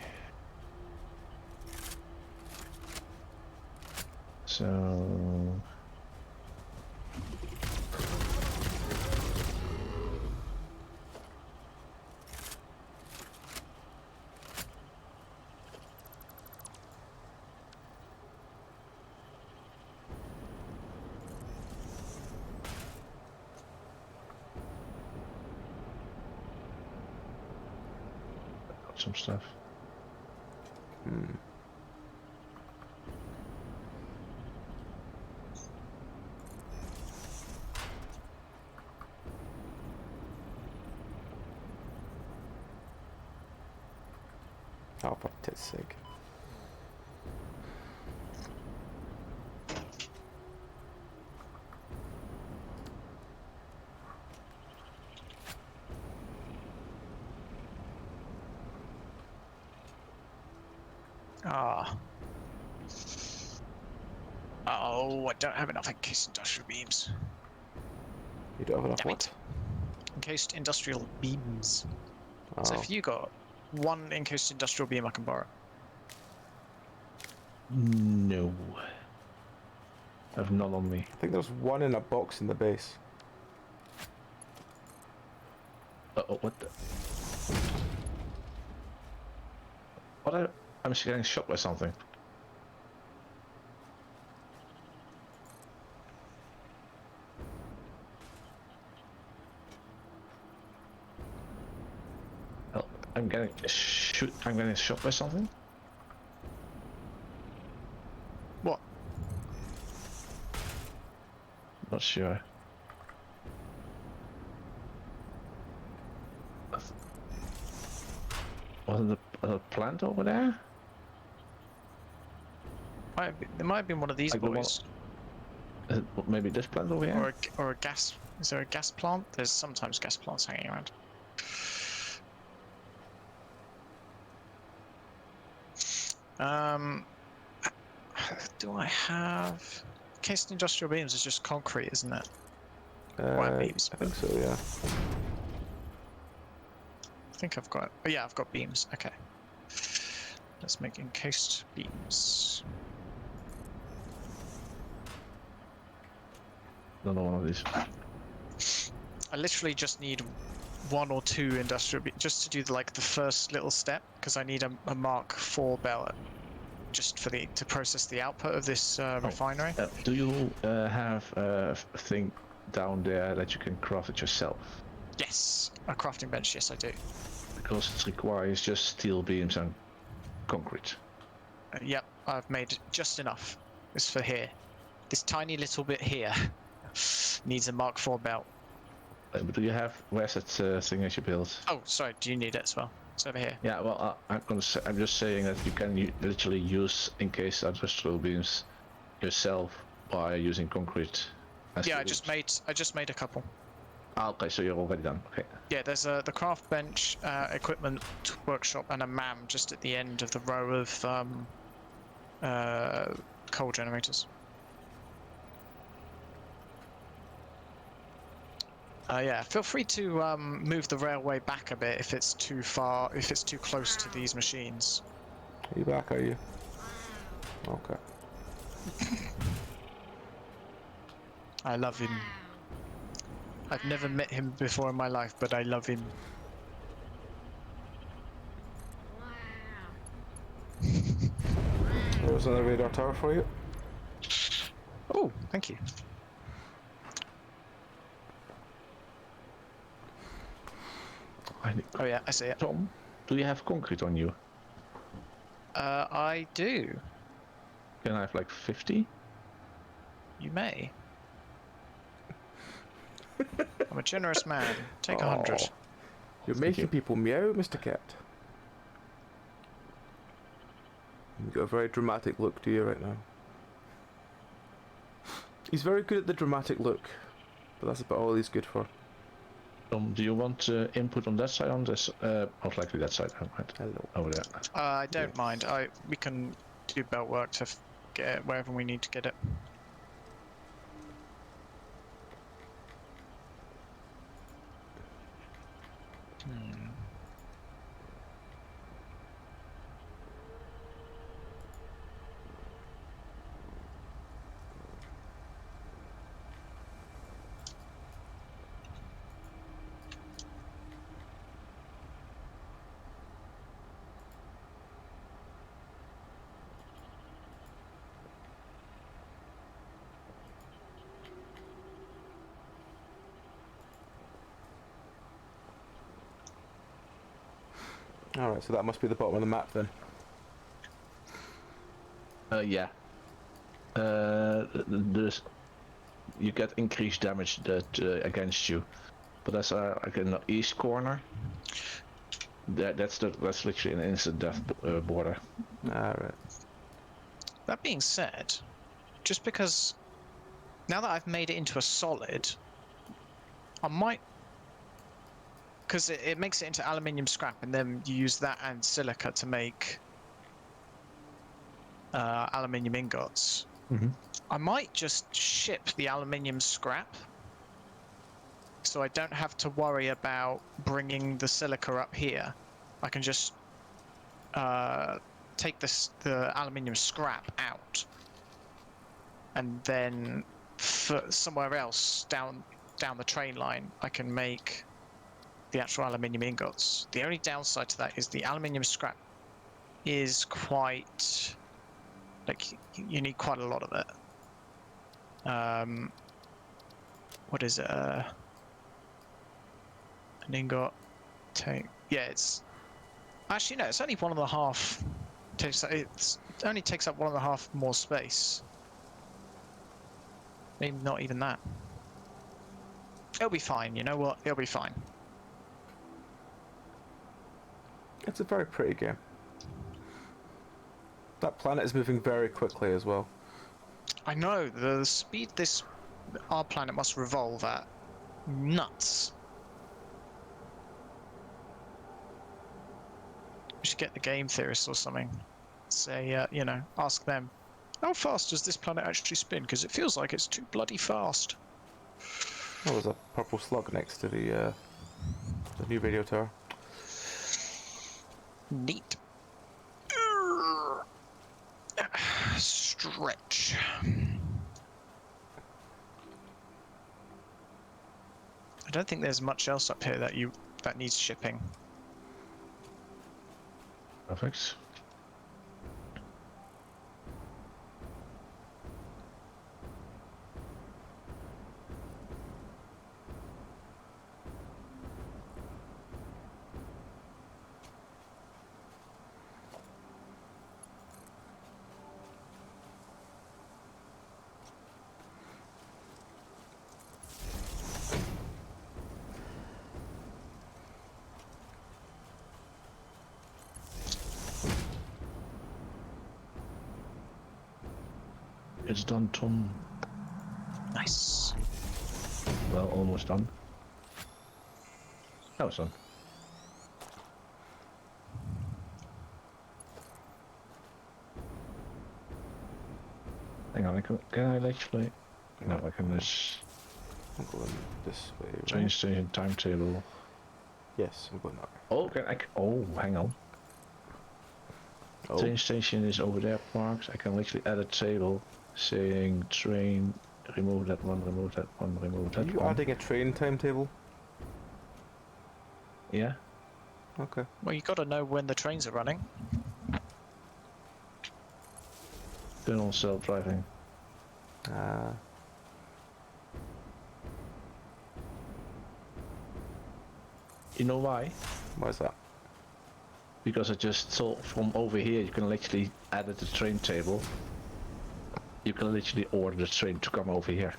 So... got some stuff. Oh, for tits sake. Ah. Oh, I don't have enough encased industrial beams. You don't have enough Damn what? it. Encased industrial beams. Oh. So if you got one encased industrial beam I can borrow. No. I have none on me. I think there's one in a box in the base. Uh-oh, what the... What I'm just getting shot by something. Help. I'm getting shot by something? What? Not sure. a plant over there? There might have been one of these Like the one- boys. Maybe this plant over here? Or a gas. Is there a gas plant? There's sometimes gas plants hanging around. Do I have? Cased industrial beams is just concrete, isn't it? Wire beams. I think so, yeah. I think I've got. Oh yeah, I've got beams. Okay. Let's make encased beams. Another one of these. I literally just need 1 or 2 industrial beams just to do the first little step, because I need a Mark IV belt just for to process the output of this refinery. Do you have a thing down there that you can craft it yourself? Yes, a crafting bench. Yes, I do. Because it requires just steel beams and concrete. Yep, I've made just enough. It's for here. This tiny little bit here needs a Mark IV belt. But do you have? Where's that thing that you built? Oh, sorry. Do you need it as well? It's over here. Yeah. Well, I'm just saying that you can literally use encased industrial beams yourself by using concrete. Yeah, I just made a couple. Ah, okay, so you're already done. Okay. Yeah, there's the craft bench, equipment workshop, and a MAM just at the end of the row of coal generators. Yeah, feel free to move the railway back a bit if it's too far, if it's too close to these machines. Are you back, are you? Okay. I love him. I've never met him before in my life, but I love him. There's another radar tower for you. Oh, thank you. Oh yeah, I see it. Tom, do you have concrete on you? I do. Can I have like 50? You may. I'm a generous man. Take 100. Aw. You're making people meow, Mr. Cat. You've got a very dramatic look to you right now. He's very good at the dramatic look, but that's about all he's good for. Do you want input on that side? On this, most likely that side. Right? Hello. Over there. I don't mind. We can do belt work to get it wherever we need to get it. Alright, so that must be the bottom of the map then. Yeah. There's you get increased damage that against you, but that's like in the east corner. That's literally an instant death border. Alright. That being said, just because now that I've made it into a solid, I might, because it makes it into aluminium scrap, and then you use that and silica to make aluminium ingots. Mm-hmm. I might just ship the aluminium scrap, so I don't have to worry about bringing the silica up here. I can just take the aluminium scrap out, and then for somewhere else down the train line, I can make the actual aluminium ingots. The only downside to that is the aluminium scrap is quite, like, you need quite a lot of it. What is it? An ingot. Yeah, it's actually no. It's only 1.5. It only takes up 1.5 more space. Maybe not even that. It'll be fine. You know what? It'll be fine. It's a very pretty game. That planet is moving very quickly as well. I know the speed our planet must revolve at. Nuts. We should get the game theorists or something. Say, ask them. How fast does this planet actually spin? Because it feels like it's too bloody fast. Oh, there's a purple slug next to the new radio tower. Neat. Stretch. I don't think there's much else up here that needs shipping. Perfect. It's done, Tom. Nice. Well, almost done. That was done. Hang on, can I actually... No, I can just I'm going this way. Right? change station timetable. Yes, I'm going that way. Oh, oh, hang on. Oh, Train station is over there parked. I can literally add a table saying train, remove that one, remove that one, remove are that you one. adding a train timetable? Yeah. Okay. Well, you got to know when the trains are running. Then on self-driving. You know why? Why is that? Because I just thought from over here you can literally add the train table. You can literally order the train to come over here.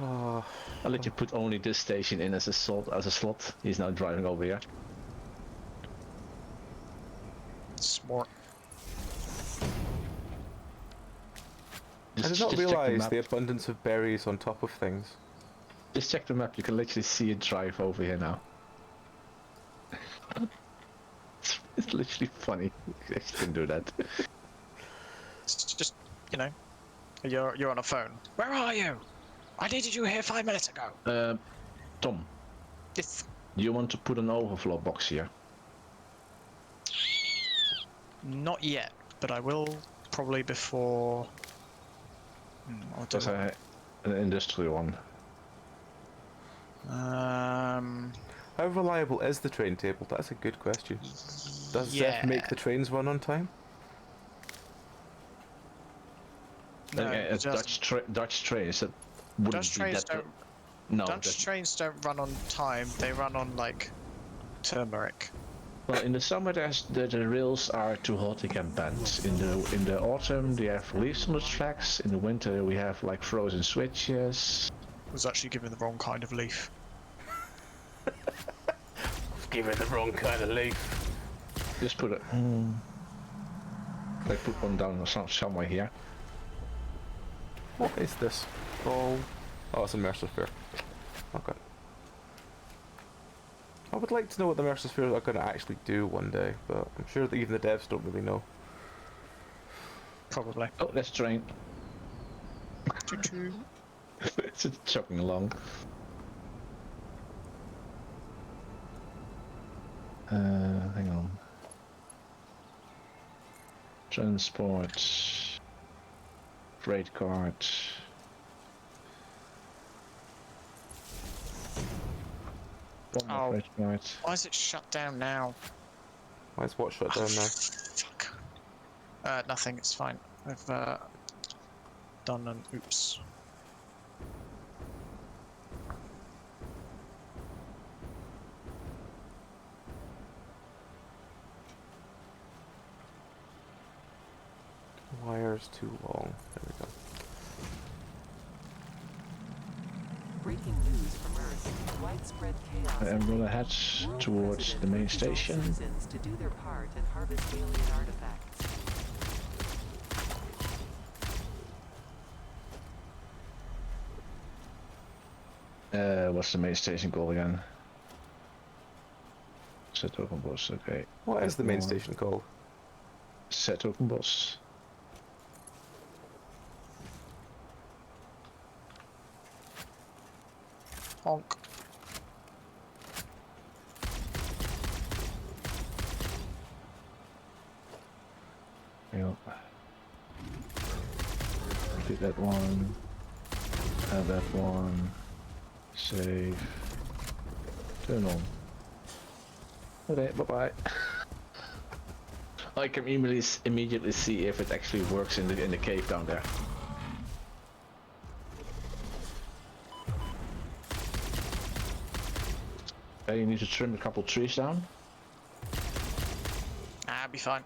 Oh, I'll let you put only this station in as a slot. He's now driving over here. Smart. I did not check the realise map. the abundance of berries on top of things. Just check the map. You can literally see it drive over here now. It's literally funny. You actually can do that. It's just, you're on a phone. Where are you? I needed you here 5 minutes ago. Tom, Yes. do you want to put an overflow box here? Not yet, but I will probably before. I'll do Because an industrial one. How reliable is the train table? That's a good question. Does yeah. Zeph make the trains run on time? No, it doesn't. Dutch trains that wouldn't Dutch be trains that. don't. No. Dutch trains don't run on time. They run on like turmeric. Well, in the summer the rails are too hot, they can bend. In the autumn they have leaves on the tracks. In the winter we have like frozen switches. I was actually given the wrong kind of leaf. Give it the wrong kind of leaf. Just put it. Like put one down somewhere here. What is this? Oh, it's a Mercer Sphere. Okay. I would like to know what the Mercer Spheres are going to actually do one day, but I'm sure that even the devs don't really know. Probably. Oh, that's a train. Choo-choo. It's just chugging along. Hang on. Transport. Freight cart. One more Oh. freight cart. Why is it shut down now? Why is what shut down now? Fuck. Nothing. It's fine. I've done an oops. Wire's too long. There we go. Breaking news from Earth. Widespread chaos I'm and gonna mayhem. head World towards the President main urges all station. citizens to do their part and harvest alien artifacts. What's the main station called again? Set open boss, okay. What is the main One. station called? Set open boss. Honk. Yeah. Did that one. Add that one. Save. Turn on. Okay, bye bye. I can immediately see if it actually works in the cave down there. Okay, you need to trim a couple trees down. Ah, be fine.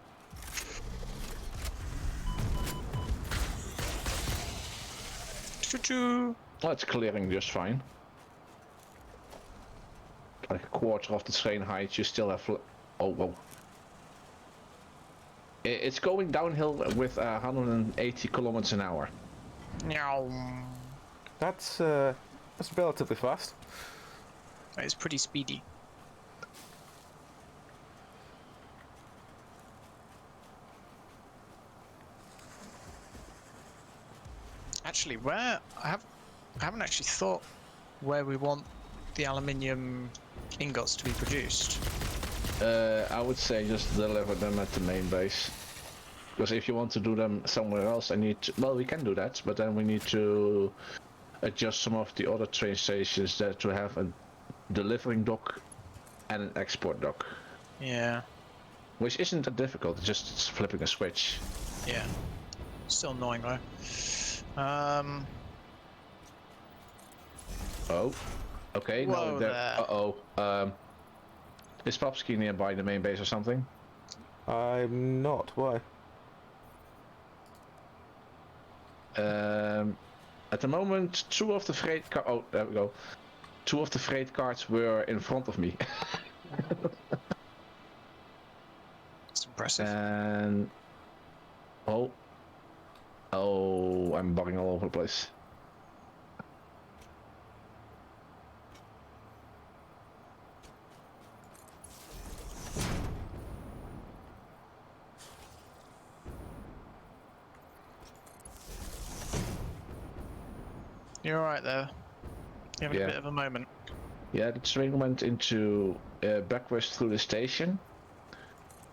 Choo-choo. Oh, it's clearing just fine. Like a quarter of the train height, you still have. Oh, whoa. It's going downhill with 180 kilometers an hour. Meow. That's relatively fast. It's pretty speedy. Actually, where I haven't actually thought where we want the aluminium ingots to be produced. I would say just deliver them at the main base. Because if you want to do them somewhere else, well, we can do that, but then we need to adjust some of the other train stations there to have a delivering dock and an export dock. Yeah. Which isn't that difficult, it's just flipping a switch. Yeah. Still annoying though. Oh. Okay, Whoa no, there. uh-oh. Is Popsky nearby the main base or something? I'm not. Why? At the moment, two of the freight car. Oh, there we go. Two of the freight cars were in front of me. It's impressive. And oh, I'm bugging all over the place. You're alright there. You're having Yeah. a bit of a moment. Yeah, the train went into backwards through the station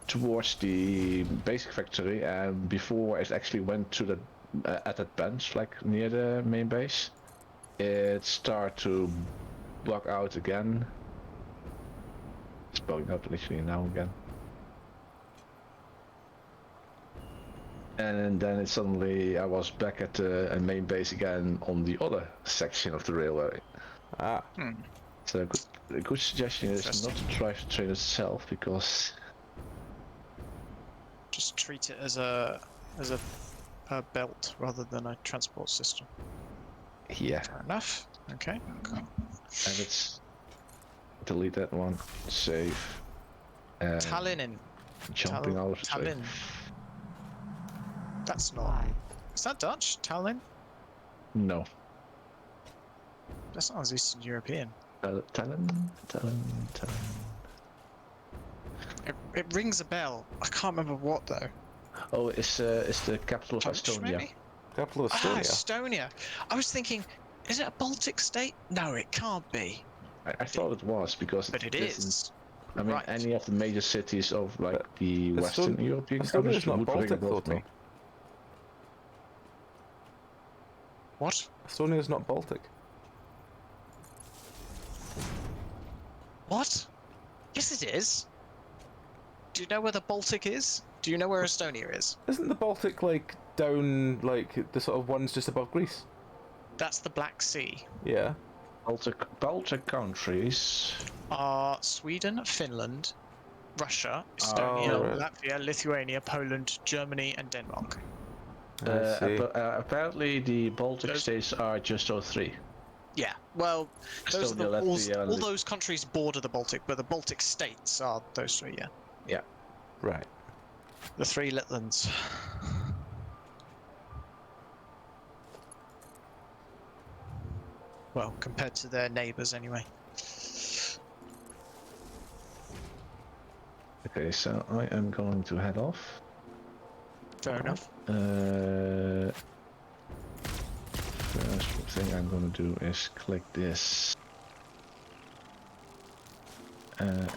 towards the basic factory, and before it actually went to the at that bench, like near the main base, it started to bug out again. It's bugging out literally now again. And then it suddenly, I was back at the main base again on the other section of the railway. Ah. So a good suggestion is not to drive the train itself, because Just treat it as a belt rather than a transport system. yeah, Fair enough. Okay. Cool. and it's delete that one, save, and Tallinn. jumping out of the train. Tallinn. That's not. Why? Is that Dutch? Tallinn? No, That sounds Eastern European. Talon. It rings a bell. I can't remember what though. Oh, it's the capital of Dutch, Estonia. maybe? Capital of Ah, Estonia. Estonia. I was thinking, is it a Baltic state? No, it can't be. I thought it was, because But it isn't- is. I mean, Right. any of the major cities of like But the Western European Estonia countries is not would ring a Baltic bell though, for me. Tom. What? Estonia is not Baltic. What? Yes, it is. Do you know where the Baltic is? Do you know where Estonia is? Isn't the Baltic like down like the sort of ones just above Greece? That's the Black Sea. Yeah. Baltic countries. Are Sweden, Finland, Russia, Estonia, right. Latvia, Lithuania, Poland, Germany, and Denmark. I see. Apparently, the Baltic Those- states are just those three. Yeah, well, those are Estonia, all Latvia, those countries border the Baltic, but the Baltic states are those three, yeah. Yeah. Right. The three Litlands. Well, compared to their neighbours anyway. Okay, so I am going to head off. Fair enough. First thing I'm going to do is click this.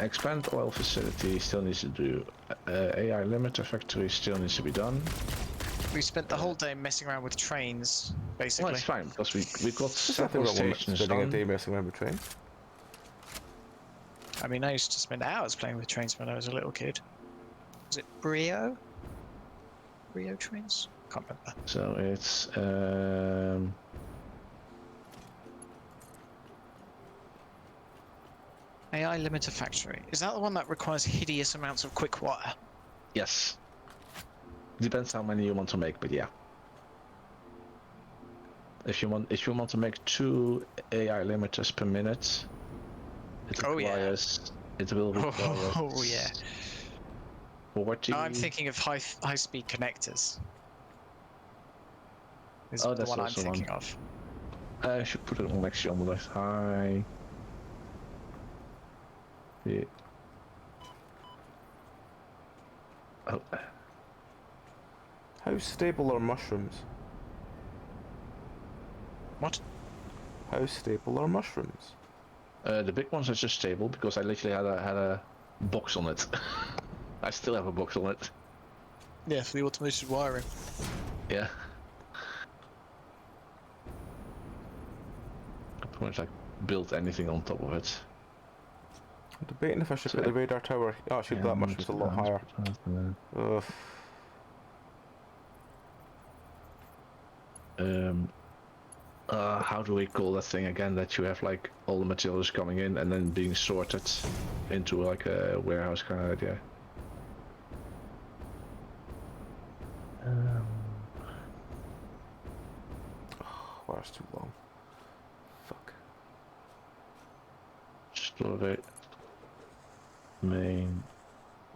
Expand oil facility still needs to do. AI limiter factory still needs to be done. We spent the whole day messing around with trains, Well, basically. it's fine because we've got There's several nothing wrong with stations spending a done. day messing around with trains. I mean, I used to spend hours playing with trains when I was a little kid. Was it Brio? Brio trains? Can't remember. So it's AI limiter factory. Is that the one that requires hideous amounts of quick wire? yes. Depends how many you want to make, but yeah. If you want to make 2 AI limiters per minute, it requires it will require Oh yeah. 40. I'm thinking of high speed connectors. Is Oh, the that's one I'm also thinking one. of. I should put it on actually on the left. High. Yeah. Oh. How stable are mushrooms? What? How stable are mushrooms? The big ones are just stable because I literally had a box on it. I still have a box on it. Yeah, for the automated wiring. Yeah. I pretty much like built anything on top of it. I'm debating if I should So put the radar tower. Oh, actually, that mushroom's a lot higher. Ugh. How do we call that thing again? That you have like all the materials coming in and then being sorted into like a warehouse kind of idea. Wow, that's too long. Fuck. Storage. Main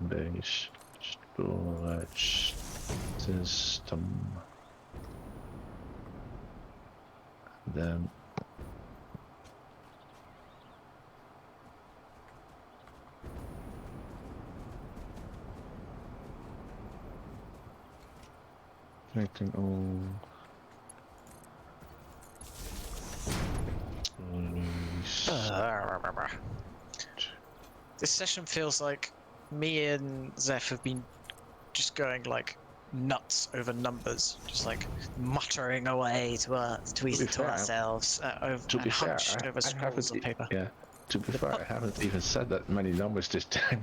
base storage system. Then connecting all. This session feels like me and Zeph have been just going like nuts over numbers, just like muttering away to ourselves hunched over scrolls of paper. Yeah. To be fair, I haven't even said that many numbers this time.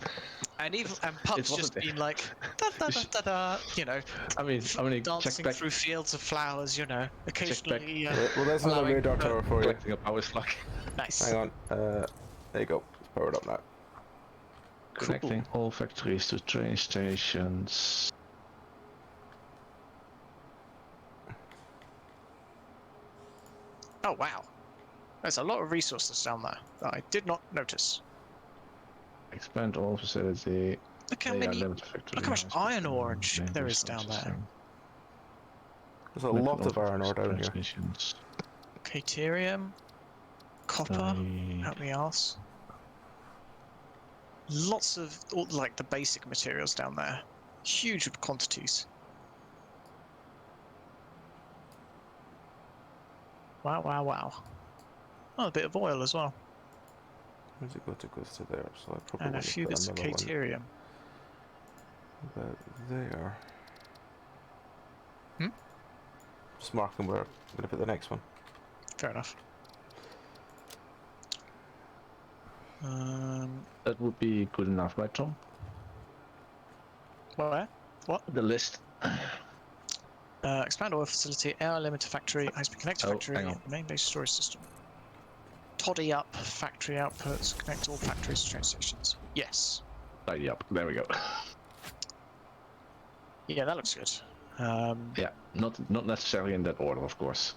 And Pup's just been like, da, da, da, da, da, you know, I mean, dancing check back, through fields of flowers, you know, occasionally. Well, there's another allowing- radar tower for you. collecting a power slug. Nice. Hang on. There you go. It's powered up now. Connecting all factories to train stations. Oh wow, there's a lot of resources down there that I did not notice. Expand all facility. Look how much iron ore there is down there. There's a lot of iron ore down here. Caterium, copper, help me else. Lots of like the basic materials down there, huge quantities. Wow, wow, wow. Oh, a bit of oil as well. Where's it go to? Goes to there. So I probably And a want to few put bits of another one caterium. about there. Hmm? Just marking where I'm going to put the next one. Fair enough. That would be good enough, right, Tom? Where? What? The list. Expand oil facility, air limiter factory, high-speed connector factory, hang on. main base storage system. Toddy up factory outputs, connect all factories to train stations. Yes. Tidy up. There we go. Yeah, that looks good. Yeah, not necessarily in that order, of course.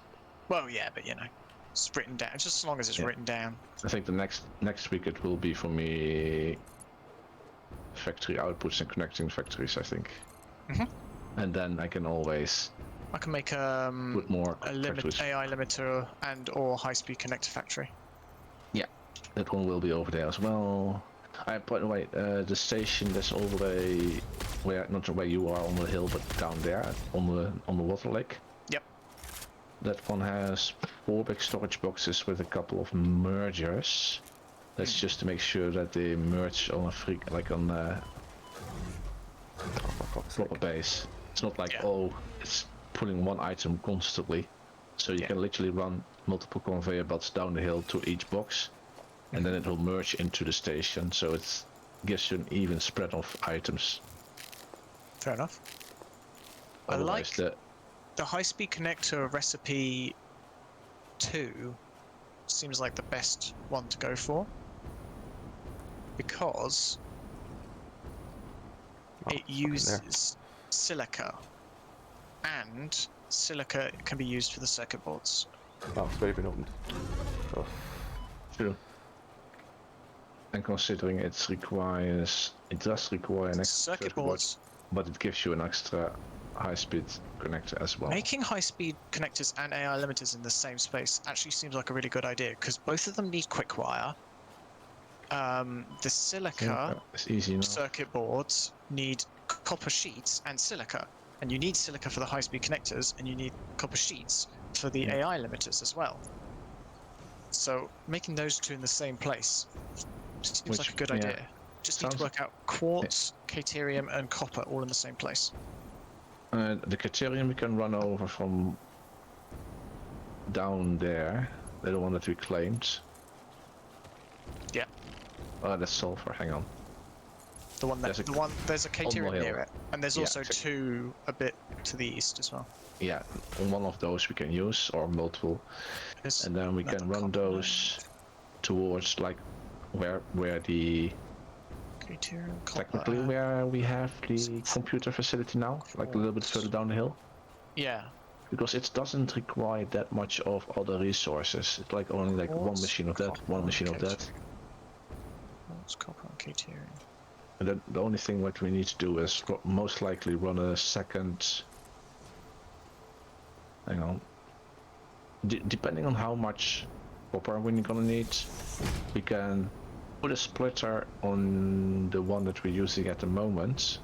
Well, yeah, but you know. It's written down, just as long as it's Yeah. written down. I think the next week it will be for me factory outputs and connecting factories, I think. Mhm. And then I can always I can make put more a factories. AI limiter and or high-speed connector factory. That one will be over there as well. By the way, the station that's all the way where, not where you are on the hill, but down there on the water lake. Yep. That one has 4 big storage boxes with a couple of mergers. That's just to make sure that they merge on a on a proper base. It's not like it's pulling one item constantly. So you can literally run multiple conveyor belts down the hill to each box, and then it will merge into the station. So it gives you an even spread of items. Fair enough. Otherwise, I like the high-speed connector recipe 2 seems like the best one to go for, because it uses silica, and silica can be used for the circuit boards. Oh, it's already been opened. Oh. True. And considering it does require an extra Circuit boards. but it gives you an extra high-speed connector as well. Making high-speed connectors and AI limiters in the same space actually seems like a really good idea, because both of them need quick wire. The silica it's easy enough. circuit boards need copper sheets and silica, and you need silica for the high-speed connectors, and you need copper sheets for the AI limiters as well. So making those two in the same place seems like a good idea. Just need to work out quartz, caterium, and copper all in the same place. The caterium we can run over from down there, the one that we claimed. Yeah. That's sulfur. Hang on. There's a caterium near it, and there's also exactly. 2 a bit to the east as well. Yeah, one of those we can use, or multiple, and then we can run those towards like where the caterium, technically where we have the computer facility now, like a little bit further down the hill. Yeah. Because it doesn't require that much of other resources. It's like only like one machine of that, one machine of that. Quartz, copper, and caterium. And then the only thing what we need to do is most likely run a second. Hang on. Depending on how much copper we're gonna need, we can put a splitter on the one that we're using at the moment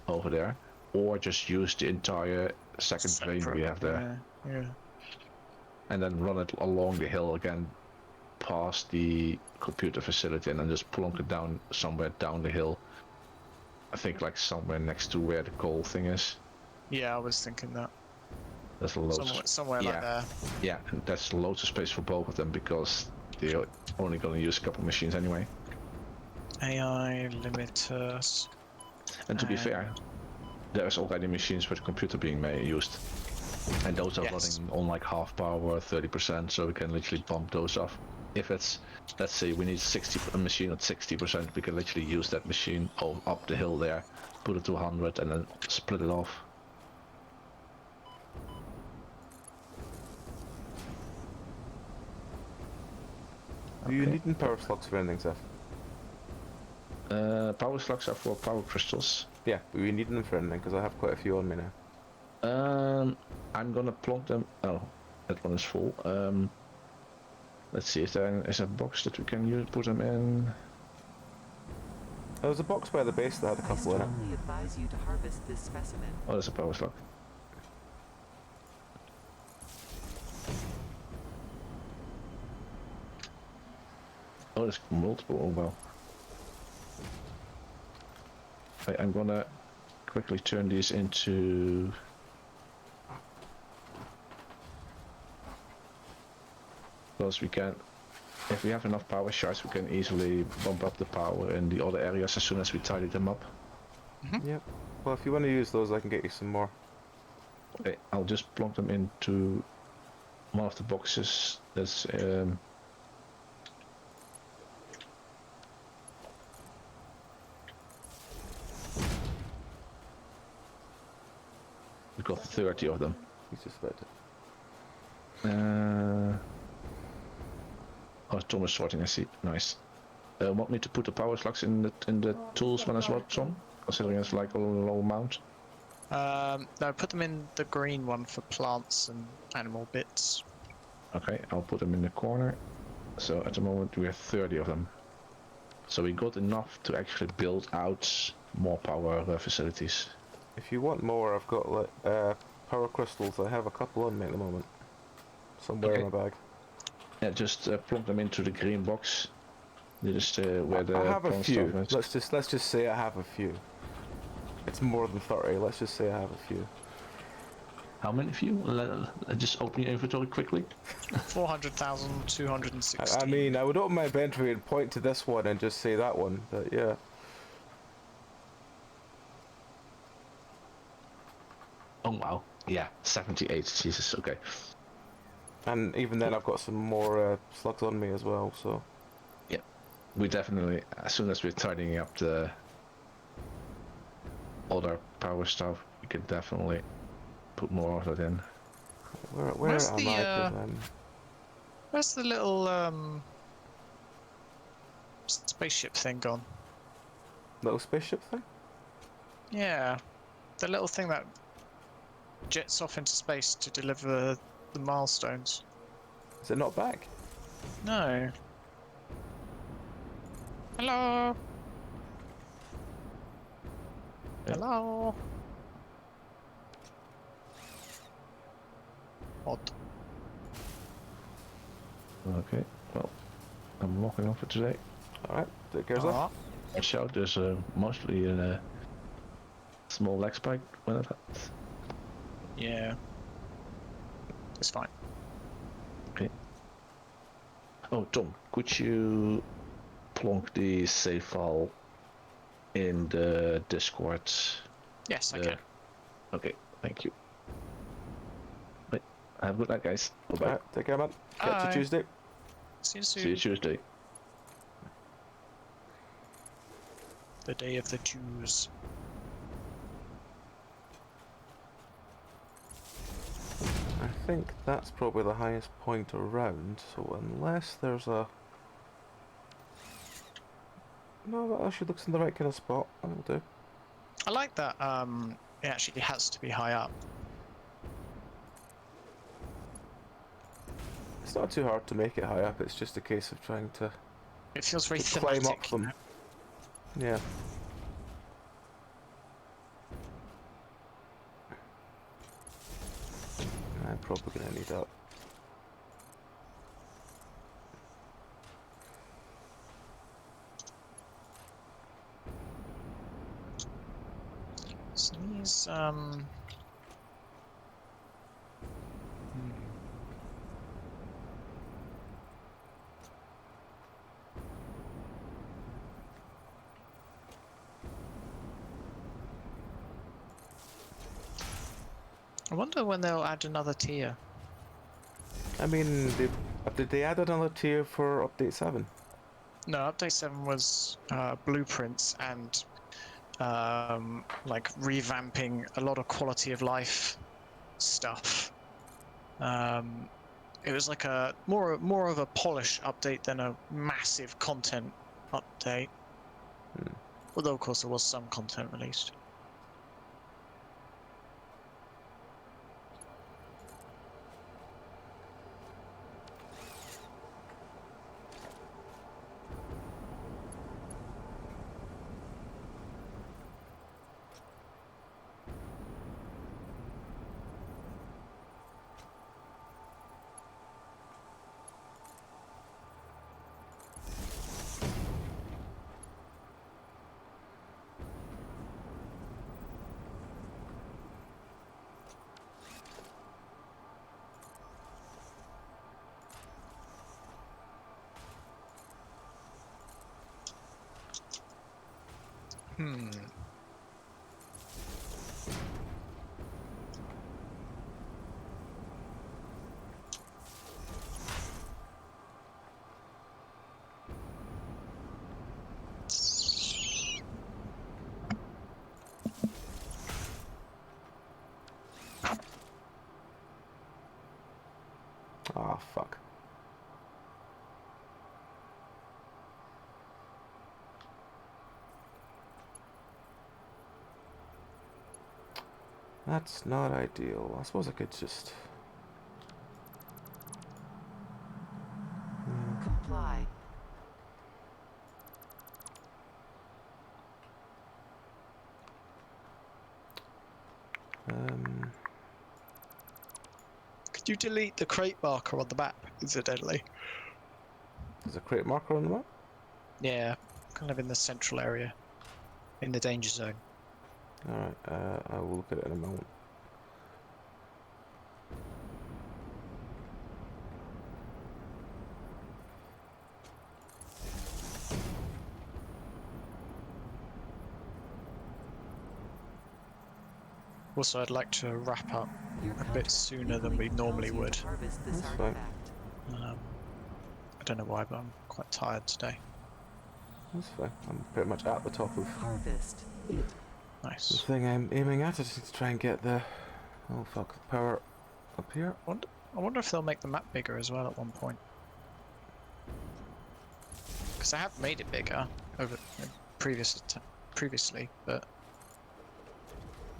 over there, or just use the entire second vein we have there. Yeah. And then run it along the hill again, past the computer facility, and then just plonk it down somewhere down the hill. I think like somewhere next to where the coal thing is. Yeah, I was thinking that. There's loads somewhere like there. Yeah, and that's loads of space for both of them because they're only going to use a couple machines anyway. AI limiters. And to be fair, there's already machines with computer being used, and those are running on like half power, 30%, so we can literally bump those off. If it's, let's say we need a machine at 60%, we can literally use that machine up the hill there, put it to 100 and then split it off. Do you need power slugs for anything, Zeph? Power slugs are for power crystals. Yeah, but we need them for anything because I have quite a few on me now. I'm gonna plonk them. Oh, that one is full. Let's see if there is a box that we can put them in. There was a box by the base that had a couple in it. I strongly advise you to harvest this specimen. Oh, there's a power slug. Oh, there's multiple. Oh well. I'm gonna quickly turn these into. Because we can, if we have enough power shards, we can easily bump up the power in the other areas as soon as we tidy them up. Yep. Well, if you want to use those, I can get you some more. Okay, I'll just plonk them into one of the boxes. That's we've got 30 of them. He's just about to. Oh, Tom is sorting. I see. Nice. Want me to put the power slugs in the Oh, tools you've one got as well, garbage Tom? in. Considering it's like a low amount. No, put them in the green one for plants and animal bits. Okay, I'll put them in the corner. So at the moment we have 30 of them. So we got enough to actually build out more power facilities. If you want more, I've got like power crystals. I have a couple on me at the moment, somewhere in Okay. my bag. Yeah, just plonk them into the green box. Just where I the have a plant few. stuff is. Let's just say I have a few. It's more than 30. Let's just say I have a few. How many of you? Just open your inventory quickly. 400,216. I mean, I would open my inventory and point to this one and just say that one, but yeah. Oh wow. Yeah, 78. Jesus. Okay. And even then, I've got some more slugs on me as well, so. Yeah, we definitely, as soon as we're tidying up the other power stuff, we can definitely put more of that in. Where Where's am I? Because where's the little spaceship thing gone? little spaceship thing? Yeah, the little thing that jets off into space to deliver the milestones. Is it not back? No. Hello. Yeah. Hello. Odd. Okay, well, I'm locking off for today. Alright, take care, Zeph. Ah, Watch out, there's mostly a small leg spike when it happens. yeah. It's fine. Okay. Oh, Tom, could you plonk the save file in the Discord? Yes, I Uh, can. Okay, thank you. Right, have a good night, guys. Bye-bye. Alright, take care, man. Catch you Bye. Tuesday. See you See soon. you Tuesday. The day of the Jews. I think that's probably the highest point around, so unless there's a... No, that actually looks in the right kind of spot. That'll do. I like that. It actually has to be high up. It's not too hard to make it high up, it's just a case of trying to It feels very climb thematic. up them. Yeah. I'm probably gonna need that. So these I wonder when they'll add another tier. I mean, did they add another tier for update 7? No, update 7 was blueprints and like revamping a lot of quality of life stuff. It was like a more of a polish update than a massive content update. Hmm. Although of course there was some content released. Hmm. Ah, fuck. That's not ideal. I suppose I could just... Comply. Could you delete the crate marker on the map, incidentally? There's a crate marker on the map? Yeah, kind of in the central area, in the danger zone. Alright, I will look at it in a moment. Also, I'd like to wrap up Your a bit contract sooner than legally we normally compels you would. to harvest this That's fine. artifact. I don't know why, but I'm quite tired today. That's fine. I'm pretty much at the top of Harvest. the Nice. thing I'm aiming at. I just need to try and get the... Oh fuck, the power up here. I wonder if they'll make the map bigger as well at one point. Because I have made it bigger over previously, but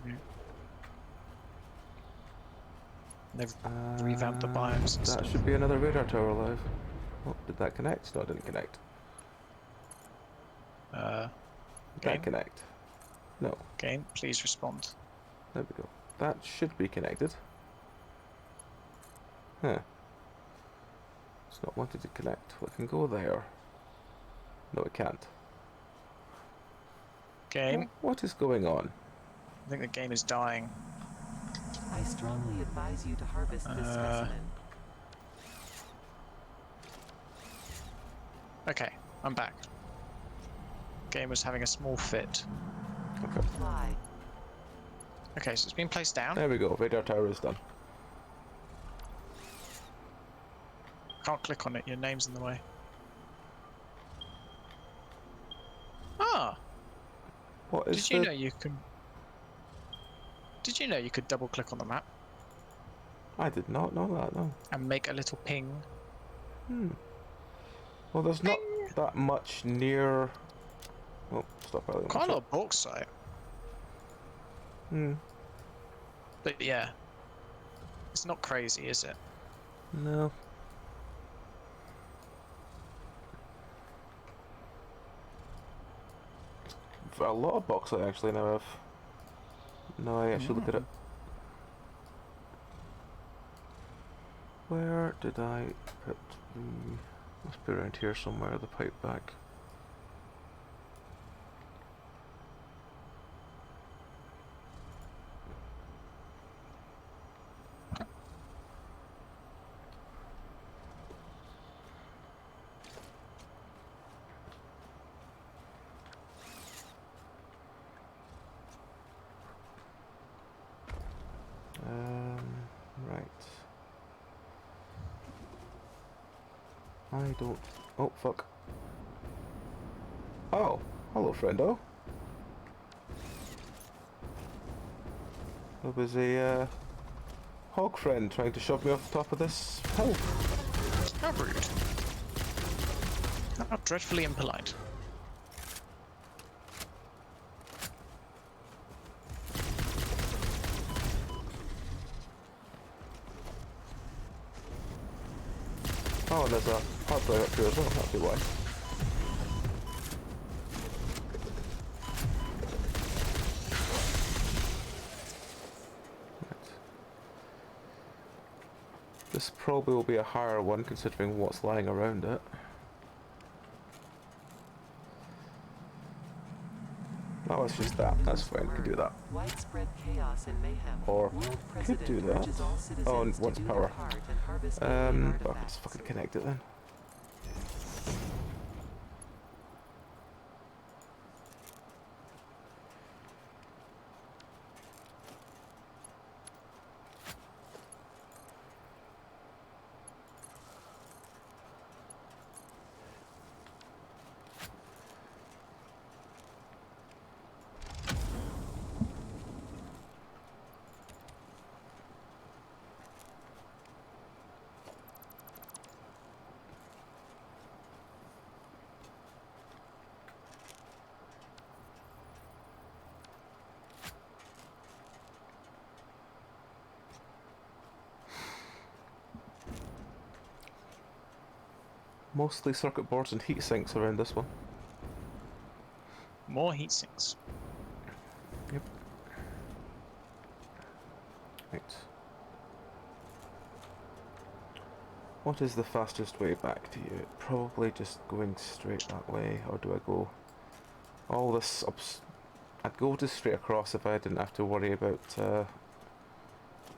yeah. They've revamped the biomes and That stuff. should be another radar tower alive. Oh, did that connect? No, it didn't connect. Did Game, that connect? No. game, please respond. There we go. That should be connected. Huh. It's not wanting to connect. We can go there. No, it can't. Game, What is going on? I think the game is dying. I strongly advise you to harvest this specimen. Okay, I'm back. Game was having a small fit. Okay. Comply. Okay, so it's been placed down. There we go. Radar tower is done. Can't click on it, your name's in the way. Ah! What is Did you the... know you can... Did you know you could double click on the map I did not know that, no. and make a little ping? Well, there's not that much near... Oh, stop early. Quite a lot of bauxite. But yeah. It's not crazy, is it? No. A lot of bauxite actually now have... No, I should look at it. Where did I put the... Must be around here somewhere, the pipe back. Right. I don't... Oh, fuck. Oh, hello, friendo. There was a, hog friend trying to shove me off the top of this hill. How rude. How dreadfully impolite. Oh, and there's a hard drive up here as well, that'll be why. Right. This probably will be a higher one considering what's lying around it. Oh, it's just that. That's fine, we can do that. Widespread chaos and mayhem. Or World could President do that. urges all citizens Oh, and to what's do power? their part and harvest alien Well, let's artifacts. fucking connect it then. Mostly circuit boards and heat sinks around this one. More heat sinks. Yep. Right. What is the fastest way back to you? Probably just going straight that way, or do I go all this up? I'd go just straight across if I didn't have to worry about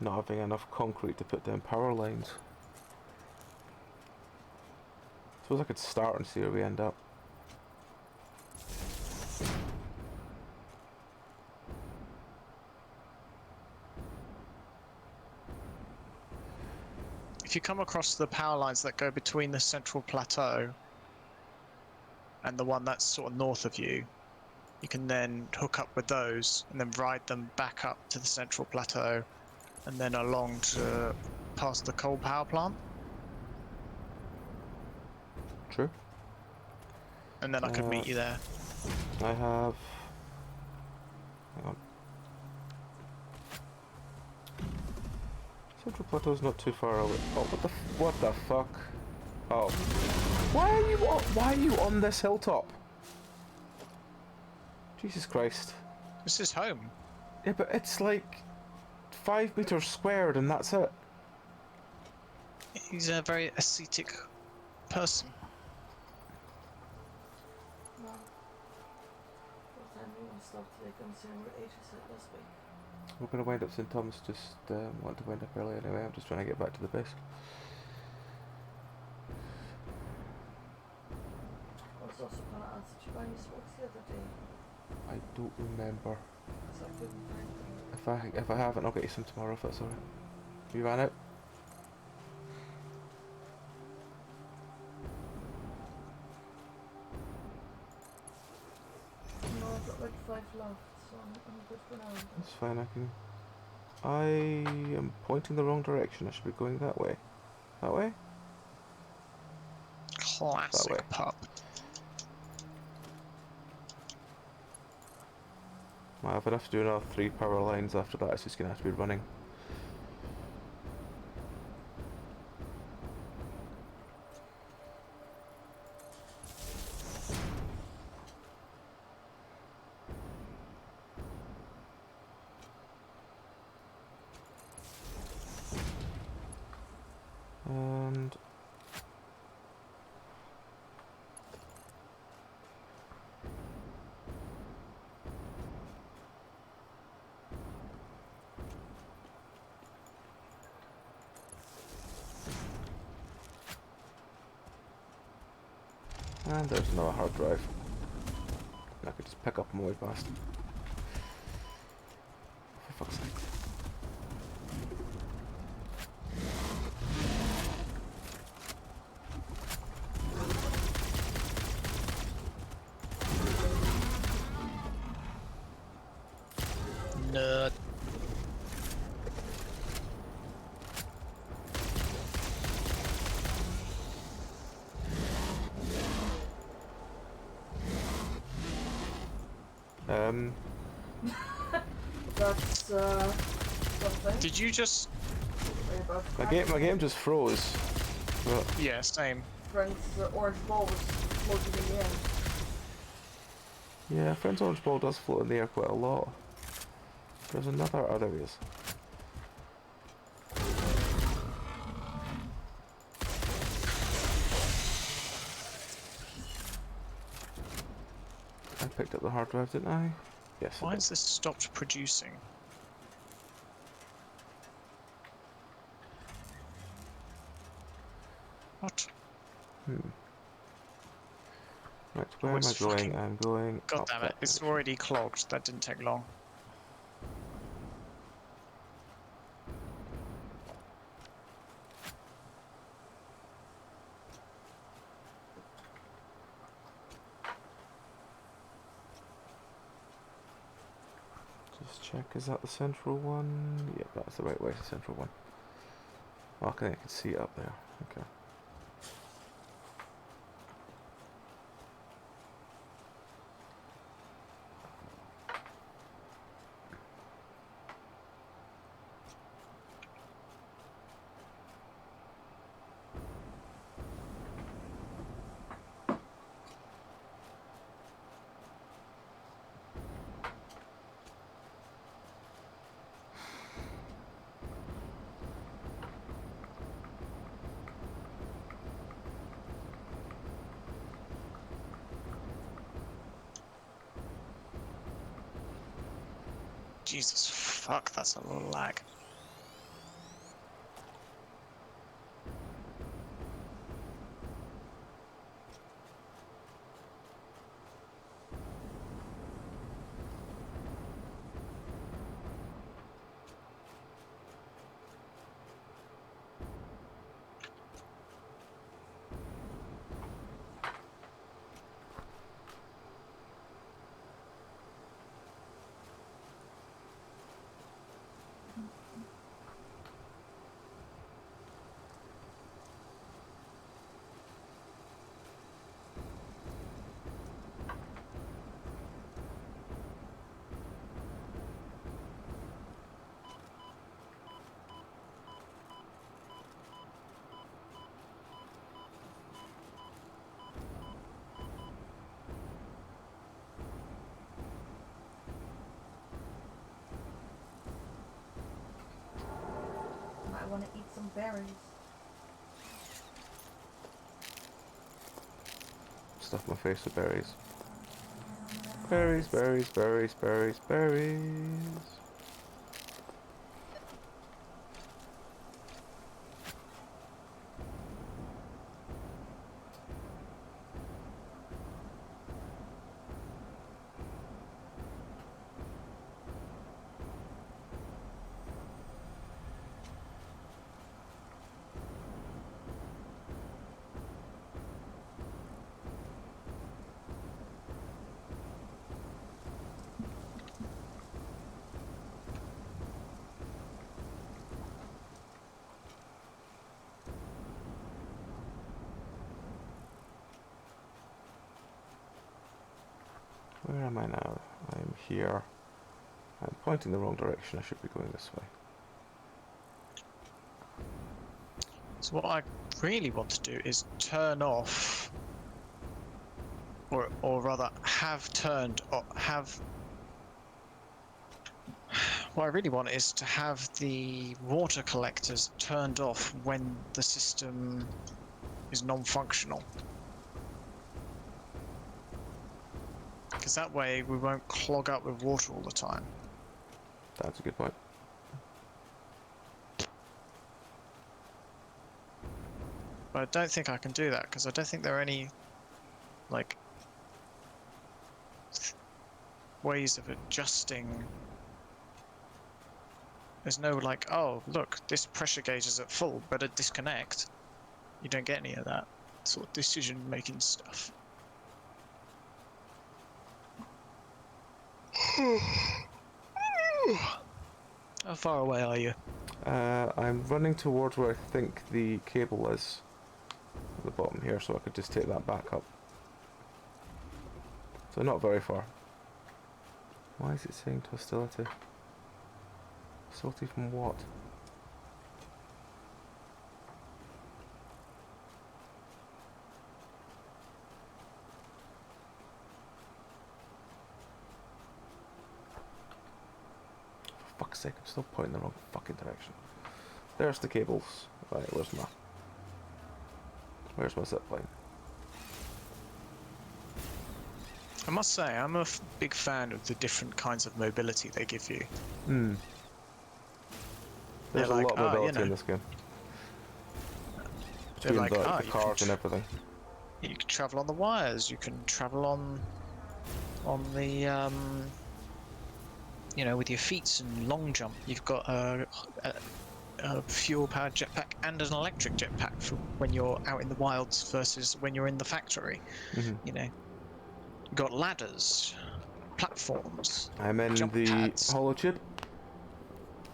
not having enough concrete to put down power lines. Suppose I could start and see where we end up. If you come across the power lines that go between the central plateau and the one that's sort of north of you, you can then hook up with those and then ride them back up to the central plateau and then along to past the coal power plant. True. And then I could meet you there. I have... Hang on. Central Plateau's not too far away. Oh, what the fuck? Oh. Why are you on this hilltop? Jesus Christ. This is home. Yeah, but it's like 5 meters squared and that's it. He's a very ascetic person. No. What time do you want to stop today considering we're 8 last week? We're going to wind up St. Thomas, just want to wind up early anyway. I'm just trying to get back to the base. I was also going to ask, did you buy any smokes the other day? I don't remember. Because I couldn't find them. If I haven't, I'll get you some tomorrow if that's alright. You ran out? No, I've got like 5 left, so I'm good for now. That's fine, I am pointing the wrong direction. I should be going that way. That way? Classic way. pup. Well, if I have to do another 3 power lines after that, it's just going to have to be running. And... and there's another hard drive. I could just pick up on my way past. For fuck's sake. Nerd. That's something. Did you just... Sorry about My game just froze. But Yeah, same. Friend's orange ball was floating in the air. yeah, Friend's orange ball does float in the air quite a lot. There's another... Oh, there he is. I picked up the hard drive, didn't I? Yes. I Why did. has this stopped producing? What? Right, where Oh, am I it's going? fucking- I'm going God up damn it, that it's direction. already clogged. That didn't take long. Just check, is that the central one? Yep, that's the right way, the central one. Okay, I can see it up there. Okay. Jesus fuck, that's a lag. Might want to eat some berries. Stuff my face with berries. Berries, berries, berries, berries, berries. Where am I now? I'm here. I'm pointing the wrong direction. I should be going this way. So what I really want to do is turn off, or rather have turned, or have. What I really want is to have the water collectors turned off when the system is non-functional. Because that way we won't clog up with water all the time. That's a good point. But I don't think I can do that, because I don't think there are any, like, ways of adjusting. There's no like, oh look, this pressure gauge is at full, better disconnect. You don't get any of that sort of decision making stuff. How far away are you? I'm running towards where I think the cable is at the bottom here, so I could just take that back up. So not very far. Why is it saying hostility? Hostility from what? For fuck's sake, I'm still pointing the wrong fucking direction. There's the cables. Right, where's my zip line? I must say, I'm a big fan of the different kinds of mobility they give you. Hmm. There's They're a like, lot of "Ah, you mobility know." in this game. They're Between like, the you can cars and everything. you can travel on the wires. You can travel on the you know, with your feet and long jump. You've got a fuel-powered jetpack and an electric jetpack for when you're out in the wilds versus when you're in the factory. Hmm. You know, you've got ladders, platforms, I'm in jump the pads, hollow tube.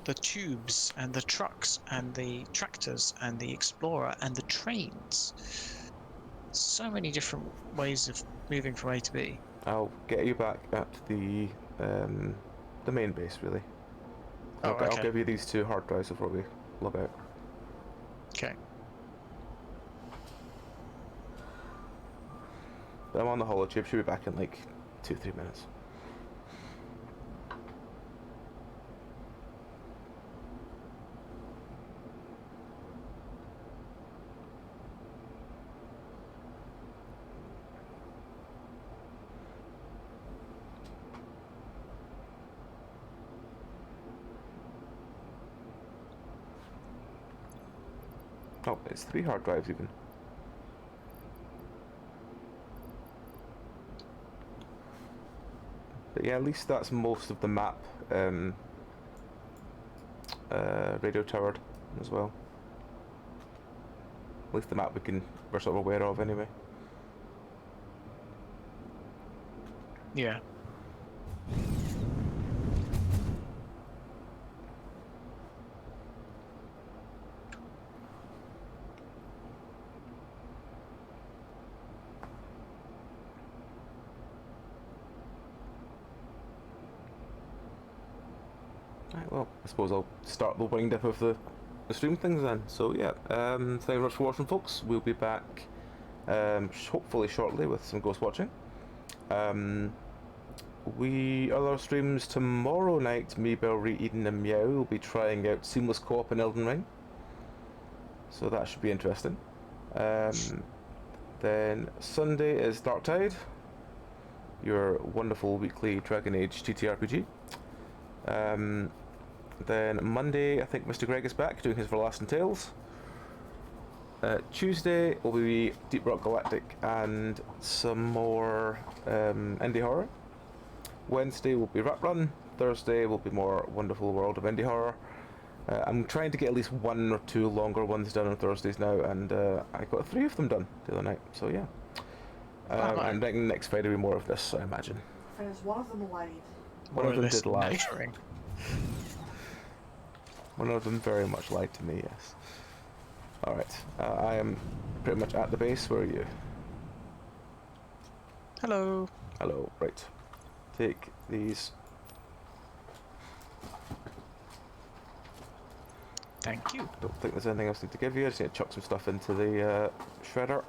the tubes and the trucks and the tractors and the explorer and the trains. So many different ways of moving from A to B. I'll get you back at the main base, really. Oh, I'll okay. give you these 2 hard drives before we log out. Okay. But I'm on the hollow tube. Should be back in like 2-3 minutes. Oh, it's 3 hard drives even. But yeah, at least that's most of the map radio towered as well. At least the map we're sort of aware of anyway. Yeah. Right, well, I suppose I'll start the wind up of the stream things then. So yeah, thank you very much for watching, folks. We'll be back hopefully shortly with some ghost watching. Other streams tomorrow night, me, Belry, Eden and Meow will be trying out seamless co-op in Elden Ring. So that should be interesting. Then Sunday is Dark Tide, your wonderful weekly Dragon Age TTRPG. Then Monday, I think Mr. Greg is back doing his Everlasting Tales. Tuesday will be Deep Rock Galactic and some more indie horror. Wednesday will be Rap Run. Thursday will be more Wonderful World of Indie Horror. I'm trying to get at least 1 or 2 longer ones done on Thursdays now, and I got 3 of them done the other night, so yeah. And then next Friday will be more of this, I imagine. Friends, one of them lied. One of them this did lie. nattering. One of them very much lied to me, yes. Alright, I am pretty much at the base. Where are you? Hello. Hello, right. Take these. Thank you. Don't think there's anything else I need to give you. I just need to chuck some stuff into the shredder.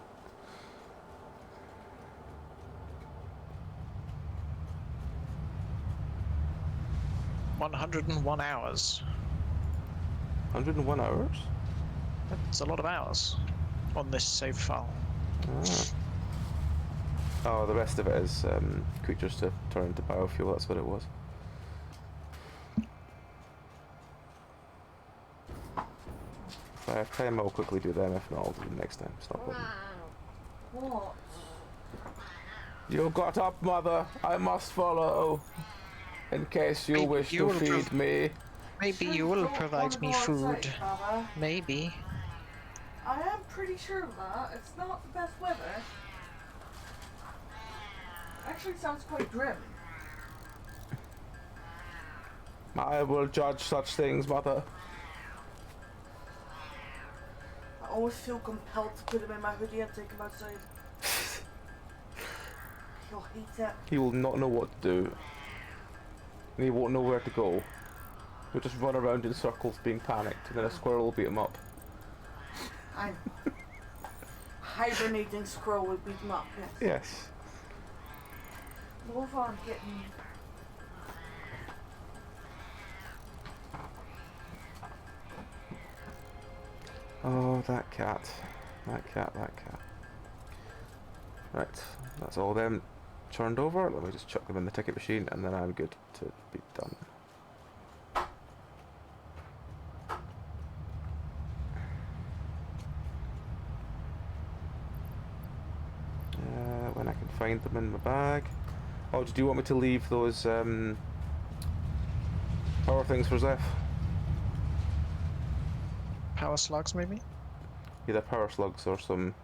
$101 hours. 101 hours? That's a lot of hours on this save file. Ah. Oh, the rest of it is creatures to turn into biofuel, that's what it was. If I have time, I'll quickly do them. If not, I'll do them next time. It's not a problem. What? You got up, mother. I must follow. In case you wish to feed me. Maybe Sure you will don't provide wanna me go food. outside, Baba. Maybe. I am pretty sure of that. It's not the best weather. Actually, it sounds quite grim. I will judge such things, mother. I always feel compelled to put him in my hoodie and take him outside. He'll hate it. He will not know what to do. And he won't know where to go. He'll just run around in circles being panicked, and then a squirrel will beat him up. I'm hibernating squirrel would beat him up, yes. Yes. Move on, getting. Oh, that cat. That cat, that cat. Right, that's all them turned over. Let me just chuck them in the ticket machine, and then I'm good to be done. When I can find them in my bag. Oh, do you want me to leave those power things for Zeph? Power slugs, maybe? Either power slugs or some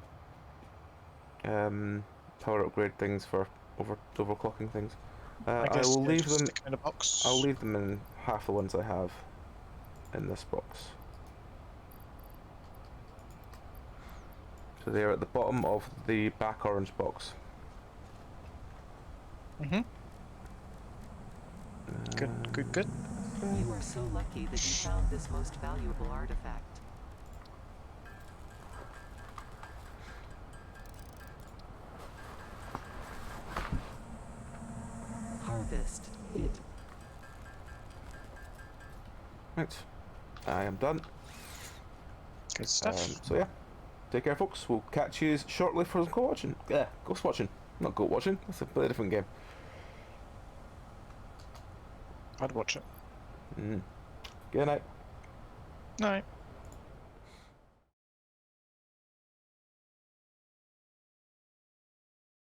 power upgrade things for overclocking things. I guess will they'll leave just them. stick 'em in a box. I'll leave them in half the ones I have in this box. So they are at the bottom of the back orange box. Good, good, good. You are so lucky that you found this most valuable artifact. Harvest it. Right, I am done. Good stuff. So yeah, take care, folks. We'll catch you shortly for some watching. Yeah, ghost watching, not goat watching. That's a completely different game. I'd watch it. Good night. Night.